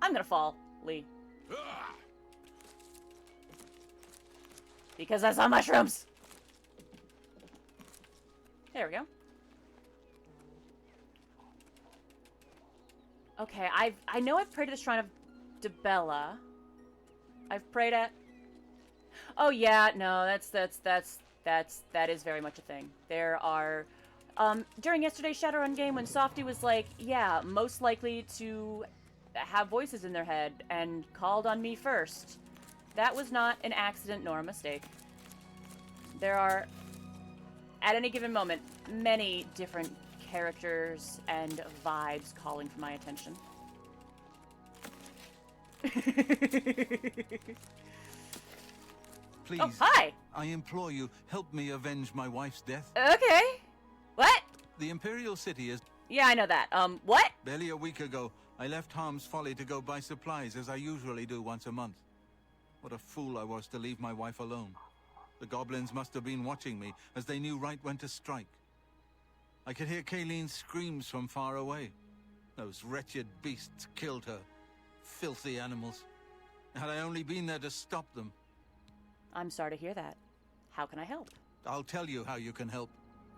I'm gonna fall, Lee. Because I saw mushrooms. There we go. Okay, I know I've prayed at the Shrine of Debella. I've prayed at... Oh yeah, no, that is very much a thing. There are... during yesterday's Shadowrun game when Softy was like, yeah, most likely to have voices in their head and called on me first. That was not an accident nor a mistake. There are, at any given moment, many different characters and vibes calling for my attention. Please. Oh, hi. I implore you, help me avenge my wife's death. Okay. What? The Imperial City is... Yeah, I know that. What? Barely a week ago, I left Harm's Folly to go buy supplies as I usually do once a month. What a fool I was to leave my wife alone. The goblins must have been watching me, as they knew right when to strike. I could hear Kayleen's screams from far away. Those wretched beasts killed her. Filthy animals. Had I only been there to stop them. I'm sorry to hear that. How can I help? I'll tell you how you can help.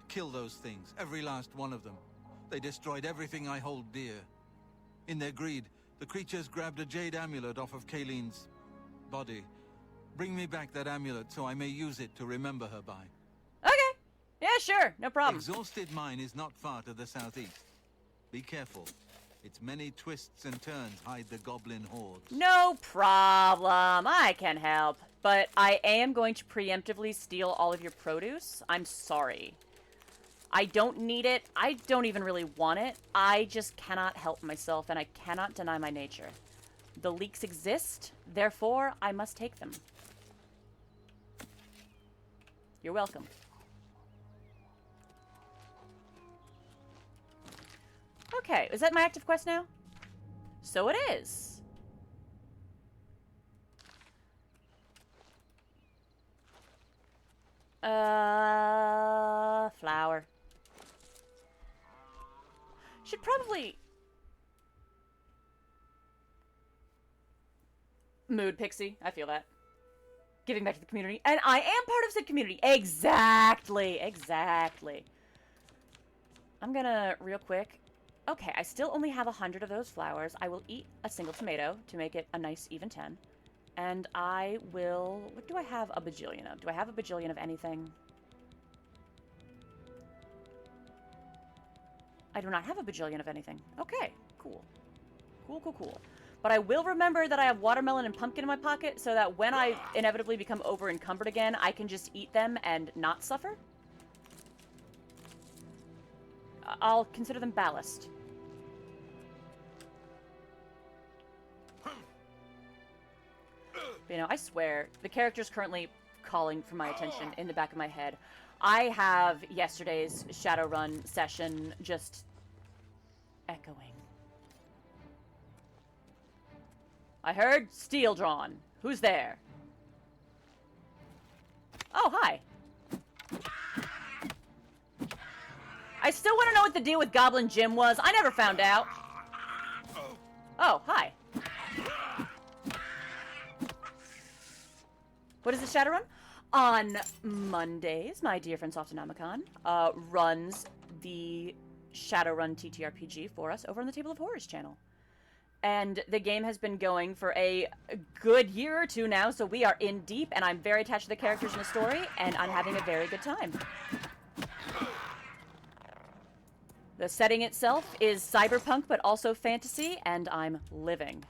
Kill those things, every last one of them. They destroyed everything I hold dear. In their greed, the creatures grabbed a jade amulet off of Kayleen's body. Bring me back that amulet so I may use it to remember her by. Okay. Yeah, sure. No problem. Exhausted Mine is not far to the southeast. Be careful. Its many twists and turns hide the goblin hordes. No problem. I can help. But I am going to preemptively steal all of your produce. I'm sorry. I don't need it. I don't even really want it. I just cannot help myself, and I cannot deny my nature. The leaks exist, therefore I must take them. You're welcome. Okay, is that my active quest now? So it is. Flower. Should probably... Mood pixie. I feel that. Giving back to the community. And I am part of said community. Exactly. Exactly. I'm gonna, real quick... Okay, I still only have 100 of those flowers. I will eat a single tomato to make it a nice even 10. And I will... What do I have a bajillion of? Do I have a bajillion of anything? I do not have a bajillion of anything. Okay, cool. Cool, cool, cool. But I will remember that I have watermelon and pumpkin in my pocket so that when I inevitably become over-encumbered again, I can just eat them and not suffer. I'll consider them ballast. But, you know, I swear, the character's currently calling for my attention in the back of my head. I have yesterday's Shadowrun session just echoing. I heard steel drawn. Who's there? Oh, hi. I still want to know what the deal with Goblin Jim was. I never found out. Oh, hi. What is the Shadowrun? On Mondays, my dear friend Softonomicon runs the Shadowrun TTRPG for us over on the Table of Horrors channel. And the game has been going for a good year or two now, so we are in deep, and I'm very attached to the characters in the story, and I'm having a very good time. The setting itself is cyberpunk, but also fantasy, and I'm living.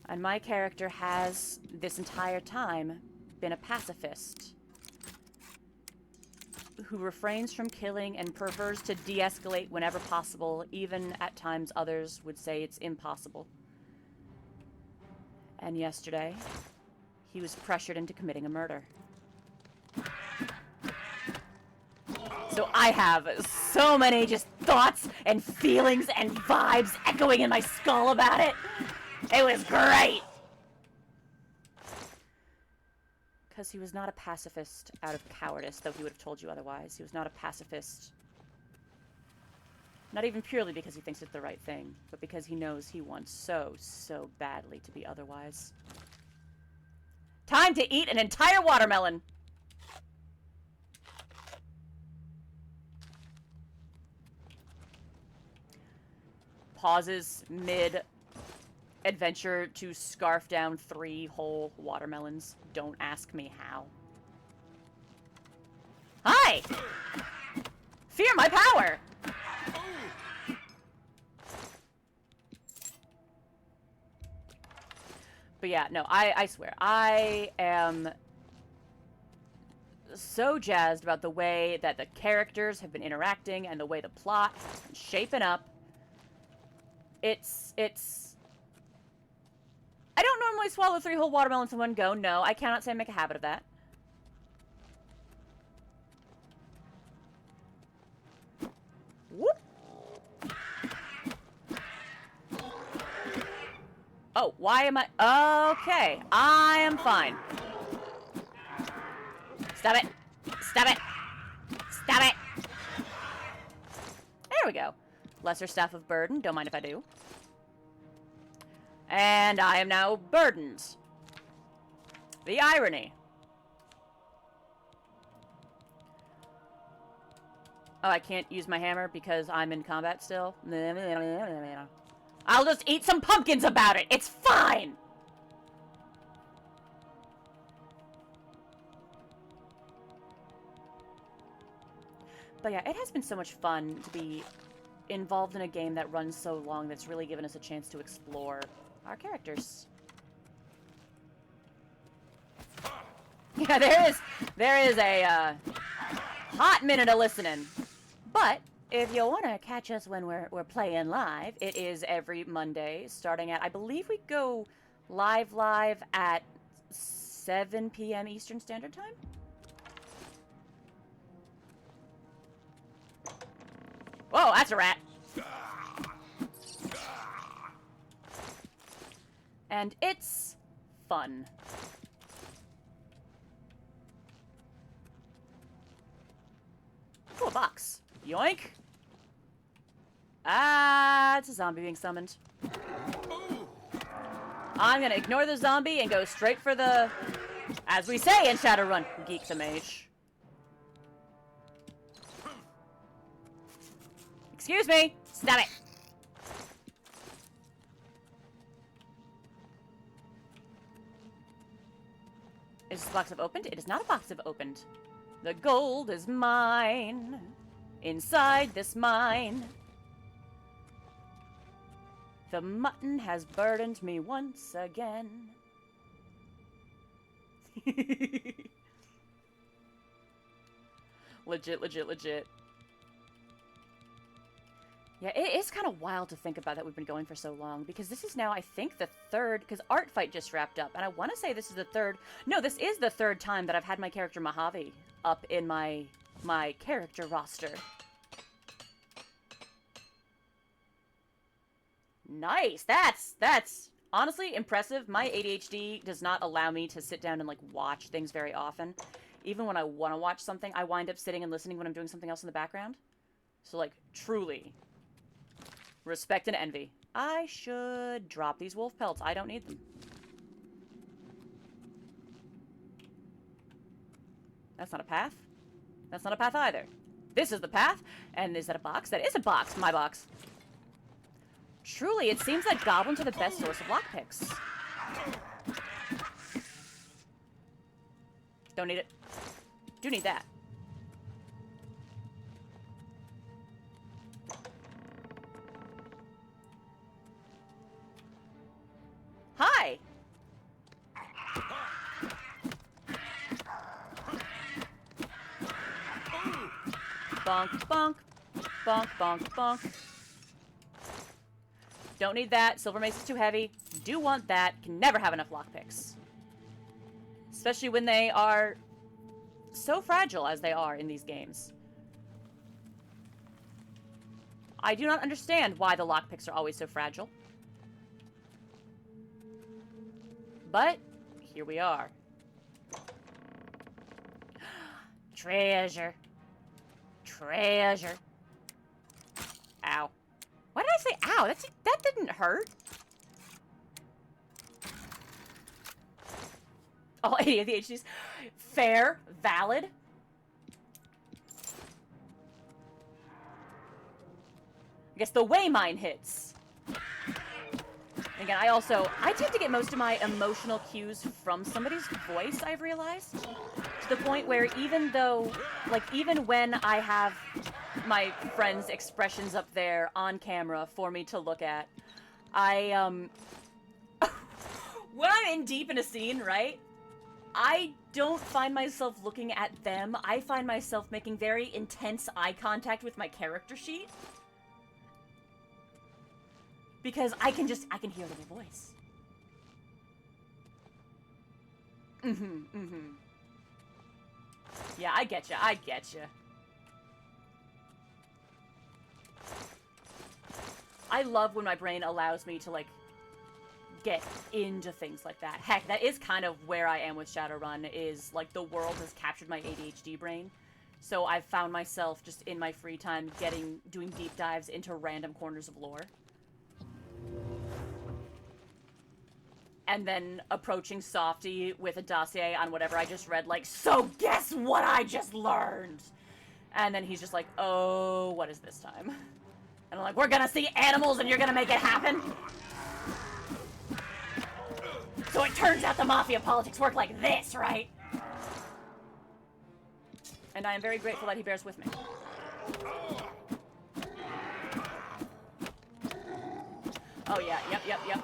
And my character has, this entire time, been a pacifist who refrains from killing and prefers to de-escalate whenever possible, even at times others would say it's impossible. And yesterday, he was pressured into committing a murder. So I have so many just thoughts and feelings and vibes echoing in my skull about it. It was great! Because he was not a pacifist out of cowardice, though he would have told you otherwise. He was not a pacifist. Not even purely because he thinks it's the right thing, but because he knows he wants so, so badly to be otherwise. Time to eat an entire watermelon! Pauses mid-adventure to scarf down 3 whole watermelons. Don't ask me how. Hi! Fear my power! But yeah, no, I swear, I am so jazzed about the way that the characters have been interacting and the way the plot has been shaping up. It's I don't normally swallow 3 whole watermelons in one go. No, I cannot say I make a habit of that. Whoop. Oh, why am I... Okay, I am fine. Stop it. Stop it. Stop it. There we go. Lesser Staff of Burden. Don't mind if I do. And I am now burdened. The irony. Oh, I can't use my hammer because I'm in combat still. I'll just eat some pumpkins about it. It's fine. But yeah, it has been so much fun to be involved in a game that runs so long that's really given us a chance to explore our characters. Yeah, there is a hot minute of listening. But if you want to catch us when we're playing live, it is every Monday starting at, I believe we go live at 7 p.m. Eastern Standard Time. Whoa, that's a rat. And it's fun. Ooh, a box. Yoink. Ah, it's a zombie being summoned. I'm gonna ignore the zombie and go straight for the, as we say in Shadowrun, Geek the Mage. Excuse me! Stop it! Is this box have opened? It is not a box have opened. The gold is mine. Inside this mine. The mutton has burdened me once again. Legit, legit, legit. Yeah, it is kind of wild to think about that we've been going for so long, because this is now, I think, the third, because Art Fight just wrapped up, and I want to say this is the third, no, this is the third time that I've had my character Mojave up in my character roster. Nice! That's honestly impressive. My ADHD does not allow me to sit down and, like, watch things very often. Even when I want to watch something, I wind up sitting and listening when I'm doing something else in the background. So, like, truly... respect and envy. I should drop these wolf pelts. I don't need them. That's not a path. That's not a path either. This is the path. And is that a box? That is a box. My box. Truly, it seems like goblins are the best source of lockpicks. Don't need it. Do need that. Hi! Bonk, bonk. Bonk, bonk, bonk. Don't need that. Silver Mace is too heavy. Do want that. Can never have enough lockpicks. Especially when they are so fragile as they are in these games. I do not understand why the lockpicks are always so fragile. But, here we are. Treasure. Treasure. Ow. Why did I say ow? That didn't hurt. Oh, ADHDs. Fair. Valid. I guess the way mine hits. Again, I tend to get most of my emotional cues from somebody's voice, I've realized. To the point where even when I have my friends' expressions up there on camera for me to look at, when I'm in deep in a scene, right? I don't find myself looking at them. I find myself making very intense eye contact with my character sheet. Because I can hear their voice. Yeah, I get you. I get you. I love when my brain allows me to, like, get into things like that. Heck, that is kind of where I am with Shadowrun, is, like, the world has captured my ADHD brain. So I've found myself just in my free time doing deep dives into random corners of lore. And then approaching Softy with a dossier on whatever I just read, like, so guess what I just learned? And then he's just like, oh, what is this time? And I'm like, we're gonna see animals and you're gonna make it happen? So it turns out the mafia politics work like this, right? And I am very grateful that he bears with me. Oh yeah, yep.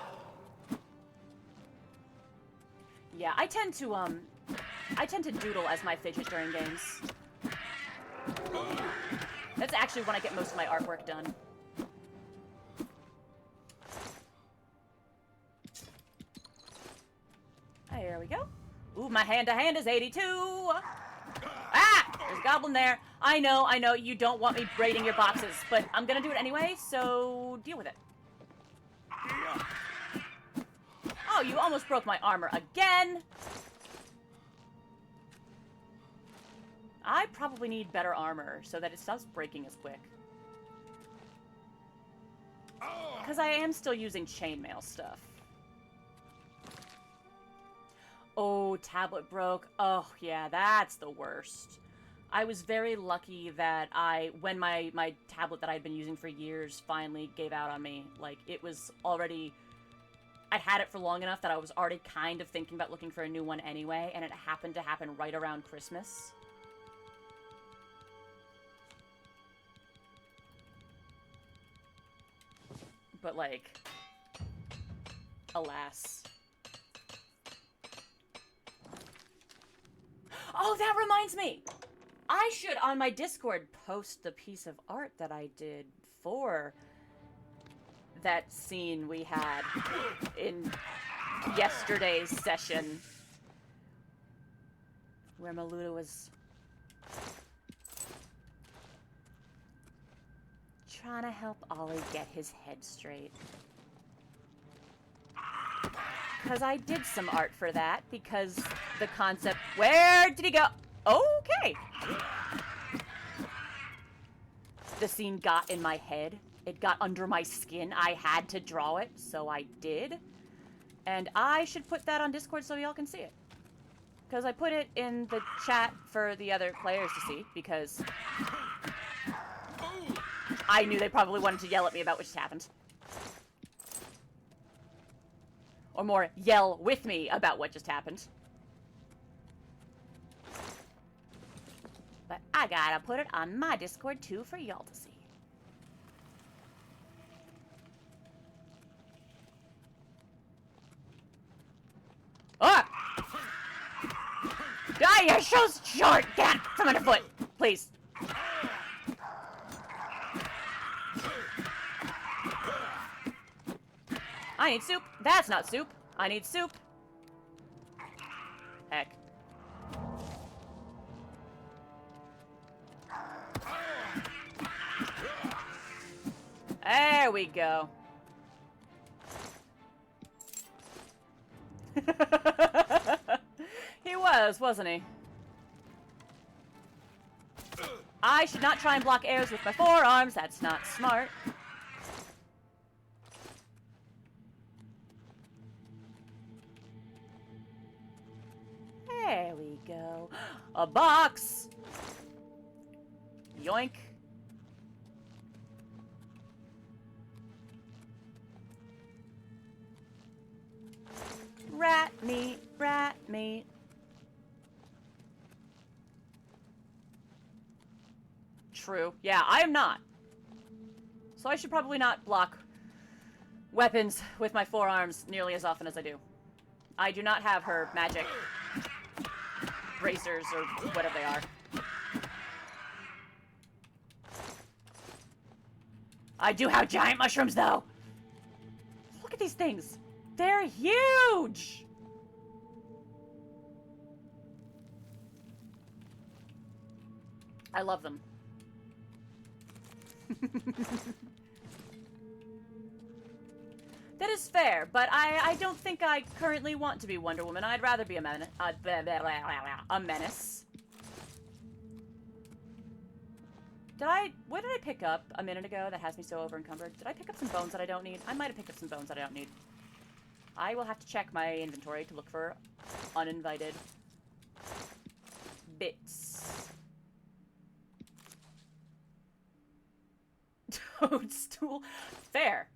Yeah, I tend to doodle as my fidget during games. That's actually when I get most of my artwork done. There we go. Ooh, my hand-to-hand is 82! Ah! There's a goblin there. I know, you don't want me raiding your boxes, but I'm gonna do it anyway, so deal with it. Oh, you almost broke my armor again! I probably need better armor so that it stops breaking as quick. Because I am still using chainmail stuff. Oh, tablet broke. Oh, yeah, that's the worst. I was very lucky that when my tablet that I'd been using for years finally gave out on me, like, it was already... I'd had it for long enough that I was already kind of thinking about looking for a new one anyway, and it happened to happen right around Christmas. But, like, alas. Oh, that reminds me! I should, on my Discord, post the piece of art that I did for that scene we had in yesterday's session. Where Maluda was trying to help Ollie get his head straight. Because I did some art for that, because the concept... Where did he go? Okay. The scene got in my head. It got under my skin. I had to draw it, so I did. And I should put that on Discord so y'all can see it. Because I put it in the chat for the other players to see, because I knew they probably wanted to yell at me about what just happened. Or more, yell with me about what just happened. But I gotta put it on my Discord too for y'all to see. Ah! Ah, you're so short! Get from underfoot! Please. I need soup. That's not soup. I need soup. Heck. There we go. He was, wasn't he? I should not try and block airs with my forearms. That's not smart. There we go. A box! Yoink. Rat meat, rat meat. True. Yeah, I am not. So I should probably not block weapons with my forearms nearly as often as I do. I do not have her magic bracers or whatever they are. I do have giant mushrooms, though. Look at these things. They're huge. I love them. That is fair, but I don't think I currently want to be Wonder Woman. I'd rather be a menace. A menace. What did I pick up a minute ago that has me so over-encumbered? Did I pick up some bones that I don't need? I might have picked up some bones that I don't need. I will have to check my inventory to look for uninvited bits. Toadstool. Fair.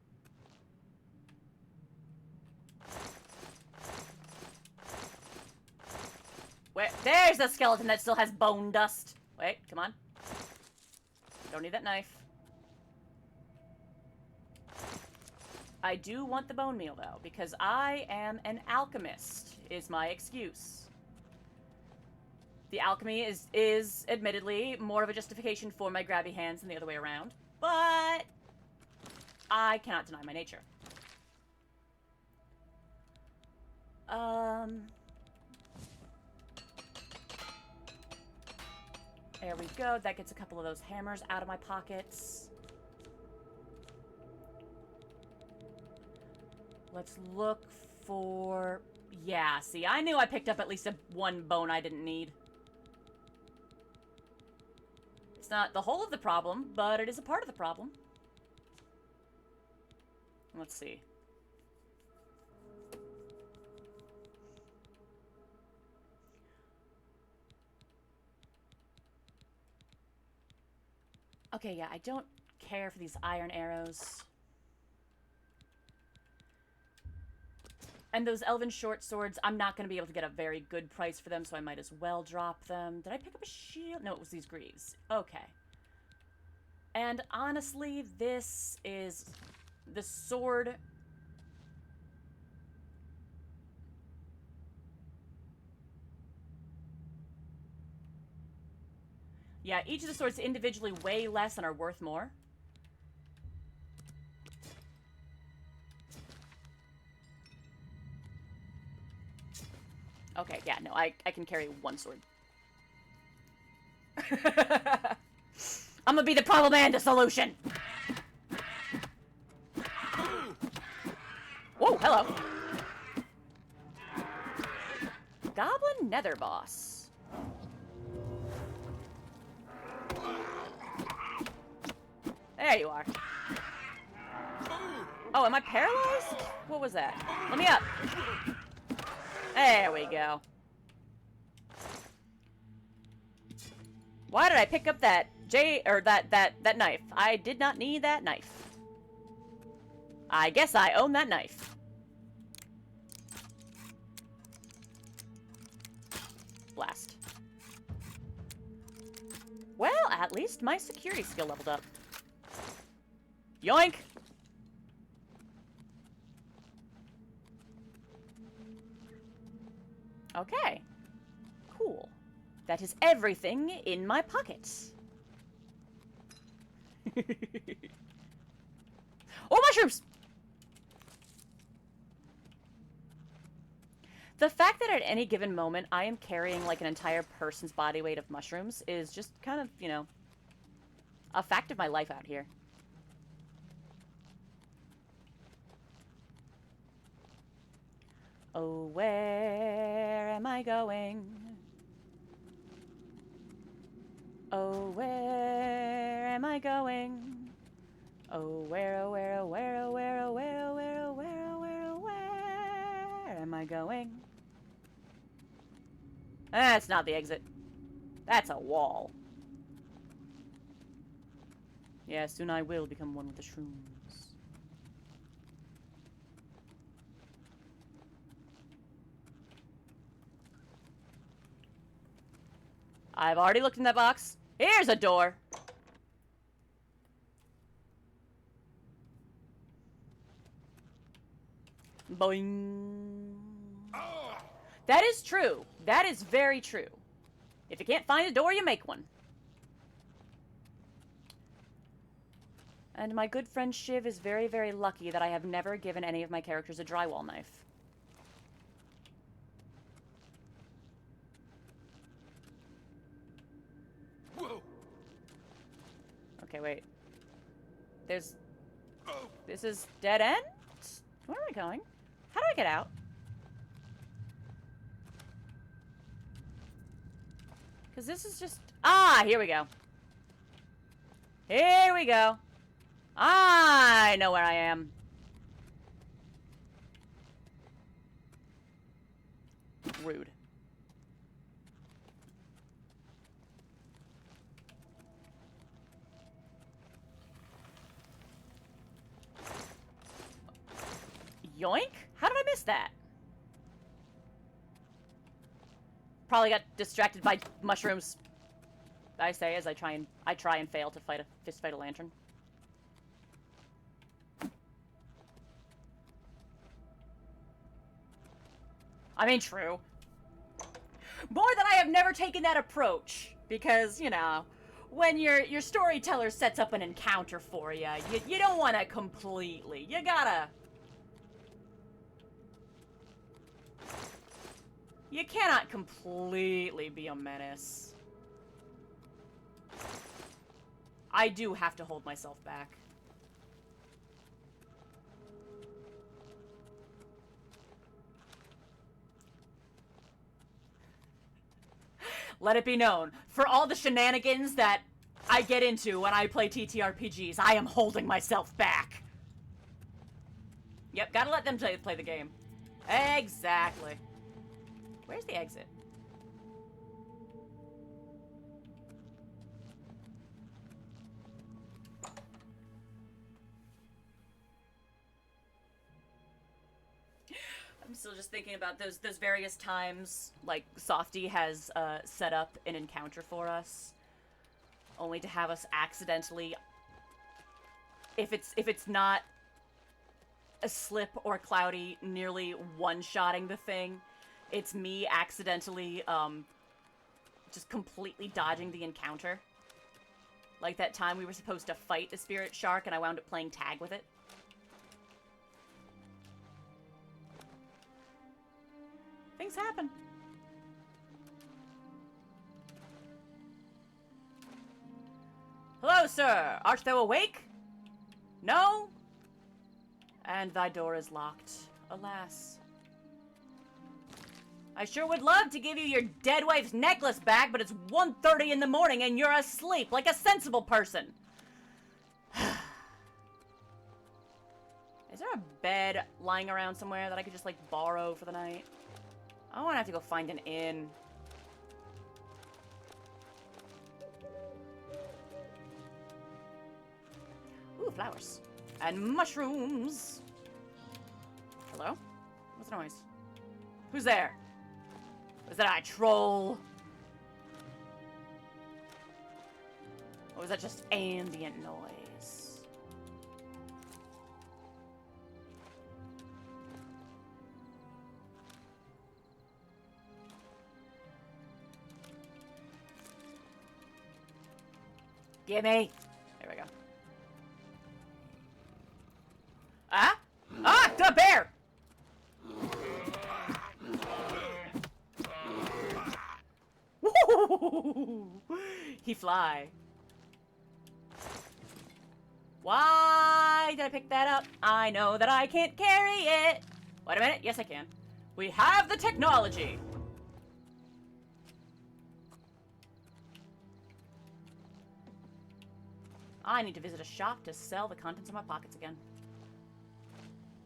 Wait, there's the skeleton that still has bone dust. Wait, come on. Don't need that knife. I do want the bone meal, though, because I am an alchemist, is my excuse. The alchemy is admittedly more of a justification for my grabby hands than the other way around, but I cannot deny my nature. There we go. That gets a couple of those hammers out of my pockets. Let's look for... Yeah, see, I knew I picked up at least one bone I didn't need. It's not the whole of the problem, but it is a part of the problem. Let's see. Okay, yeah, I don't care for these iron arrows. And those elven short swords, I'm not going to be able to get a very good price for them, so I might as well drop them. Did I pick up a shield? No, it was these greaves. Okay. And honestly, this is the sword... Yeah, each of the swords individually weigh less and are worth more. Okay, yeah, no, I can carry one sword. I'm gonna be the problem and the solution! Whoa, hello. Goblin Nether Boss. There you are. Oh, am I paralyzed? What was that? Let me up. There we go. Why did I pick up that that knife? I did not need that knife. I guess I own that knife. Blast. Well, at least my security skill leveled up. Yoink! Okay. Cool. That is everything in my pockets. Oh, mushrooms! The fact that at any given moment I am carrying like an entire person's body weight of mushrooms is just kind of, you know, a fact of my life out here. Oh, where am I going? Oh, where am I going? Oh, where, oh, where, oh, where, oh, where, oh, where, oh, where, oh, where, oh, where, oh, where am I going? That's not the exit. That's a wall. Yeah, soon I will become one with the shrooms. I've already looked in that box. Here's a door. Boing. That is true. That is very true. If you can't find a door, you make one. And my good friend Shiv is very, very lucky that I have never given any of my characters a drywall knife. Whoa! Okay, wait. There's... This is dead end? Where am I going? How do I get out? Because this is just... Ah, here we go. Here we go. I know where I am. Rude. Yoink? How did I miss that? Probably got distracted by mushrooms. I say as I try and fail to fist fight a lantern. I mean, true. More than I have never taken that approach because, you know, when your storyteller sets up an encounter for you, you don't want to completely. You gotta. You cannot completely be a menace. I do have to hold myself back. Let it be known, for all the shenanigans that I get into when I play TTRPGs, I am holding myself back. Yep, gotta let them play the game. Exactly. Where's the exit? I'm still just thinking about those various times, like, Softy has set up an encounter for us, only to have us accidentally, if it's not a slip or cloudy, nearly one-shotting the thing, it's me accidentally, just completely dodging the encounter. Like that time we were supposed to fight the spirit shark and I wound up playing tag with it. Things happen. Hello, sir. Art thou awake? No? And thy door is locked. Alas. I sure would love to give you your dead wife's necklace back, but it's 1:30 in the morning and you're asleep like a sensible person. Is there a bed lying around somewhere that I could just, like, borrow for the night? I don't want to have to go find an inn. Ooh, flowers. And mushrooms. Hello? What's the noise? Who's there? Was that a troll? Or was that just ambient noise? Gimme. There we go. Ah? Ah, the bear! He fly. Why did I pick that up? I know that I can't carry it. Wait a minute. Yes, I can. We have the technology. I need to visit a shop to sell the contents of my pockets again.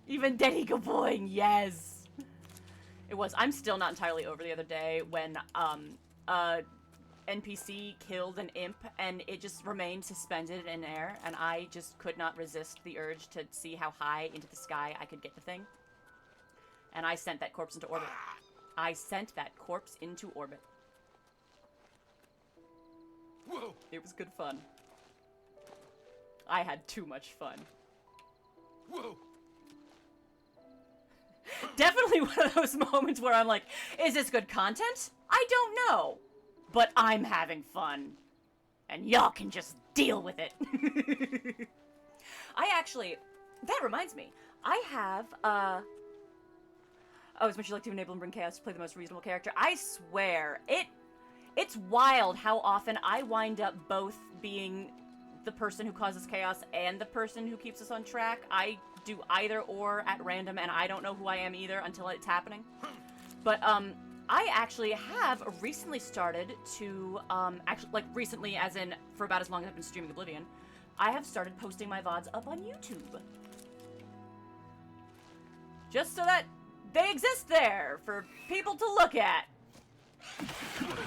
Even Denny Gaboing, yes. It was. I'm still not entirely over the other day when NPC killed an imp and it just remained suspended in air, and I just could not resist the urge to see how high into the sky I could get the thing. And I sent that corpse into orbit. I sent that corpse into orbit. Whoa. It was good fun. I had too much fun. Whoa. Definitely one of those moments where I'm like, is this good content? I don't know. But I'm having fun. And y'all can just deal with it. I actually, that reminds me, I have, oh, as much as you like to enable and bring chaos to play the most reasonable character, I swear, it's wild how often I wind up both being the person who causes chaos and the person who keeps us on track. I do either or at random, and I don't know who I am either until it's happening. But, I actually have recently started to, actually, like, recently, as in, for about as long as I've been streaming Oblivion, I have started posting my VODs up on YouTube. Just so that they exist there for people to look at.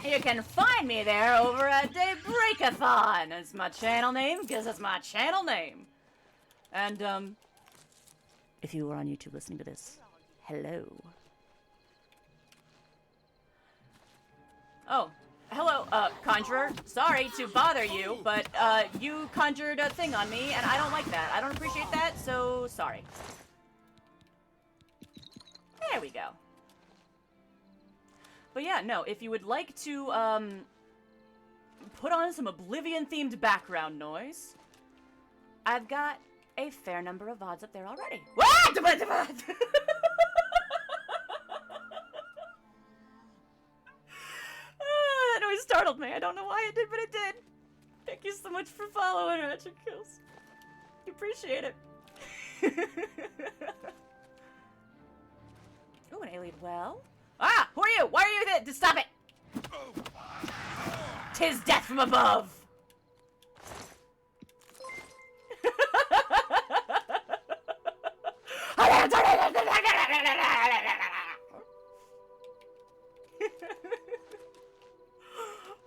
You can find me there over at Daybreakathon. It's my channel name, because it's my channel name. And, if you were on YouTube listening to this, hello. Oh, hello, Conjurer. Sorry to bother you, but, you conjured a thing on me, and I don't like that. I don't appreciate that, so sorry. There we go. But yeah, no, if you would like to, put on some Oblivion-themed background noise, I've got a fair number of VODs up there already. That noise startled me. I don't know why it did, but it did. Thank you so much for following, Ratchet Kills. Appreciate it. Ooh, an alien well. Ah! Who are you? Why are you there? Stop it! 'Tis death from above!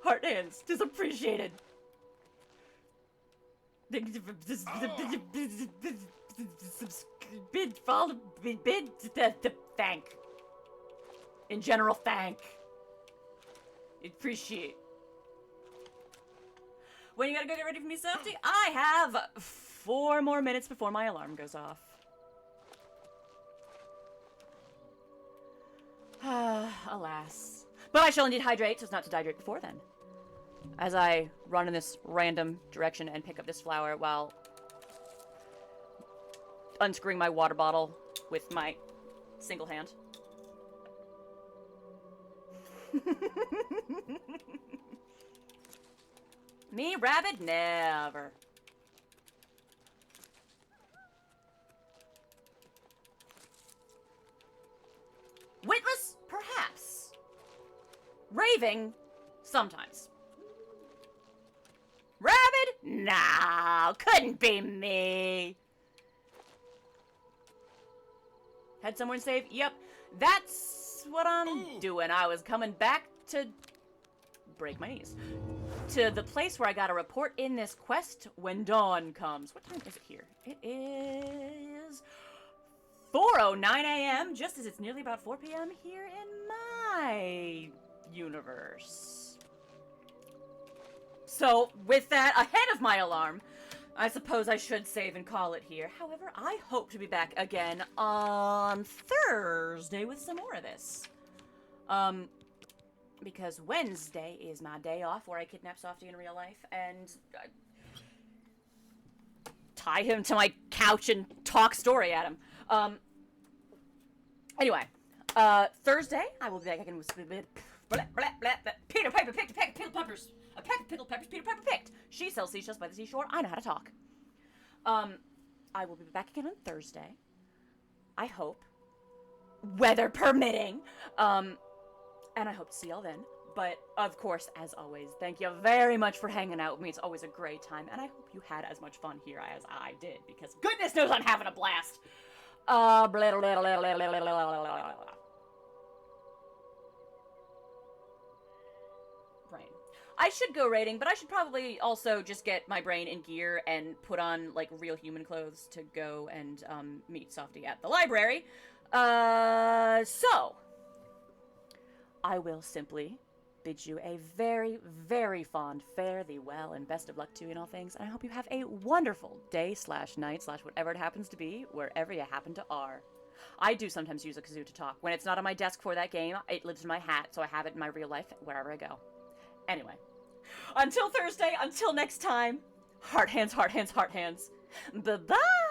Heart hands, disappreciated. Thank. In general, thank. Appreciate. When you gotta go get ready for me, Softy? I have 4 more minutes before my alarm goes off. Alas. But I shall indeed hydrate, so as not to dehydrate before then. As I run in this random direction and pick up this flower while unscrewing my water bottle with my single hand. Me, rabbit, never. Witless, perhaps. Raving, sometimes. Rabid? No, couldn't be me. Had someone save? Yep, that's what I'm doing. I was coming back to break my knees. To the place where I gotta report in this quest when dawn comes. What time is it here? It is 4:09 a.m., just as it's nearly about 4 p.m. here in my universe. So, with that ahead of my alarm, I suppose I should save and call it here. However, I hope to be back again on Thursday with some more of this. Because Wednesday is my day off where I kidnap Softy in real life and tie him to my couch and talk story at him. Anyway, Thursday, I will be back again with Peter Piper picked a pack of pickled peppers. A pack of pickled peppers Peter Piper picked. She sells seashells by the seashore. I know how to talk. I will be back again on Thursday. I hope. Weather permitting. And I hope to see y'all then. But, of course, as always, thank you very much for hanging out with me. It's always a great time. And I hope you had as much fun here as I did. Because goodness knows I'm having a blast. Brain. I should go raiding, but I should probably also just get my brain in gear and put on, like, real human clothes to go and meet Softy at the library. So, I will simply bid you a very, very fond fare thee well and best of luck to you in all things. And I hope you have a wonderful day / night / whatever it happens to be, wherever you happen to are. I do sometimes use a kazoo to talk. When it's not on my desk for that game, it lives in my hat, so I have it in my real life wherever I go. Anyway, until Thursday, until next time, heart hands, heart hands, heart hands. Bye-bye!